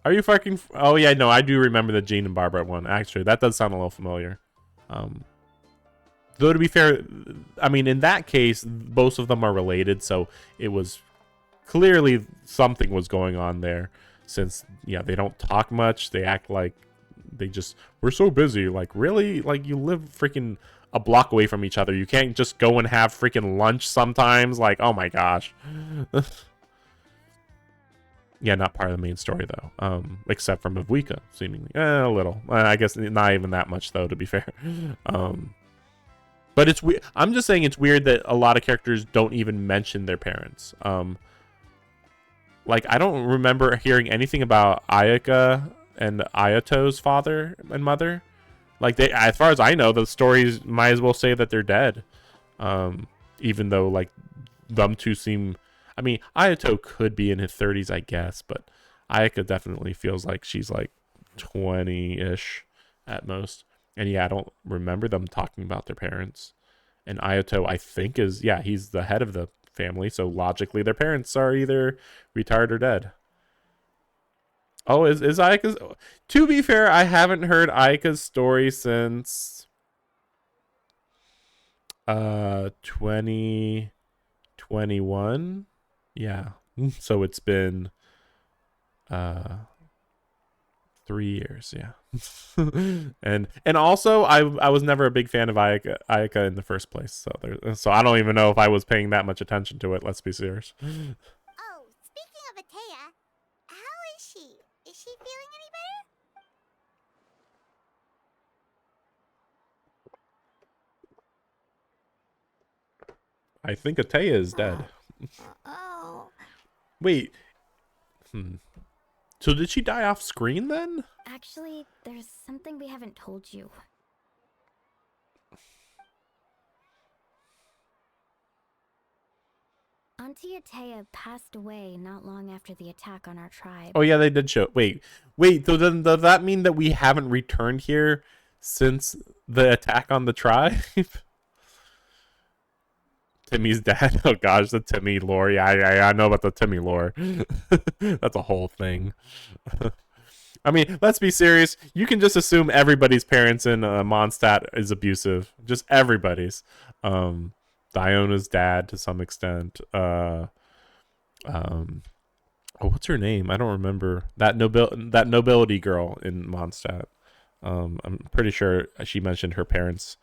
Are you fucking... Oh, yeah, no, I do remember the Jean and Barbara one. Actually, that does sound a little familiar. Though, to be fair, I mean, in that case, both of them are related, so it was clearly something was going on there. Since, yeah, they don't talk much. They act like they just... We're so busy. Like, really? Like, you live freaking a block away from each other. You can't just go and have freaking lunch sometimes? Like, oh my gosh. Yeah, not part of the main story though. Except for Mavuika, seemingly. A little. I guess not even that much though, to be fair. But it's weird. I'm just saying it's weird that a lot of characters don't even mention their parents. Like, I don't remember hearing anything about Ayaka and Ayato's father and mother. Like, they, as far as I know, the stories might as well say that they're dead. Even though, like, them two seem... I mean, Ayato could be in his 30s, I guess, but Ayaka definitely feels like she's like 20-ish at most. And yeah, I don't remember them talking about their parents. And Ayato, I think, is, yeah, he's the head of the family, so logically their parents are either retired or dead. Oh, is Ayaka's... To be fair, I haven't heard Ayaka's story since 2021. Yeah, so it's been 3 years, yeah. and also I was never a big fan of Ayaka in the first place, so I don't even know if I was paying that much attention to it, let's be serious. Oh, speaking of Atea, how is she? Is she feeling any I think Atea is dead. better? Oh. Wait. So did she die off screen then? Actually, there's something we haven't told you. Auntie Atea passed away not long after the attack on our tribe. Oh yeah, they did show. Wait. So then does that mean that we haven't returned here since the attack on the tribe? Timmy's dad. Oh gosh, the Timmy lore. Yeah, I know about the Timmy lore. That's a whole thing. I mean, let's be serious. You can just assume everybody's parents in Mondstadt is abusive. Just everybody's. Diona's dad to some extent. What's her name? I don't remember. That nobility girl in Mondstadt. I'm pretty sure she mentioned her parents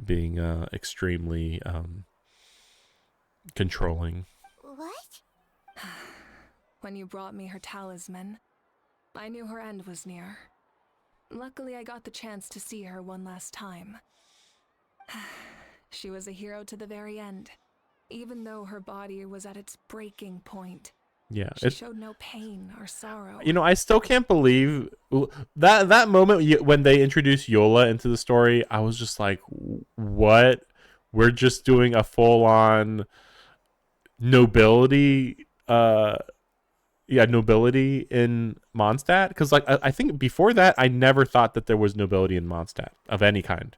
being extremely controlling. What? When you brought me her talisman, I knew her end was near. Luckily, I got the chance to see her one last time. She was a hero to the very end, even though her body was at its breaking point. Yeah, She showed no pain or sorrow. You know, I still can't believe that moment when they introduced Yola into the story. I was just like, "What? We're just doing a full-on nobility, nobility in Mondstadt." Because like I think before that, I never thought that there was nobility in Mondstadt of any kind.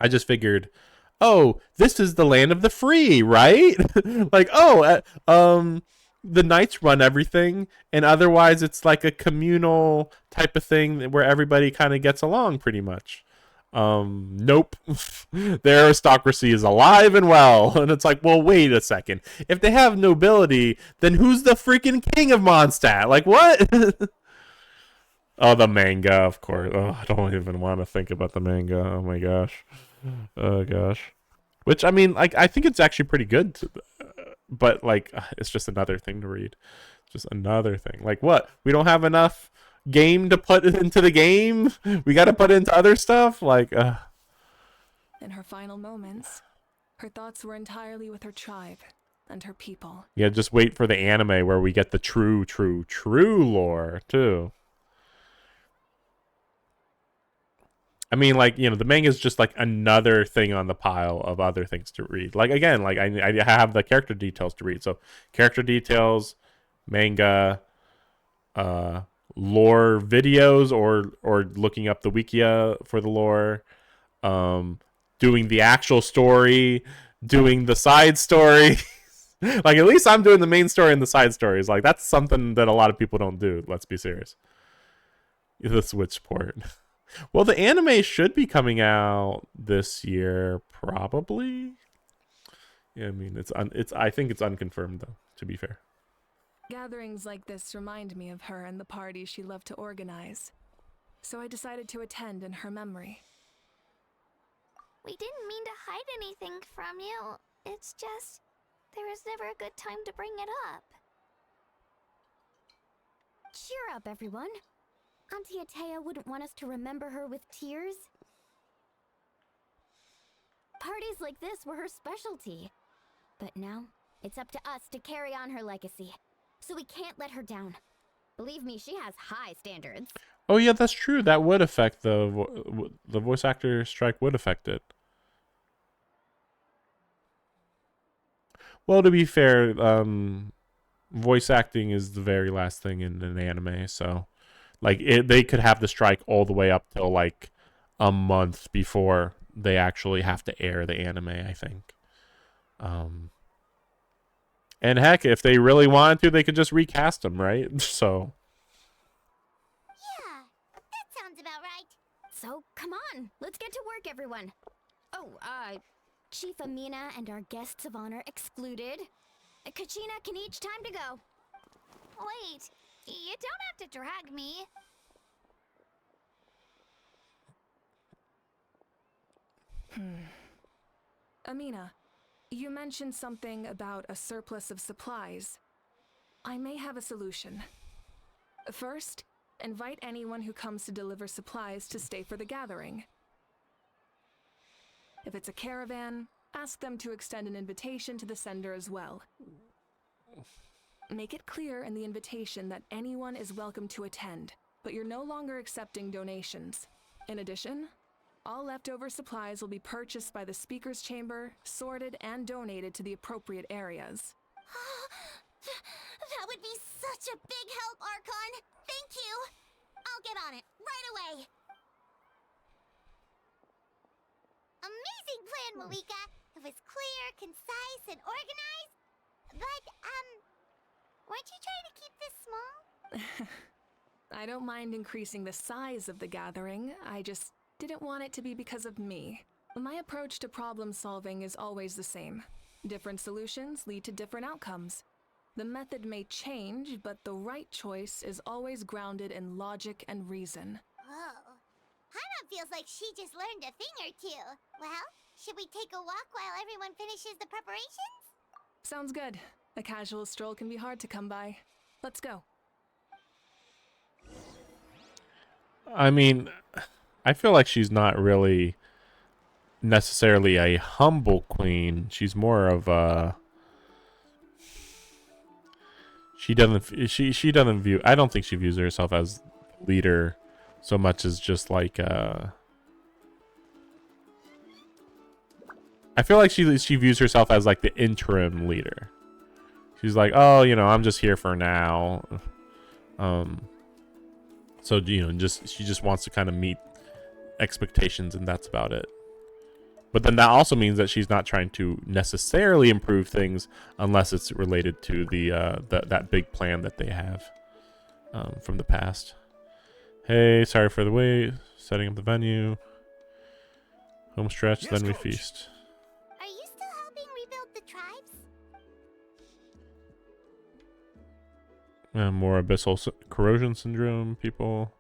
I just figured, oh, this is the land of the free, right? Like, the knights run everything, and otherwise it's like a communal type of thing where everybody kind of gets along pretty much. Nope. Their aristocracy is alive and well. And it's like, well, wait a second. If they have nobility, then who's the freaking king of Mondstadt? Like, what? Oh, the manga, of course. Oh, I don't even want to think about the manga. Oh my gosh. Oh gosh. Which, I mean, like, I think it's actually pretty good. But, like, it's just another thing to read. Just another thing. Like, what? We don't have enough game to put into the game? We got to put into other stuff? Like, In her final moments, her thoughts were entirely with her tribe and her people. Yeah, just wait for the anime where we get the true lore, too. I mean, like, you know, the manga is just like another thing on the pile of other things to read. Like, again, like I have the character details to read. So character details, manga, lore videos, or looking up the wikia for the lore, doing the actual story, doing the side story. Like, at least I'm doing the main story and the side stories. Like, that's something that a lot of people don't do. Let's be serious. The Switch port. Well, the anime should be coming out this year, probably. Yeah, I mean, I think it's unconfirmed though, to be fair. Gatherings like this remind me of her and the parties she loved to organize. So I decided to attend in her memory. We didn't mean to hide anything from you. It's just, there was never a good time to bring it up. Cheer up, everyone. Auntie Atea wouldn't want us to remember her with tears. Parties like this were her specialty. But now, it's up to us to carry on her legacy. So we can't let her down. Believe me, she has high standards. Oh yeah, that's true. That would affect the voice actor strike would affect it. Well, to be fair, voice acting is the very last thing in an anime, so like they could have the strike all the way up till like a month before they actually have to air the anime, I think. And heck, if they really wanted to, they could just recast them, right? So. Yeah, that sounds about right. So, come on. Let's get to work, everyone. Oh, Chief Amina and our guests of honor excluded. Kachina can each time to go. Wait, you don't have to drag me. Amina, you mentioned something about a surplus of supplies. I may have a solution. First, invite anyone who comes to deliver supplies to stay for the gathering. If it's a caravan, ask them to extend an invitation to the sender as well. Make it clear in the invitation that anyone is welcome to attend, but you're no longer accepting donations. In addition, all leftover supplies will be purchased by the speaker's chamber, sorted, and donated to the appropriate areas. That would be such a big help, Archon. Thank you. I'll get on it right away. Amazing plan, Malika. It was clear, concise, and organized. But, weren't you trying to keep this small? I don't mind increasing the size of the gathering. I just didn't want it to be because of me. My approach to problem solving is always the same. Different solutions lead to different outcomes. The method may change, but the right choice is always grounded in logic and reason. Whoa. Hana feels like she just learned a thing or two. Well, should we take a walk while everyone finishes the preparations? Sounds good. A casual stroll can be hard to come by. Let's go. I mean, I feel like she's not really necessarily a humble queen. She's more of a... She doesn't view... I don't think she views herself as leader so much as just like... I feel like she views herself as like the interim leader. She's like, oh, you know, I'm just here for now. So, you know, she just wants to kind of meet expectations, and that's about it. But then that also means that she's not trying to necessarily improve things unless it's related to that big plan that they have from the past. Hey, sorry for the wait. Setting up the venue. Home stretch, Yes, then we Coach. feast. Are you still helping rebuild the tribes? More abyssal corrosion syndrome people.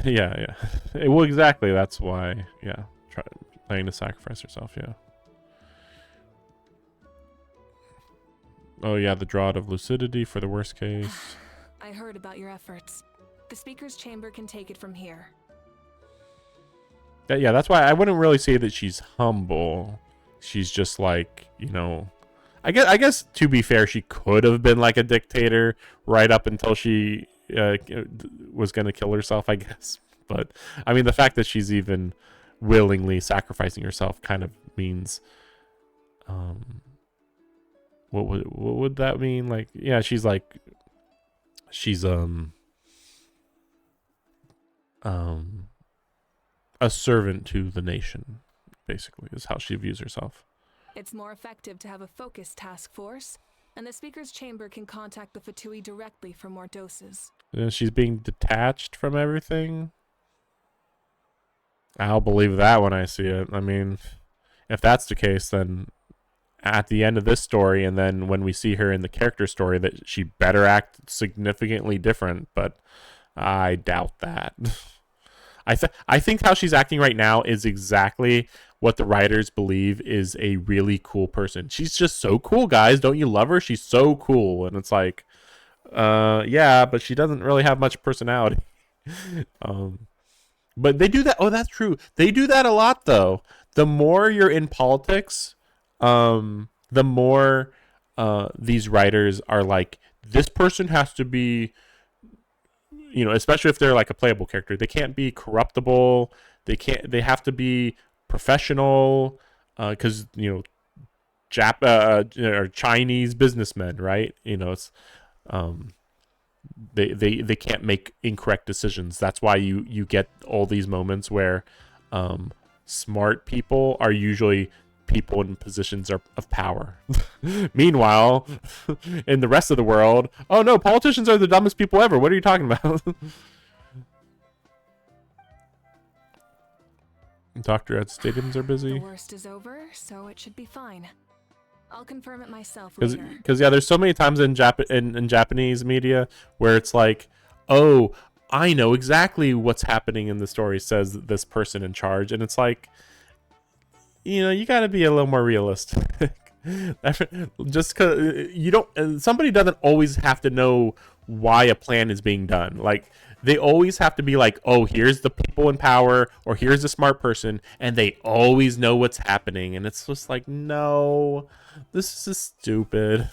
Yeah. Well, exactly. That's why. Yeah, planning to sacrifice herself. Yeah. Oh yeah, the Draught of Lucidity for the worst case. I heard about your efforts. The speaker's chamber can take it from here. Yeah, that's why I wouldn't really say that she's humble. She's just like, you know, I guess to be fair, she could have been like a dictator right up until she was going to kill herself, I guess. But I mean, the fact that she's even willingly sacrificing herself kind of means, what would that mean? Like, yeah, she's a servant to the nation, basically, is how she views herself. It's more effective to have a focused task force, and the speaker's chamber can contact the Fatui directly for more doses. She's being detached from everything. I'll believe that when I see it. I mean, if that's the case, then at the end of this story, and then when we see her in the character story, that she better act significantly different, but I doubt that. I think how she's acting right now is exactly what the writers believe is a really cool person. She's just so cool, guys. Don't you love her? She's so cool. And it's like, yeah, but she doesn't really have much personality. But they do that. Oh, that's true. They do that a lot, though. The more you're in politics, the more these writers are like, this person has to be, you know, especially if they're like a playable character, they can't be corruptible. They have to be professional, because you know, or Chinese businessmen, right? You know, it's they can't make incorrect decisions. That's why you get all these moments where smart people are usually people in positions of power. Meanwhile, in the rest of the world, oh no, politicians are the dumbest people ever. What are you talking about? Dr. Ed stadiums are busy. The worst is over, so it should be fine. I'll confirm it myself later. Because yeah, there's so many times in Japanese media where it's like, oh, I know exactly what's happening in the story, says this person in charge, and it's like, you know, you got to be a little more realistic. Just because you don't, somebody doesn't always have to know why a plan is being done. Like, they always have to be like, oh, here's the people in power, or here's the smart person, and they always know what's happening. And it's just like, no, this is just stupid.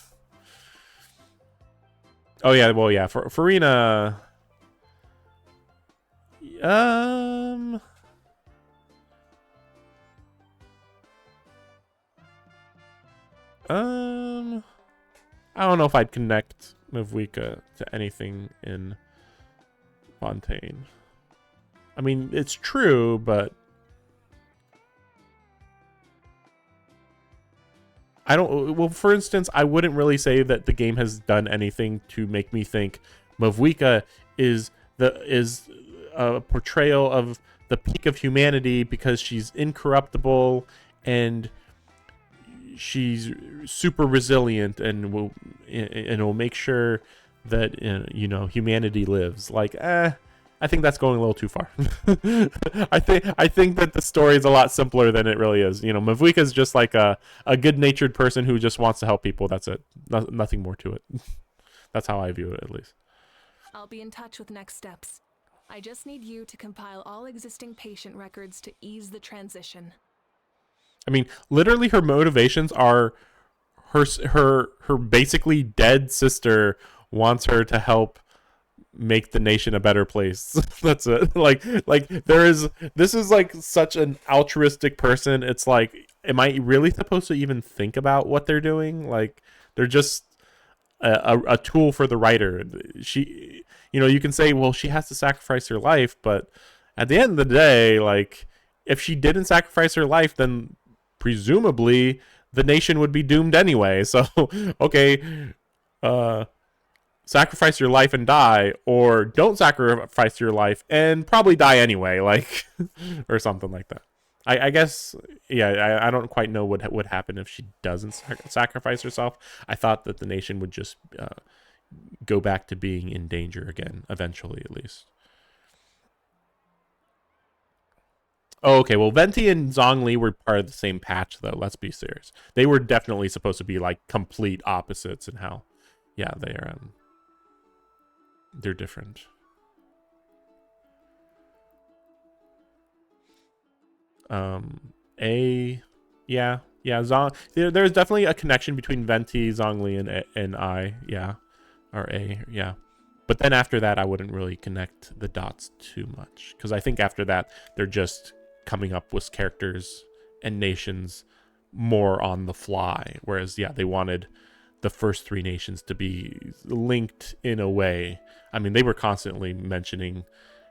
Oh yeah, well yeah, for Farina, I don't know if I'd connect Mavuika to anything in Fontaine. I mean, it's true, but I don't. Well, for instance, I wouldn't really say that the game has done anything to make me think Mavuika is a portrayal of the peak of humanity because she's incorruptible and she's super resilient and will make sure that humanity lives. Like, I think that's going a little too far. I think that the story is a lot simpler than it really is. Mavuika is just like a good-natured person who just wants to help people. That's it. Nothing more to it. That's how I view it, at least. I'll be in touch with next steps. I just need you to compile all existing patient records to ease the transition. I mean, literally, her motivations are her basically dead sister wants her to help make the nation a better place. That's it. Like this is like such an altruistic person. It's like, am I really supposed to even think about what they're doing? Like, they're just a tool for the writer. She, you can say, well, she has to sacrifice her life, but at the end of the day, like, if she didn't sacrifice her life, then presumably the nation would be doomed anyway. So, okay, sacrifice your life and die, or don't sacrifice your life and probably die anyway, like, or something like that. I guess, yeah, I don't quite know what would happen if she doesn't sacrifice herself. I thought that the nation would just go back to being in danger again, eventually, at least. Oh, okay, well, Venti and Zhongli were part of the same patch, though. Let's be serious. They were definitely supposed to be, like, complete opposites in how, yeah, they're different. There's definitely a connection between Venti, Zhongli, and I, yeah, or A, yeah. But then after that, I wouldn't really connect the dots too much, because I think after that, they're just coming up with characters and nations more on the fly. Whereas, yeah, they wanted the first three nations to be linked in a way. I mean, they were constantly mentioning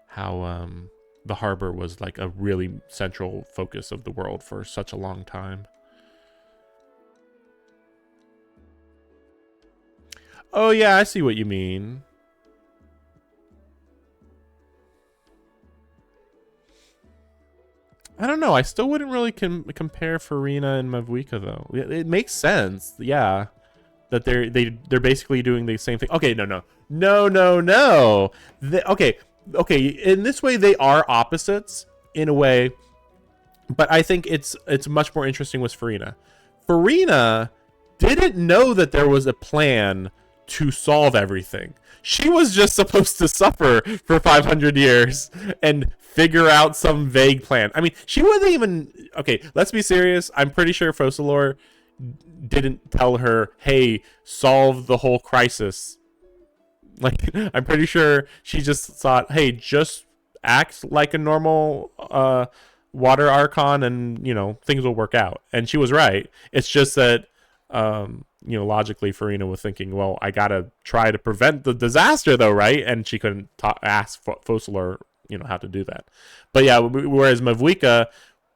how the harbor was like a really central focus of the world for such a long time. Oh, yeah, I see what you mean. I don't know. I still wouldn't really compare Farina and Mavuika, though. It makes sense, yeah, that they're basically doing the same thing. Okay, no. Okay. In this way, they are opposites in a way, but I think it's much more interesting with Farina. Farina didn't know that there was a plan to solve everything. She was just supposed to suffer for 500 years and figure out some vague plan. I mean, she wasn't even... Okay, let's be serious. I'm pretty sure Focalor didn't tell her, hey, solve the whole crisis. Like, I'm pretty sure she just thought, hey, just act like a normal water archon and, things will work out. And she was right. It's just that... logically, Farina was thinking, well, I gotta try to prevent the disaster, though, right? And she couldn't ask Focalor, how to do that. But yeah, whereas Mavuika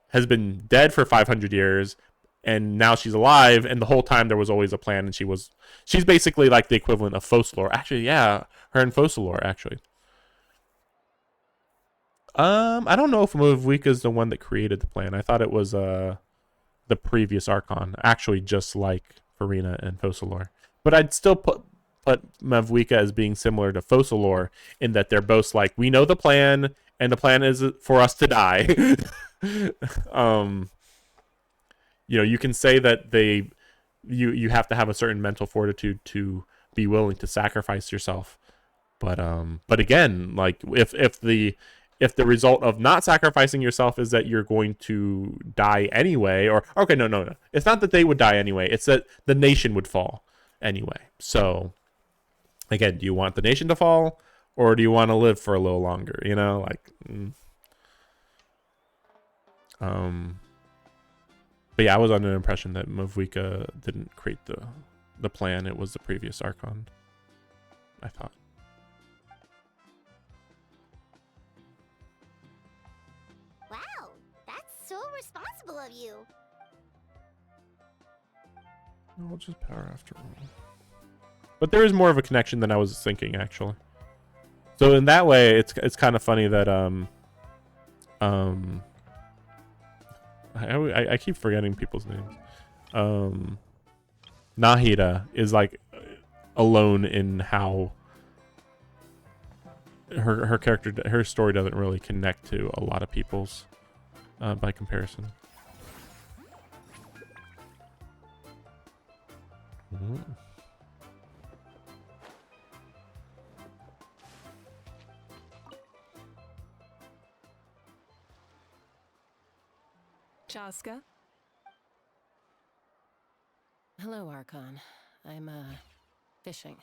has been dead for 500 years, and now she's alive, and the whole time there was always a plan, and she's basically like the equivalent of Focalor. Actually, yeah, her and Focalor, actually. I don't know if Mavuika is the one that created the plan. I thought it was the previous Archon, actually, just like Farina and Focalor. But I'd still put Mavuika as being similar to Focalor in that they're both like, we know the plan, and the plan is for us to die. You can say that you have to have a certain mental fortitude to be willing to sacrifice yourself. But again, like if the result of not sacrificing yourself is that you're going to die anyway, or okay, no. It's not that they would die anyway. It's that the nation would fall anyway. So again, do you want the nation to fall, or do you want to live for a little longer? But yeah, I was under the impression that Mavuika didn't create the plan. It was the previous Archon, I thought. Wow, that's so responsible of you. We'll just power after all. But there is more of a connection than I was thinking, actually. So in that way, it's kind of funny that I keep forgetting people's names. Nahida is like alone in how her character, her story doesn't really connect to a lot of people's by comparison. Chaska? Hello, Archon. I'm, fishing.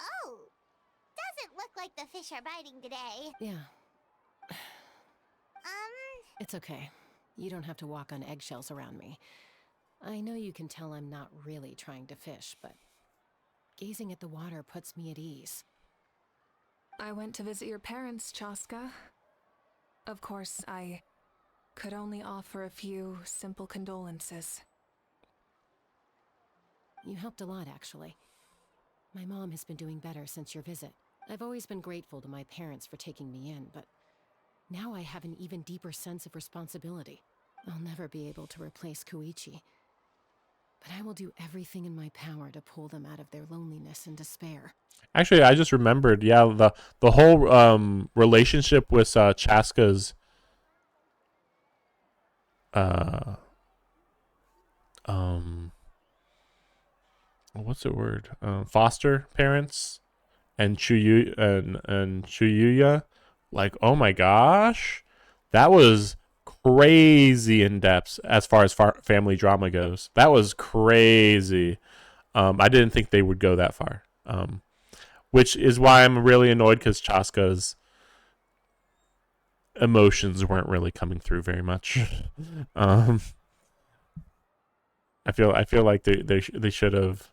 Oh, doesn't look like the fish are biting today. Yeah, it's okay. You don't have to walk on eggshells around me. I know you can tell I'm not really trying to fish, but gazing at the water puts me at ease. I went to visit your parents, Chaska. Of course, I could only offer a few simple condolences. You helped a lot, actually. My mom has been doing better since your visit. I've always been grateful to my parents for taking me in, but now I have an even deeper sense of responsibility. I'll never be able to replace Koichi, but I will do everything in my power to pull them out of their loneliness and despair. Actually, I just remembered. Yeah, the whole relationship with Chaska's what's the word? Foster parents and Chuyuya. Like, oh my gosh, that was crazy in depth as far as family drama goes. That was crazy. I didn't think they would go that far. Which is why I'm really annoyed, because Chaska's emotions weren't really coming through very much. I feel like they should have.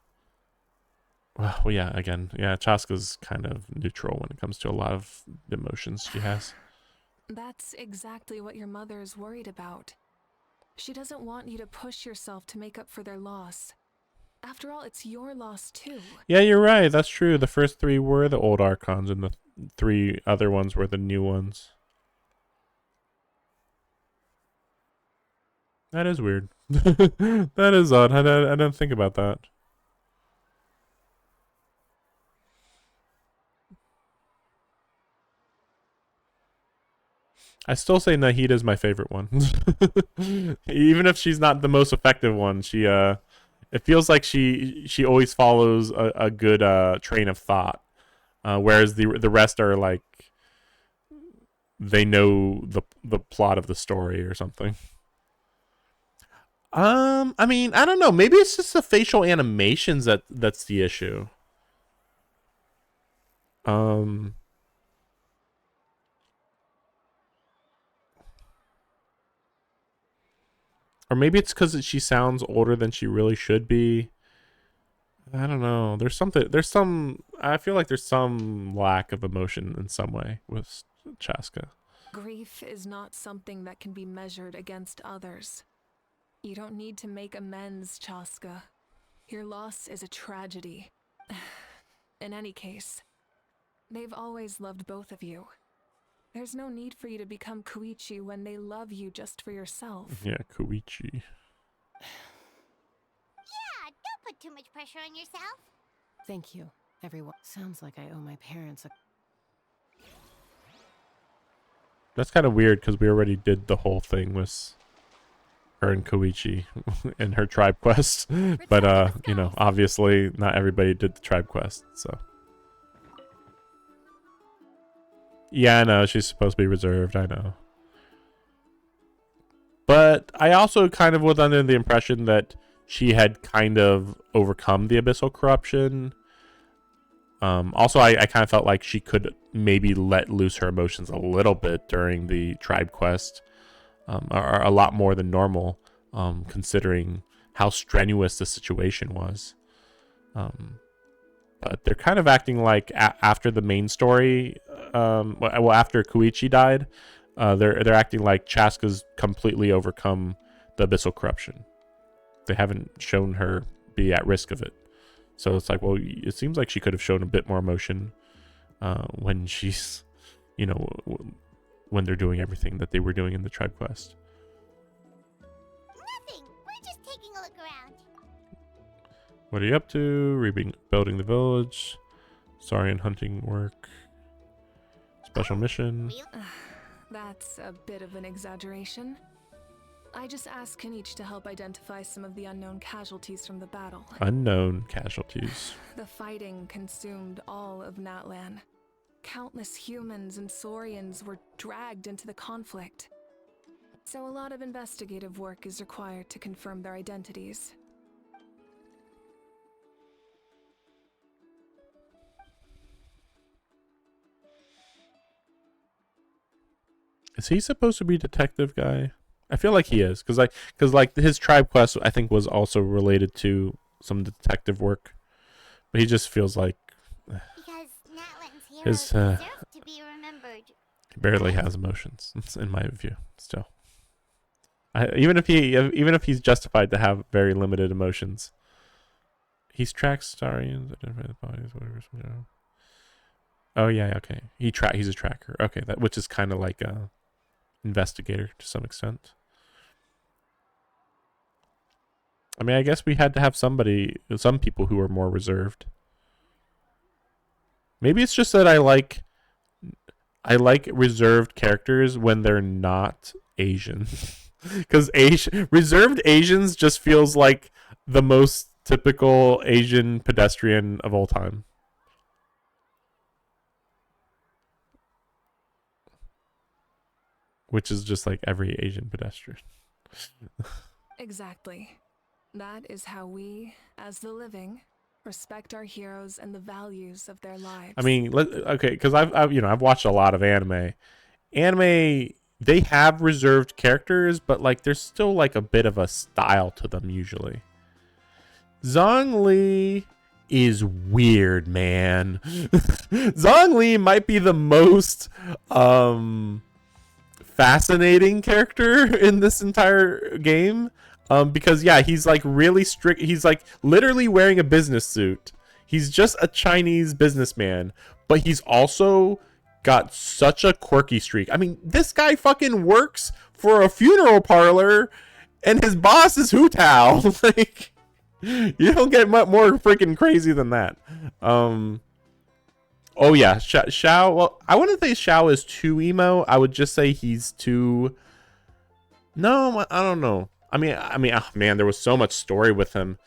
Well, yeah. Again, yeah. Chaska's kind of neutral when it comes to a lot of emotions she has. That's exactly what your mother is worried about. She doesn't want you to push yourself to make up for their loss. After all, it's your loss too. Yeah, you're right. That's true. The first three were the old Archons, and the three other ones were the new ones. That is weird. That is odd. I didn't think about that. I still say Nahida is my favorite one. Even if she's not the most effective one, she it feels like she always follows a good train of thought. Whereas the rest are like, they know the plot of the story or something. I mean, I don't know. Maybe it's just the facial animations that's the issue. Or maybe it's because she sounds older than she really should be. I don't know. I feel like there's some lack of emotion in some way with Chaska. Grief is not something that can be measured against others. You don't need to make amends, Chaska. Your loss is a tragedy. In any case, they've always loved both of you. There's no need for you to become Koichi when they love you just for yourself. Yeah, Koichi. Yeah, don't put too much pressure on yourself. Thank you, everyone. Sounds like I owe my parents a... That's kind of weird because we already did the whole thing with her and Koichi in her tribe quest. But you know, obviously not everybody did the tribe quest, so. Yeah, I know, she's supposed to be reserved, I know. But I also kind of was under the impression that she had kind of overcome the abyssal corruption. Also, I kind of felt like she could maybe let loose her emotions a little bit during the tribe quest. Or a lot more than normal. considering how strenuous the situation was. But they're kind of acting like after the main story, well, after Koichi died, they're acting like Chaska's completely overcome the abyssal corruption. They haven't shown her be at risk of it. So it's like, well, it seems like she could have shown a bit more emotion when she's, you know, when they're doing everything that they were doing in the tribe quest. Nothing. We're just taking a look around. What are you up to? Rebuilding the village. Saurian hunting work. Special mission. That's a bit of an exaggeration. I just asked Kanich to help identify some of the unknown casualties from the battle. Unknown casualties. The fighting consumed all of Natlan. Countless humans and Saurians were dragged into the conflict. So a lot of investigative work is required to confirm their identities. Is he supposed to be detective guy? I feel like he is, because like his tribe quest I think was also related to some detective work, but he just feels like Because Natlan's heroes his deserve to be remembered. he barely has emotions, in my view. Still, even if he's justified to have very limited emotions, he's tracks Saurians, identify the bodies, whatever. Oh yeah, okay. He's a tracker. Okay, that which is kind of like a investigator to some extent. I mean, I guess we had to have some people who are more reserved. Maybe it's just that I like reserved characters when they're not Asian. Because reserved Asians just feels like the most typical Asian pedestrian of all time. Which is just like every Asian pedestrian. Exactly. That is how we, as the living, respect our heroes and the values of their lives. I mean, okay, because I've watched a lot of anime. Anime, they have reserved characters, but like there's still like a bit of a style to them usually. Zhongli is weird, man. Zhongli might be the most fascinating character in this entire game. Because yeah, he's like really strict. He's like literally wearing a business suit. He's just a Chinese businessman, but he's also got such a quirky streak. I mean, this guy fucking works for a funeral parlor, and his boss is Hu Tao. Like, you don't get much more freaking crazy than that. Oh yeah, Xiao. Well, I wouldn't say Xiao is too emo. I would just say he's too. No, I don't know. I mean, oh man, there was so much story with him.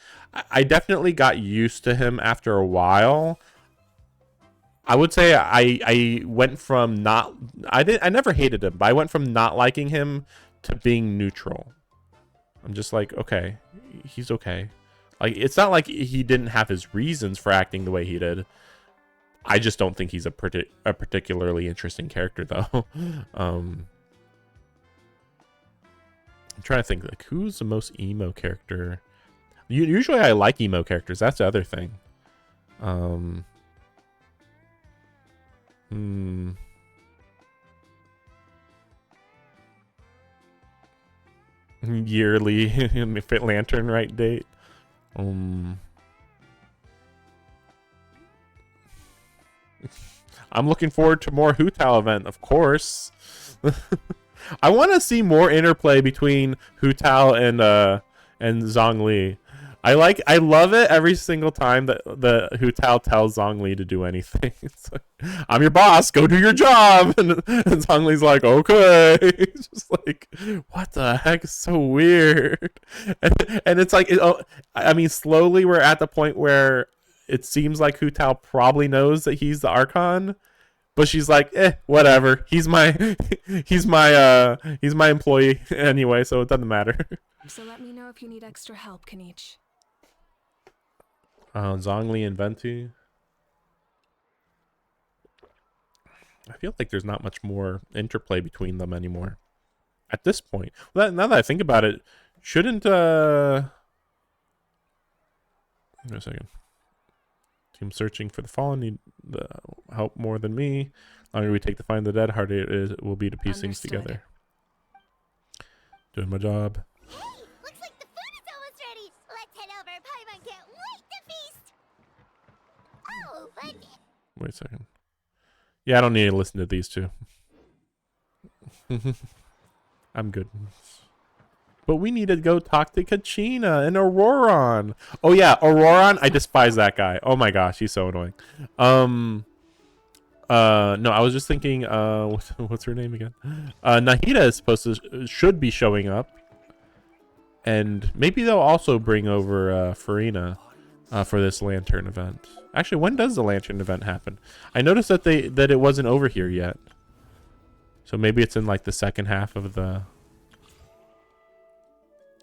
I definitely got used to him after a while. I would say I went from I never hated him, but I went from not liking him to being neutral. I'm just like, okay, he's okay. Like, it's not like he didn't have his reasons for acting the way he did. I just don't think he's a particularly interesting character, though. I'm trying to think, like, who's the most emo character? Usually I like emo characters. That's the other thing. Yearly Fit Lantern right date. I'm looking forward to more Hu Tao event, of course. I want to see more interplay between Hu Tao and Zhongli. I love it every single time that the Hu Tao tells Zhongli to do anything. It's like, I'm your boss, go do your job. And Zhongli's like, okay. It's just like, what the heck? It's so weird. And it's like, I mean, slowly we're at the point where it seems like Hu Tao probably knows that he's the Archon. But she's like, whatever. He's my employee anyway, so it doesn't matter. So let me know if you need extra help, Kanich. Zhongli and Venti. I feel like there's not much more interplay between them anymore. At this point. Now that I think about it, Shouldn't wait a second. Team searching for the fallen need the help more than me. The longer we take to find the dead, harder it will be to piece things Understood. together. Doing my job. Hey, looks like the food is almost ready. Let's head over. Paimon can't wait to feast. Oh, but Wait a second. Yeah, I don't need to listen to these two. I'm good. But we need to go talk to Kachina and Auroron. Oh yeah, Auroron. I despise that guy. Oh my gosh, he's so annoying. No, I was just thinking, what's her name again? Nahida is should be showing up. And maybe they'll also bring over Farina for this lantern event. Actually, when does the lantern event happen? I noticed that it wasn't over here yet. So maybe it's in like the second half of the,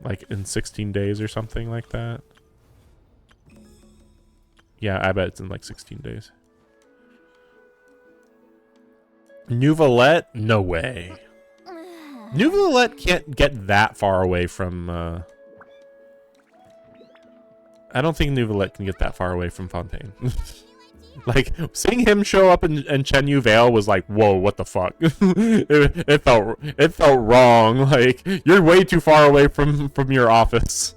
like in 16 days or something like that. Yeah, I bet it's in like 16 days. Nouvelette? No way. Nouvelette can't get that far away from, I don't think Nouvelette can get that far away from Fontaine. Like, seeing him show up in Chenyu Vale was like, whoa, what the fuck? it felt wrong. Like, you're way too far away from your office.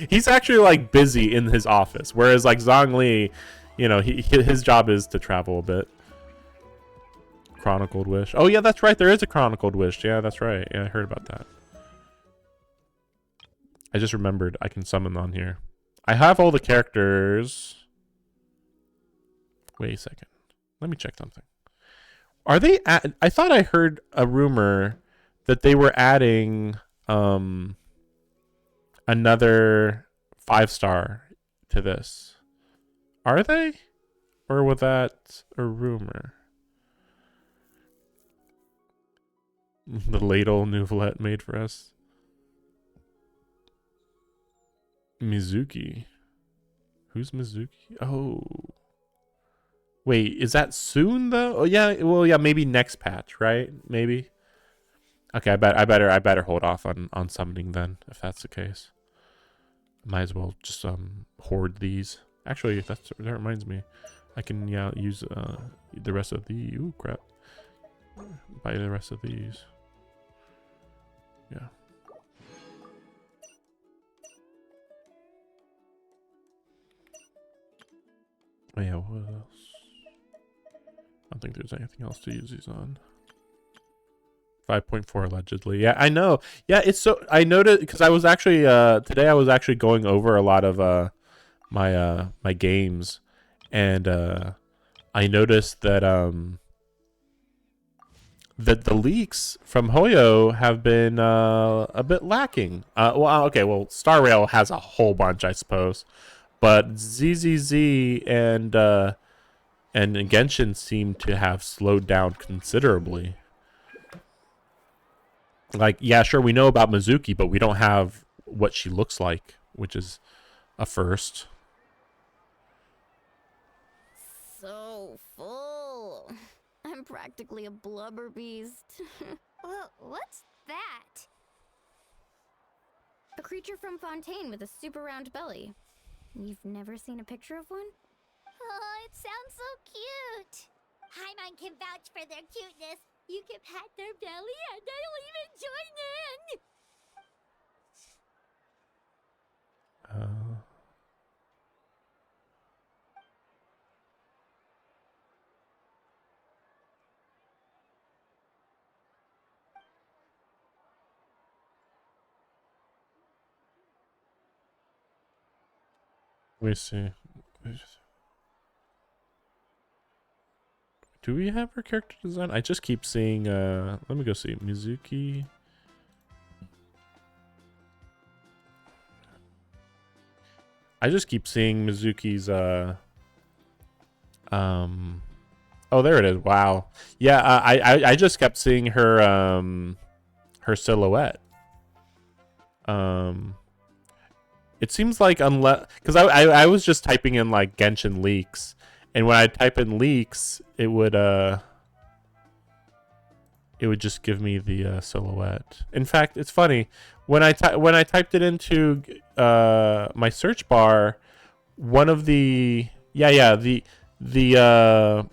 He's actually, like, busy in his office. Whereas, like, Zhongli, you know, his job is to travel a bit. Chronicled Wish. Oh, yeah, that's right. There is a Chronicled Wish. Yeah, that's right. Yeah, I heard about that. I just remembered I can summon on here. I have all the characters. Wait a second. Let me check something. Are they I thought I heard a rumor that they were adding another 5-star to this. Are they? Or was that a rumor? The ladle Nouvelette made for us. Mizuki. Who's Mizuki? Oh. Wait, is that soon though? Oh yeah, well yeah, maybe next patch, right? Maybe. Okay, I better hold off on summoning then, if that's the case. Might as well just hoard these. Actually, that reminds me. I can use the rest of the ooh crap. Buy the rest of these. Yeah. Oh yeah, what else? I don't think there's anything else to use these on. 5.4 allegedly. Yeah, I know. Yeah, it's so I noticed because I was actually today I was actually going over a lot of my games, and I noticed that that the leaks from Hoyo have been a bit lacking. Well, okay, well, Star Rail has a whole bunch, I suppose, but ZZZ and Genshin seem to have slowed down considerably. Like, yeah, sure, we know about Mizuki, but we don't have what she looks like, which is a first. So full. I'm practically a blubber beast. well, what's that? A creature from Fontaine with a super round belly. You've never seen a picture of one? Oh, it sounds so cute. Paimon can vouch for their cuteness. You can pat their belly and I'll even join in. Let me see. Do we have her character design? I just keep seeing, let me go see. Mizuki. I just keep seeing Mizuki's, oh, there it is. Wow. Yeah, I just kept seeing her, her silhouette. It seems like unless, because I was just typing in like Genshin leaks, and when I type in leaks, it would it would just give me the silhouette. In fact, it's funny when I typed it into my search bar, one of the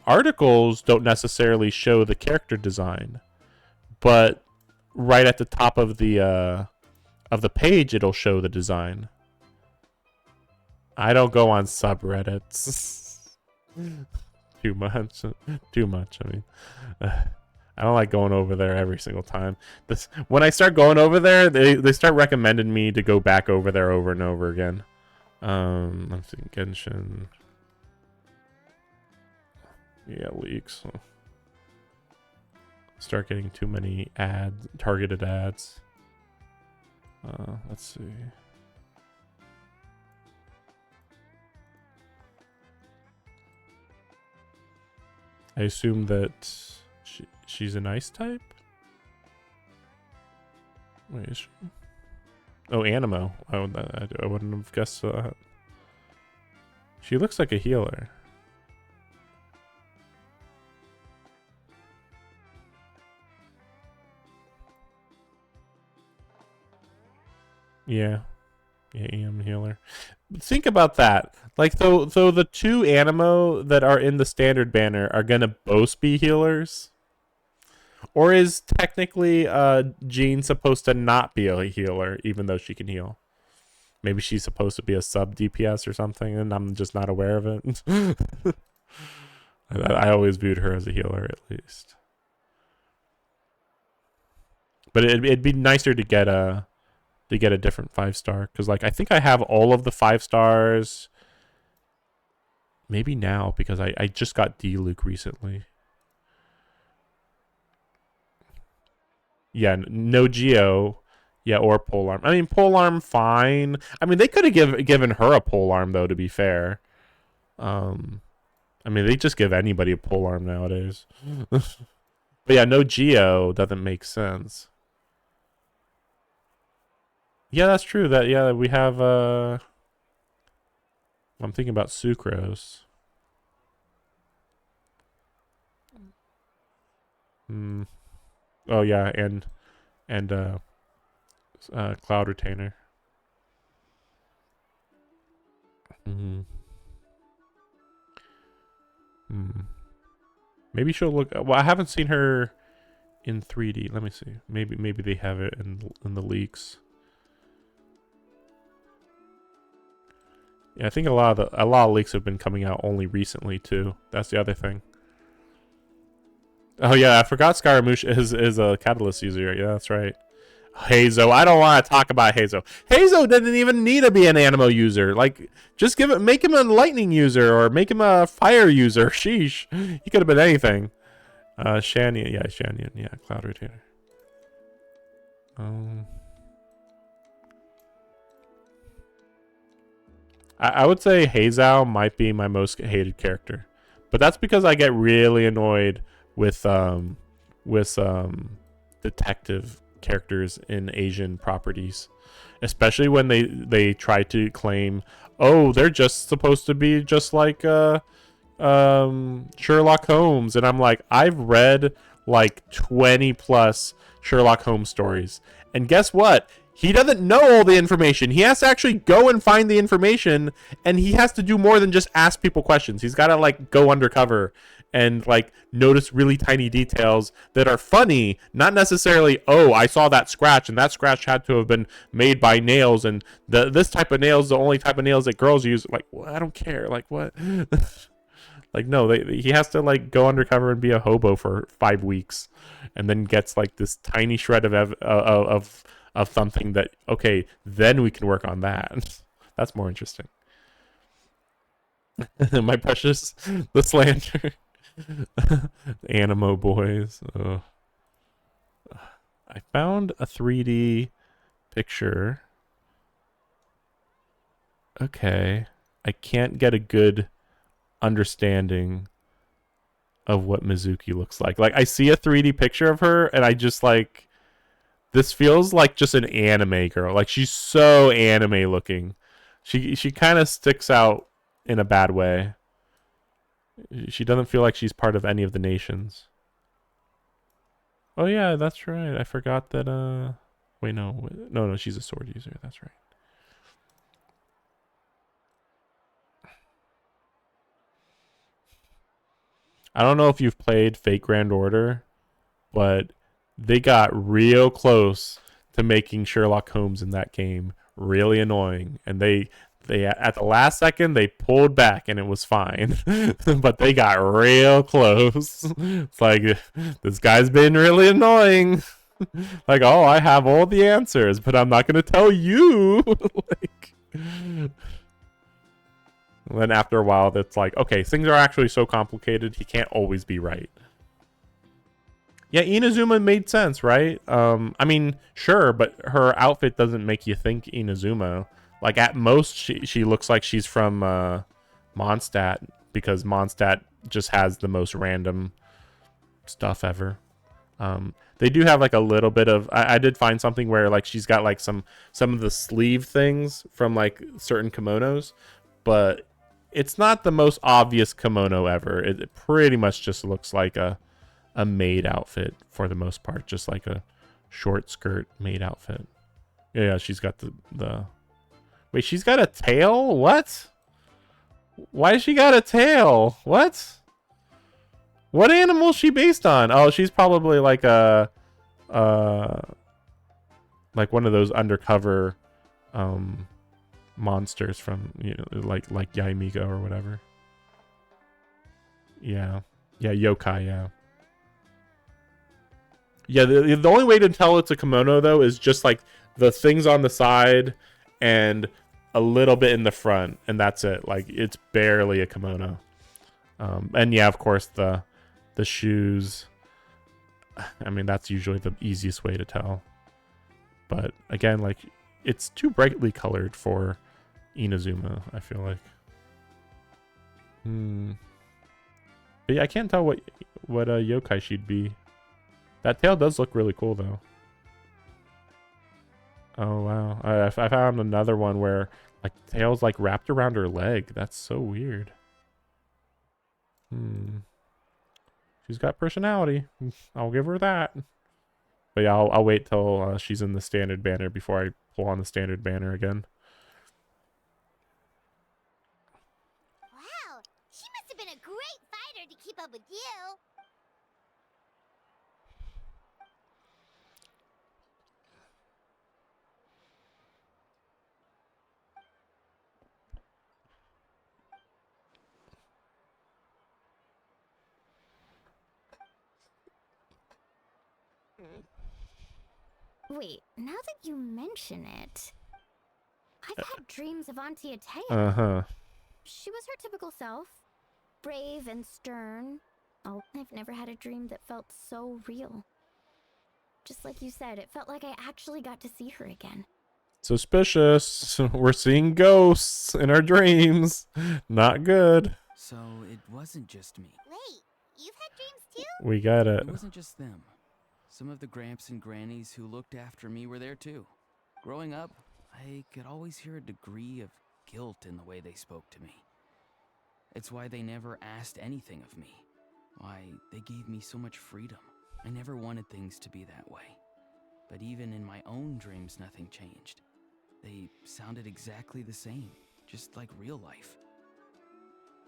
articles don't necessarily show the character design, but right at the top of the page it'll show the design. I don't go on subreddits. Too much. I mean, I don't like going over there every single time. When I start going over there, they start recommending me to go back over there over and over again. I'm thinking Genshin. Yeah, leaks. Start getting too many targeted ads. Let's see. I assume that she's an ice type? Wait, is she? Oh, Animo. I wouldn't have guessed that. She looks like a healer. Yeah. Yeah, EM healer. Think about that. Like, so the two Animo that are in the standard banner are gonna both be healers? Or is technically Jean supposed to not be a healer, even though she can heal? Maybe she's supposed to be a sub DPS or something, and I'm just not aware of it. I always viewed her as a healer, at least. But it'd be nicer to get a different 5-star, because like I think I have all of the 5 stars. Maybe now, because I just got D-Luke recently. Yeah, no Geo. Yeah, or polearm. I mean, polearm, fine. I mean, they could have given her a polearm, though, to be fair. I mean, they just give anybody a polearm nowadays. But yeah, no Geo doesn't make sense. Yeah, that's true. We have I'm thinking about Sucrose. Oh yeah, and Cloud Retainer. Maybe she'll look. Well, I haven't seen her in 3D. Let me see. Maybe they have it in the leaks. Yeah, I think a lot of leaks have been coming out only recently too. That's the other thing. Oh yeah, I forgot Scaramouche is a Catalyst user. Yeah, that's right. Hazo, I don't want to talk about Hazo. Hazo doesn't even need to be an Animo user. Like, just make him a Lightning user or make him a Fire user. Sheesh, he could have been anything. Shannon, yeah, Cloud Retainer. I would say Hazao might be my most hated character, but that's because I get really annoyed with detective characters in Asian properties, especially when they try to claim, oh, they're just supposed to be just like Sherlock Holmes, and I'm like, I've read like 20 plus Sherlock Holmes stories, and guess what? He doesn't know all the information. He has to actually go and find the information, and he has to do more than just ask people questions. He's got to like go undercover and like notice really tiny details that are funny, not necessarily, oh, I saw that scratch and that scratch had to have been made by nails, and this type of nails is the only type of nails that girls use. Like, well, I don't care. Like, what? Like, no, he has to like go undercover and be a hobo for 5 weeks, and then gets like this tiny shred of something that, okay, then we can work on that. That's more interesting. My precious, the slander. Animo boys. I found a 3D picture. Okay. I can't get a good understanding of what Mizuki looks like. Like, I see a 3D picture of her, and I just like, this feels like just an anime girl. Like, she's so anime looking. She kind of sticks out in a bad way. She doesn't feel like she's part of any of the nations. Oh yeah, that's right. I forgot that. Wait, no, she's a sword user. That's right. I don't know if you've played Fate Grand Order, but they got real close to making Sherlock Holmes in that game really annoying, and they at the last second they pulled back and it was fine, but they got real close. It's like this guy's been really annoying. Like, oh, I have all the answers, but I'm not gonna tell you. Like, and then after a while, that's like, okay, things are actually so complicated. He can't always be right. Yeah, Inazuma made sense, right? I mean, sure, but her outfit doesn't make you think Inazuma. Like, at most, she looks like she's from Mondstadt, because Mondstadt just has the most random stuff ever. They do have like a little bit of. I did find something where like she's got like some of the sleeve things from like certain kimonos, but it's not the most obvious kimono ever. It pretty much just looks like a maid outfit for the most part, just like a short skirt maid outfit. Yeah, she's got the. Wait, she's got a tail? What? Why does she got a tail? What? What animal is she based on? Oh, she's probably like a, like one of those undercover, monsters from, you know, like Yaimigo or whatever. Yeah, yokai. Yeah. Yeah, the only way to tell it's a kimono though is just like the things on the side and a little bit in the front, and that's it. Like it's barely a kimono. And yeah, of course the shoes. I mean, that's usually the easiest way to tell. But again, like it's too brightly colored for Inazuma, I feel like. But yeah, I can't tell what a yokai she'd be. That tail does look really cool though. Oh wow. I found another one where like the tail's like wrapped around her leg. That's so weird. She's got personality. I'll give her that. But yeah, I'll wait till she's in the standard banner before I pull on the standard banner again. Wow, she must have been a great fighter to keep up with you. Wait, now that you mention it, I've had dreams of Auntie Atea. She was her typical self, brave and stern. Oh, I've never had a dream that felt so real. Just like you said, it felt like I actually got to see her again. Suspicious. We're seeing ghosts in our dreams. Not good. So it wasn't just me. Wait, you've had dreams too? We got it. It wasn't just them. Some of the gramps and grannies who looked after me were there too. Growing up, I could always hear a degree of guilt in the way they spoke to me. It's why they never asked anything of me. Why they gave me so much freedom. I never wanted things to be that way. But even in my own dreams, nothing changed. They sounded exactly the same, just like real life.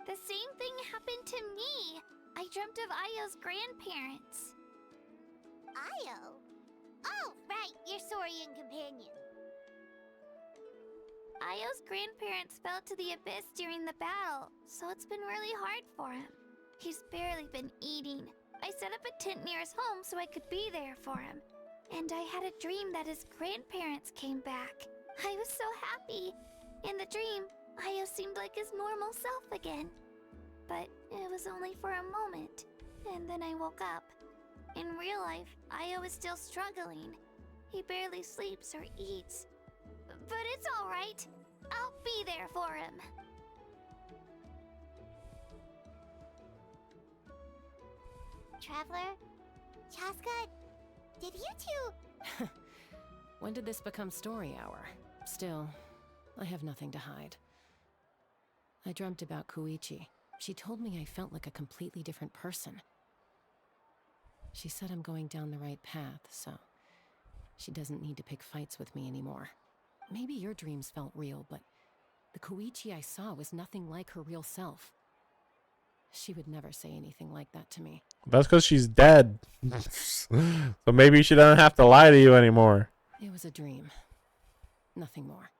The same thing happened to me. I dreamt of Ayo's grandparents. Ayo? Oh, right, your Saurian companion. Ayo's grandparents fell to the abyss during the battle, so it's been really hard for him. He's barely been eating. I set up a tent near his home so I could be there for him. And I had a dream that his grandparents came back. I was so happy. In the dream, Ayo seemed like his normal self again. But it was only for a moment, and then I woke up. In real life, Ayo is still struggling. He barely sleeps or eats. But it's alright. I'll be there for him. Traveler? Chaska? Did you two... When did this become story hour? Still, I have nothing to hide. I dreamt about Koichi. She told me I felt like a completely different person. She said I'm going down the right path, so she doesn't need to pick fights with me anymore. Maybe your dreams felt real, but the Koichi I saw was nothing like her real self. She would never say anything like that to me. That's because she's dead. So maybe she doesn't have to lie to you anymore. It was a dream. Nothing more.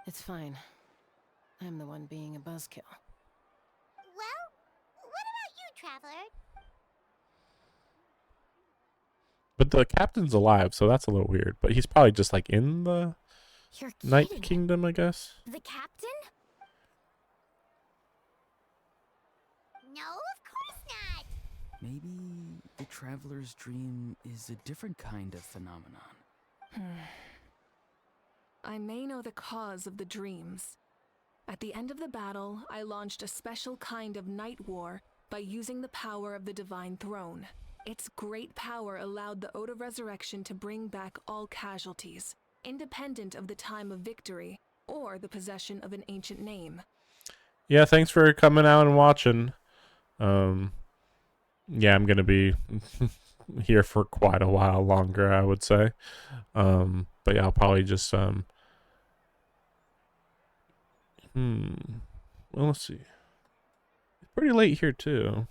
It's fine. I'm the one being a buzzkill. Well, what about you, Traveler? But the captain's alive, so that's a little weird. But he's probably just like in the You're Night kidding. Kingdom, I guess. The captain? No, of course not. Maybe the traveler's dream is a different kind of phenomenon. I may know the cause of the dreams. At the end of the battle, I launched a special kind of night war by using the power of the Divine Throne. Its great power allowed the Ode of Resurrection to bring back all casualties, independent of the time of victory or the possession of an ancient name. Yeah, thanks for coming out and watching. Yeah, I'm gonna be here for quite a while longer, I would say. But yeah, I'll probably just well, let's see. It's pretty late here too.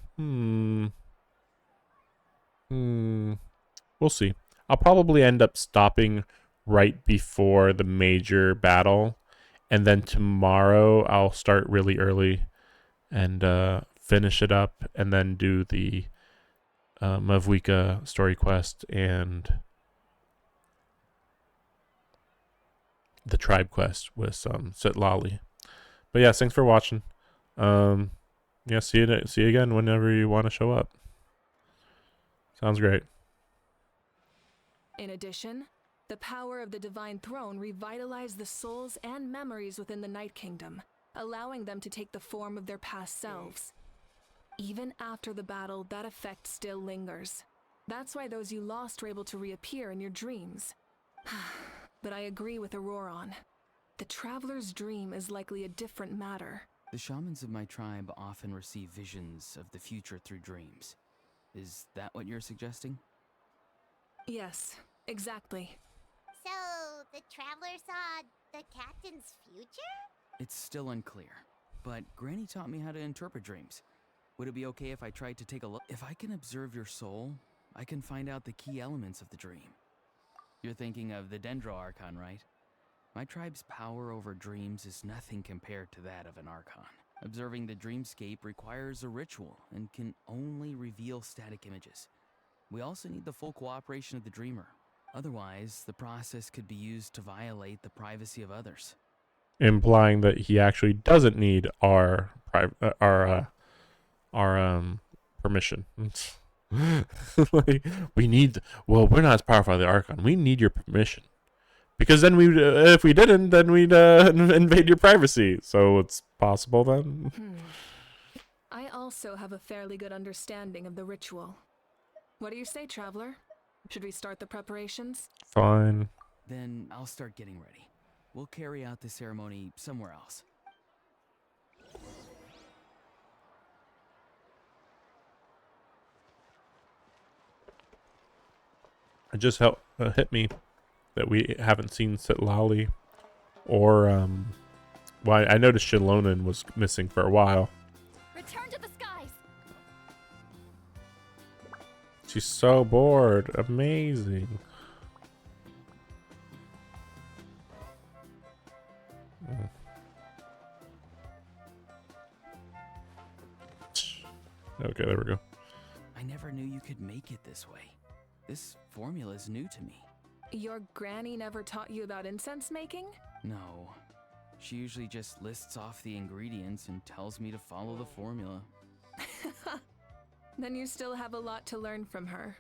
We'll see. I'll probably end up stopping right before the major battle, and then tomorrow I'll start really early and finish it up, and then do the Mavwika story quest and the tribe quest with Sitlali. But yeah, thanks for watching. Yeah, see you again whenever you want to show up. Sounds great. In addition, the power of the Divine Throne revitalized the souls and memories within the Night Kingdom, allowing them to take the form of their past selves. Even after the battle, that effect still lingers. That's why those you lost were able to reappear in your dreams. But I agree with Auroron. The Traveler's dream is likely a different matter. The shamans of my tribe often receive visions of the future through dreams. Is that what you're suggesting? Yes, exactly. So, the Traveler saw the captain's future? It's still unclear, but Granny taught me how to interpret dreams. Would it be okay if I tried to take a look? If I can observe your soul, I can find out the key elements of the dream. You're thinking of the Dendro Archon, right? My tribe's power over dreams is nothing compared to that of an Archon. Observing the dreamscape requires a ritual and can only reveal static images. We also need the full cooperation of the dreamer. Otherwise, the process could be used to violate the privacy of others. Implying that he actually doesn't need our permission. Like, we're not as powerful as the Archon. We need your permission. Because then if we didn't, then we'd invade your privacy. So it's possible then. I also have a fairly good understanding of the ritual. What do you say, Traveler? Should we start the preparations? Fine. Then I'll start getting ready. We'll carry out the ceremony somewhere else. It just hit me that we haven't seen Sitlali or well, I noticed Shilonen was missing for a while. Return to the skies. She's so bored. Amazing. Okay, there we go. I never knew you could make it this way. This formula is new to me. Your granny never taught you about incense making? No. She usually just lists off the ingredients and tells me to follow the formula. Then you still have a lot to learn from her.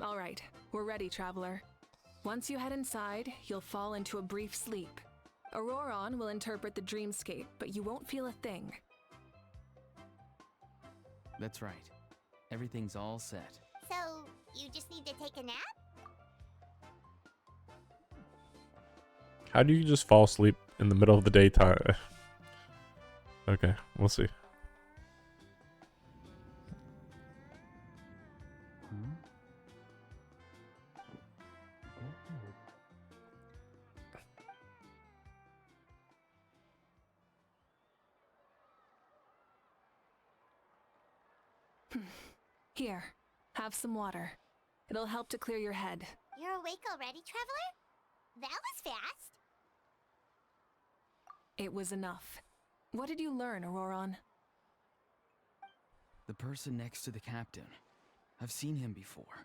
All right, we're ready, Traveler. Once you head inside, you'll fall into a brief sleep. Auroron will interpret the dreamscape, but you won't feel a thing. That's right. Everything's all set. So, you just need to take a nap? How do you just fall asleep in the middle of the daytime? Okay, we'll see. Here, have some water. It'll help to clear your head. You're awake already, Traveler? That was fast. It was enough. What did you learn, Auroron? The person next to the captain. I've seen him before.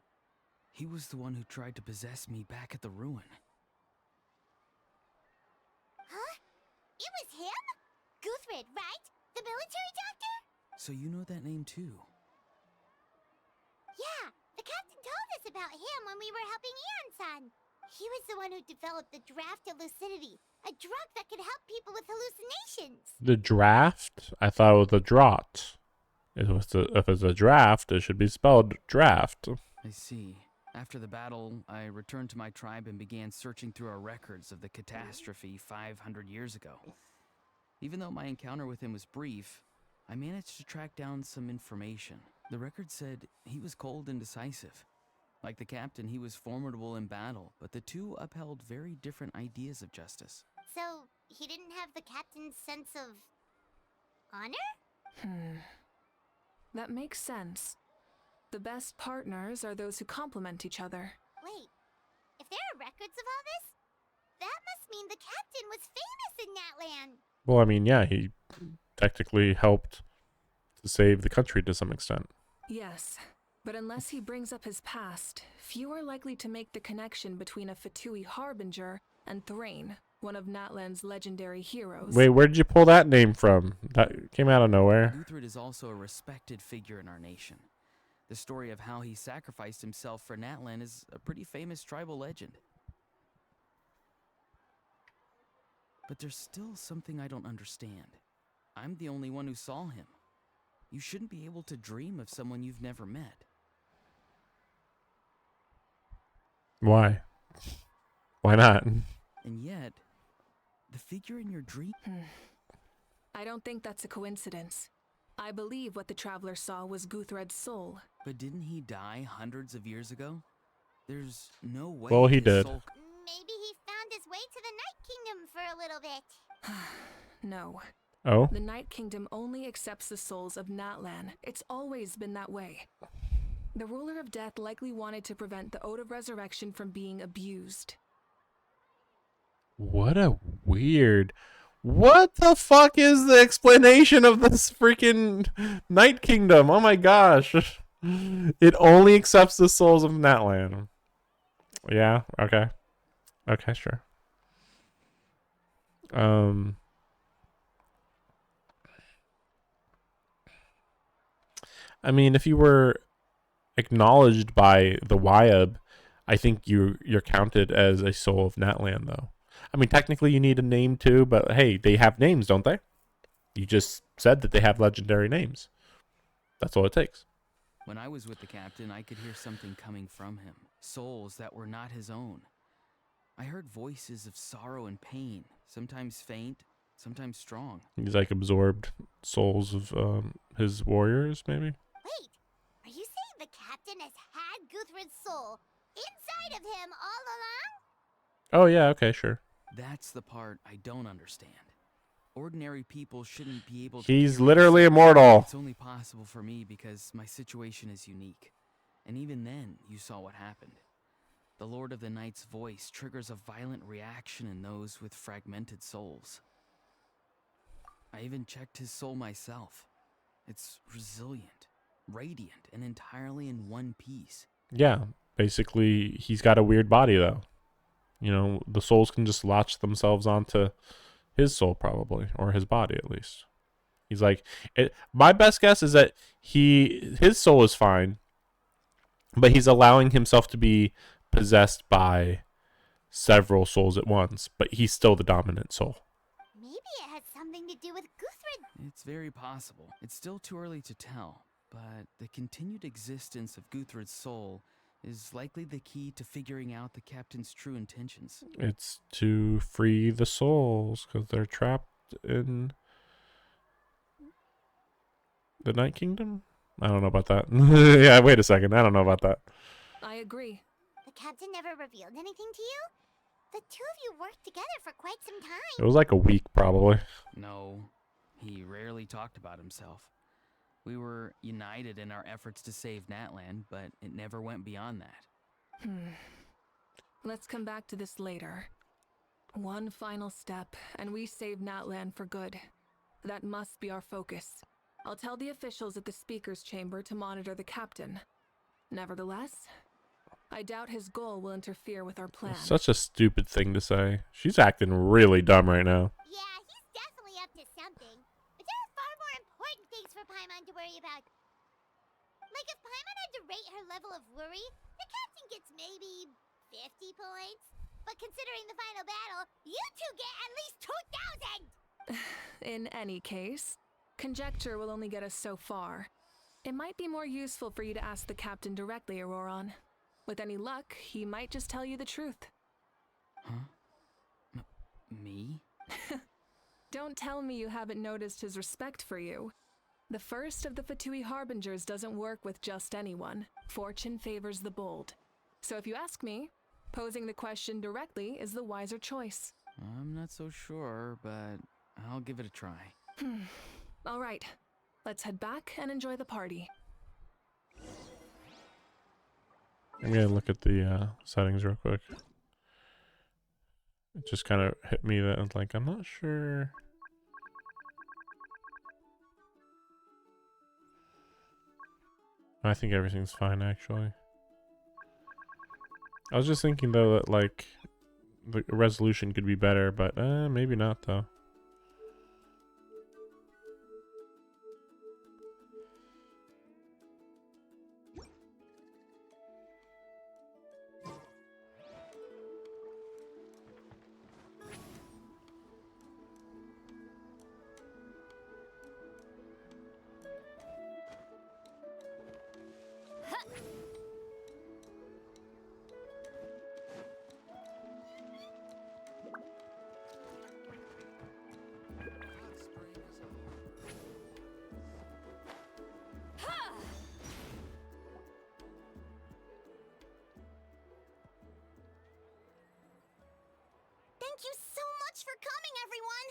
He was the one who tried to possess me back at the ruin. Huh? It was him? Guthrid, right? The military doctor? So you know that name too? Yeah, the captain told us about him when we were helping Eon-san. He was the one who developed the draft of lucidity, a drug that could help people with hallucinations. The draft? I thought it was the draught. If it's a draft, it should be spelled draft. I see. After the battle, I returned to my tribe and began searching through our records of the catastrophe 500 years ago. Even though my encounter with him was brief, I managed to track down some information. The record said he was cold and decisive. Like the captain, he was formidable in battle, but the two upheld very different ideas of justice. So, he didn't have the captain's sense of honor? That makes sense. The best partners are those who complement each other. Wait, if there are records of all this, that must mean the captain was famous in that land. Well, I mean, yeah, he technically helped to save the country to some extent. Yes, but unless he brings up his past, few are likely to make the connection between a Fatui harbinger and Thrain, one of Natlan's legendary heroes. Wait, where did you pull that name from? That came out of nowhere. Guthrid is also a respected figure in our nation. The story of how he sacrificed himself for Natlan is a pretty famous tribal legend. But there's still something I don't understand. I'm the only one who saw him. You shouldn't be able to dream of someone you've never met. Why? Why not? And yet, the figure in your dream... I don't think that's a coincidence. I believe what the traveler saw was Guthred's soul. But didn't he die hundreds of years ago? There's no way. Well, he his did. soul Maybe he found his way to the Night Kingdom for a little bit. No. Oh? The Night Kingdom only accepts the souls of Natlan. It's always been that way. The ruler of death likely wanted to prevent the Ode of Resurrection from being abused. What a weird... What the fuck is the explanation of this freaking Night Kingdom? Oh my gosh. It only accepts the souls of Natlan. Yeah, okay. Okay, sure. I mean, if you were acknowledged by the Wyab, I think you're counted as a soul of Natlan, though. I mean, technically you need a name too, but hey, they have names, don't they? You just said that they have legendary names. That's all it takes. When I was with the captain, I could hear something coming from him. Souls that were not his own. I heard voices of sorrow and pain, sometimes faint, sometimes strong. He's like absorbed souls of his warriors, maybe? Wait, are you saying the captain has had Guthrid's soul inside of him all along? Oh yeah, okay, sure. That's the part I don't understand. Ordinary people shouldn't be able to... He's hear literally this. immortal. It's only possible for me because my situation is unique. And even then, you saw what happened. The Lord of the Night's voice triggers a violent reaction in those with fragmented souls. I even checked his soul myself. It's resilient, radiant, and entirely in one piece. Yeah, basically he's got a weird body though. You know, the souls can just latch themselves onto his soul probably, or his body at least. He's like, my best guess is that his soul is fine, but he's allowing himself to be possessed by several souls at once, but he's still the dominant soul. Maybe it had something to do with Guthrid. It's very possible. It's still too early to tell, but the continued existence of Guthrid's soul is likely the key to figuring out the captain's true intentions. It's to free the souls because they're trapped in The Night Kingdom? I don't know about that. Yeah, wait a second. I don't know about that. I agree. The captain never revealed anything to you? The two of you worked together for quite some It time. was like a week, probably. No, he rarely talked about himself. We were united in our efforts to save Natland, but it never went beyond that. Let's come back to this later. One final step, and we save Natland for good. That must be our focus. I'll tell the officials at the speaker's chamber to monitor the captain. Nevertheless, I doubt his goal will interfere with our plan. Such a stupid thing to say. She's acting really dumb right now. Yeah, he's definitely up to something. But there are far more important things for Paimon to worry about. Like if Paimon had to rate her level of worry, the captain gets maybe 50 points. But considering the final battle, you two get at least 2,000! In any case, conjecture will only get us so far. It might be more useful for you to ask the captain directly, Auroron. With any luck, he might just tell you the truth. Huh? Me? Don't tell me you haven't noticed his respect for you. The first of the Fatui Harbingers doesn't work with just anyone. Fortune favors the bold. So if you ask me, posing the question directly is the wiser choice. I'm not so sure, but I'll give it a try. All right, let's head back and enjoy the party. I'm gonna look at the settings real quick. It just kind of hit me that like I'm not sure. I think everything's fine actually. I was just thinking though that like the resolution could be better, but maybe not though. Thank you so much for coming, everyone!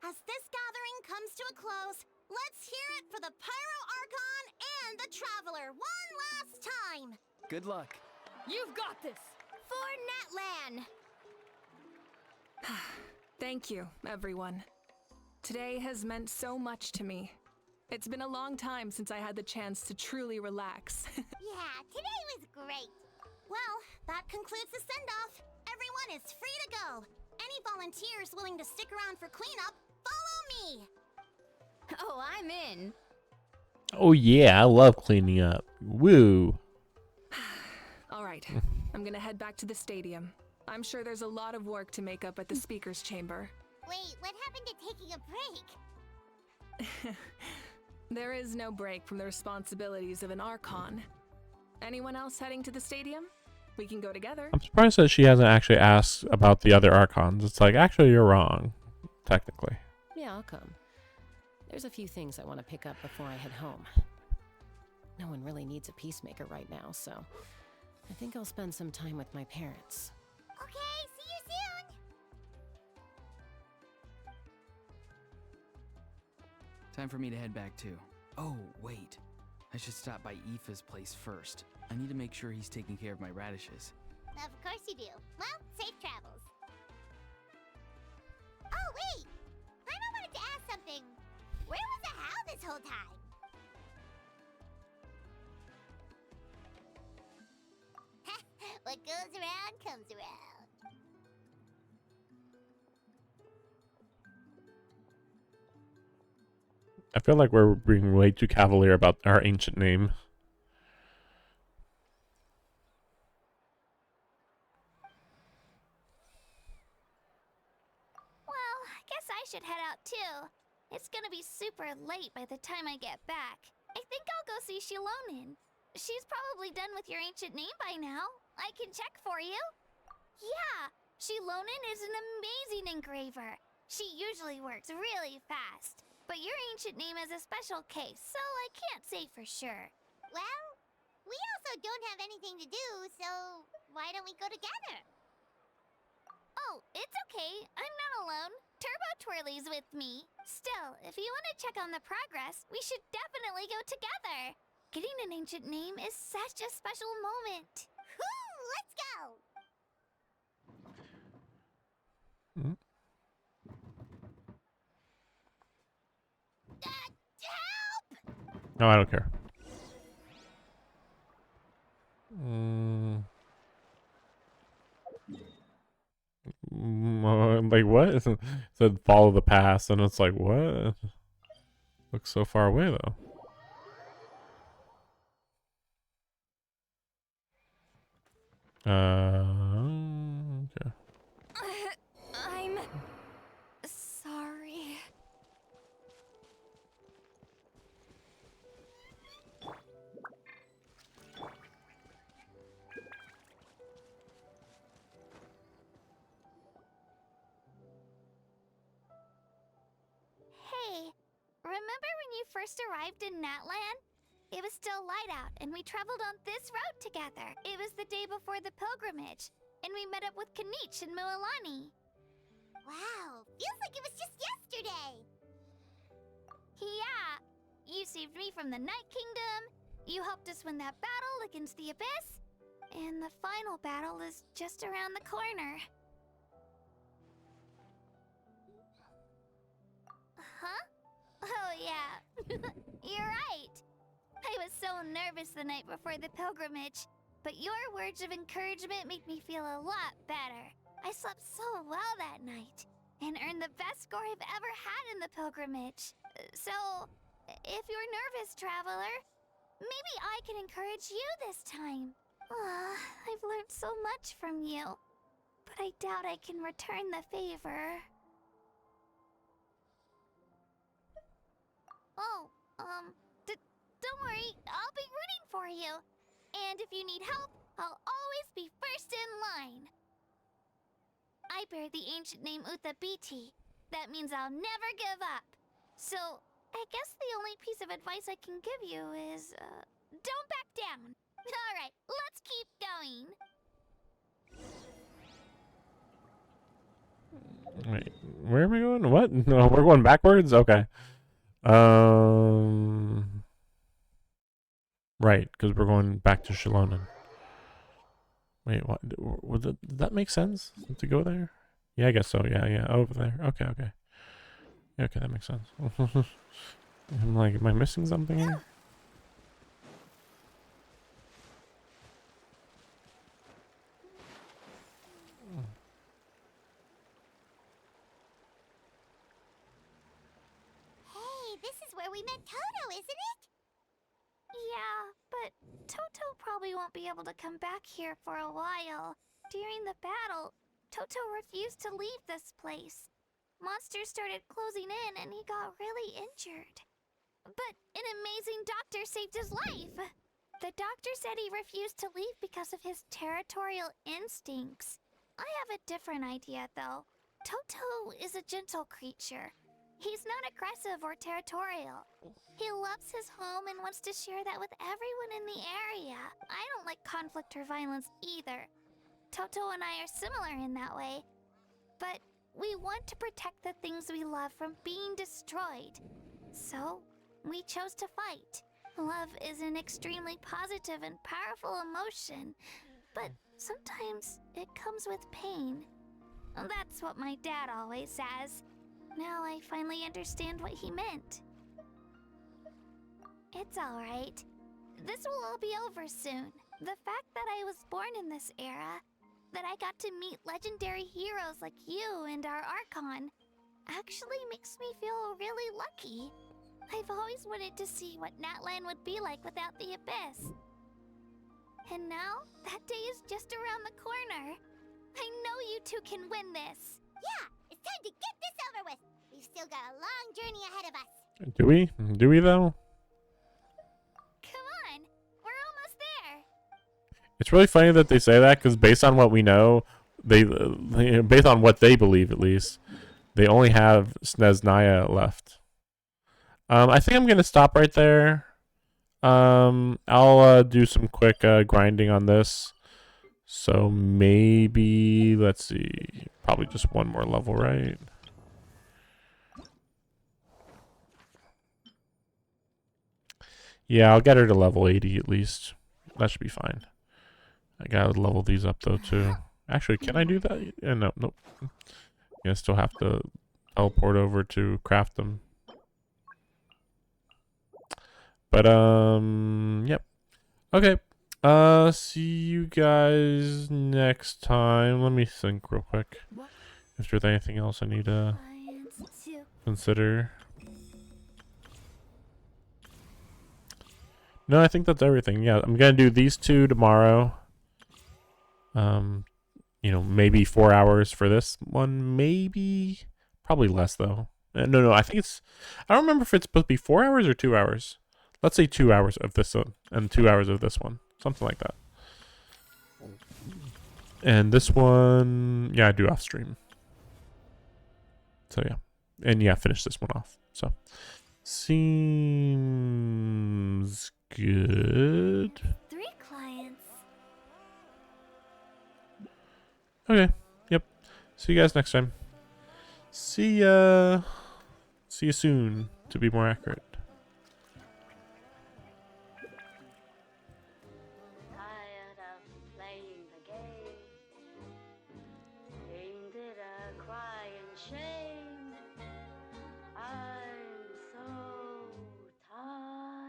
As this gathering comes to a close, let's hear it for the Pyro Archon and the Traveler one last time! Good luck. You've got this! For Natlan! Thank you, everyone. Today has meant so much to me. It's been a long time since I had the chance to truly relax. Yeah, today was great! Well, that concludes the send-off. Everyone is free to go. Any volunteers willing to stick around for cleanup, follow me! Oh, I'm in. Oh yeah, I love cleaning up. Woo. All right, I'm gonna head back to the stadium. I'm sure there's a lot of work to make up at the speaker's chamber. Wait, what happened to taking a break? There is no break from the responsibilities of an Archon. Anyone else heading to the stadium? We can go together. I'm surprised that she hasn't actually asked about the other Archons. It's like, actually, you're wrong, technically. Yeah, I'll come. There's a few things I want to pick up before I head home. No one really needs a peacemaker right now, so I think I'll spend some time with my parents. Okay, see you soon! Time for me to head back too. Oh, wait. I should stop by Aoife's place first. I need to make sure he's taking care of my radishes. Of course you do. Well, safe travels. Oh, wait! I wanted to ask something. Where was the How this whole time? What goes around comes around. I feel like we're being way too cavalier about our ancient name. Well, I guess I should head out too. It's gonna be super late by the time I get back. I think I'll go see Shilonin. She's probably done with your ancient name by now. I can check for you. Yeah, Shilonin is an amazing engraver. She usually works really fast. But your ancient name is a special case, so I can't say for sure. Well, we also don't have anything to do, so why don't we go together? Oh, it's okay. I'm not alone. Turbo Twirly's with me. Still, if you want to check on the progress, we should definitely go together. Getting an ancient name is such a special moment. Whoo! Let's go! Mm. Help! No, I don't care. Mm. Like what? It said follow the path, and it's like what? Looks so far away though. Okay. I'm sorry. Hey, remember when you first arrived in Natlan? It was still light out, and we traveled on this road together. It was the day before the pilgrimage, and we met up with Kanich and Moalani. Wow, feels like it was just yesterday. Yeah, you saved me from the Night Kingdom, you helped us win that battle against the Abyss, and the final battle is just around the corner. Huh? Oh yeah, you're right. I was so nervous the night before the pilgrimage, but your words of encouragement made me feel a lot better. I slept so well that night, and earned the best score I've ever had in the pilgrimage. So, if you're nervous, traveler, maybe I can encourage you this time. I've learned so much from you, but I doubt I can return the favor. Oh, don't worry, I'll be rooting for you. And if you need help, I'll always be first in line. I bear the ancient name Uthabiti. That means I'll never give up. So, I guess the only piece of advice I can give you is, don't back down. Alright, let's keep going. Wait, where am I going? What? No, we're going backwards? Okay. Right, because we're going back to Shalonen. Wait, what? Did that make sense to go there? Yeah, I guess so. Yeah, over there. Okay. Yeah, okay, that makes sense. I'm like, am I missing something here? Hey, this is where we met Toto, isn't it? Yeah, but Toto probably won't be able to come back here for a while. During the battle, Toto refused to leave this place. Monsters started closing in and he got really injured. But an amazing doctor saved his life! The doctor said he refused to leave because of his territorial instincts. I have a different idea, though. Toto is a gentle creature. He's not aggressive or territorial. He loves his home and wants to share that with everyone in the area. I don't like conflict or violence either. Toto and I are similar in that way. But we want to protect the things we love from being destroyed. So, we chose to fight. Love is an extremely positive and powerful emotion, but sometimes it comes with pain. That's what my dad always says. Now I finally understand what he meant. It's alright. This will all be over soon. The fact that I was born in this era, that I got to meet legendary heroes like you and our Archon, actually makes me feel really lucky. I've always wanted to see what Natlan would be like without the Abyss. And now, that day is just around the corner. I know you two can win this. Yeah, it's time to get this over with. We've still got a long journey ahead of us. Do we? Do we though? Come on, we're almost there. It's really funny that they say that because based on what we know, they based on what they believe at least, they only have Snezhnaya left. I think I'm gonna stop right there. I'll do some quick grinding on this. So maybe, let's see, probably just one more level, right? Yeah, I'll get her to level 80 at least. That should be fine. I gotta level these up though too. Actually, can I do that? No, nope. I still have to teleport over to craft them. But yep. Okay. See you guys next time. Let me think real quick. If there's anything else I need to consider. No, I think that's everything. Yeah, I'm gonna do these two tomorrow. You know, maybe 4 hours for this one, maybe, probably less though. No, I think it's, I don't remember if it's supposed to be 4 hours or 2 hours. Let's say 2 hours of this one and 2 hours of this one, something like that. And this one, yeah, I do off stream. So yeah, and yeah, finish this one off. So seems good. 3 clients. Okay. Yep. See you guys next time. See ya. See you soon, to be more accurate. Tired of playing the game. Ain't it a crying shame? I'm so tired.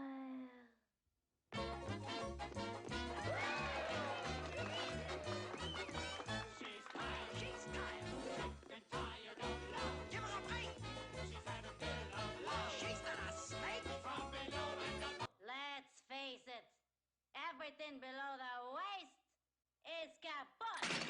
Let's face it, everything below the waist is kaput.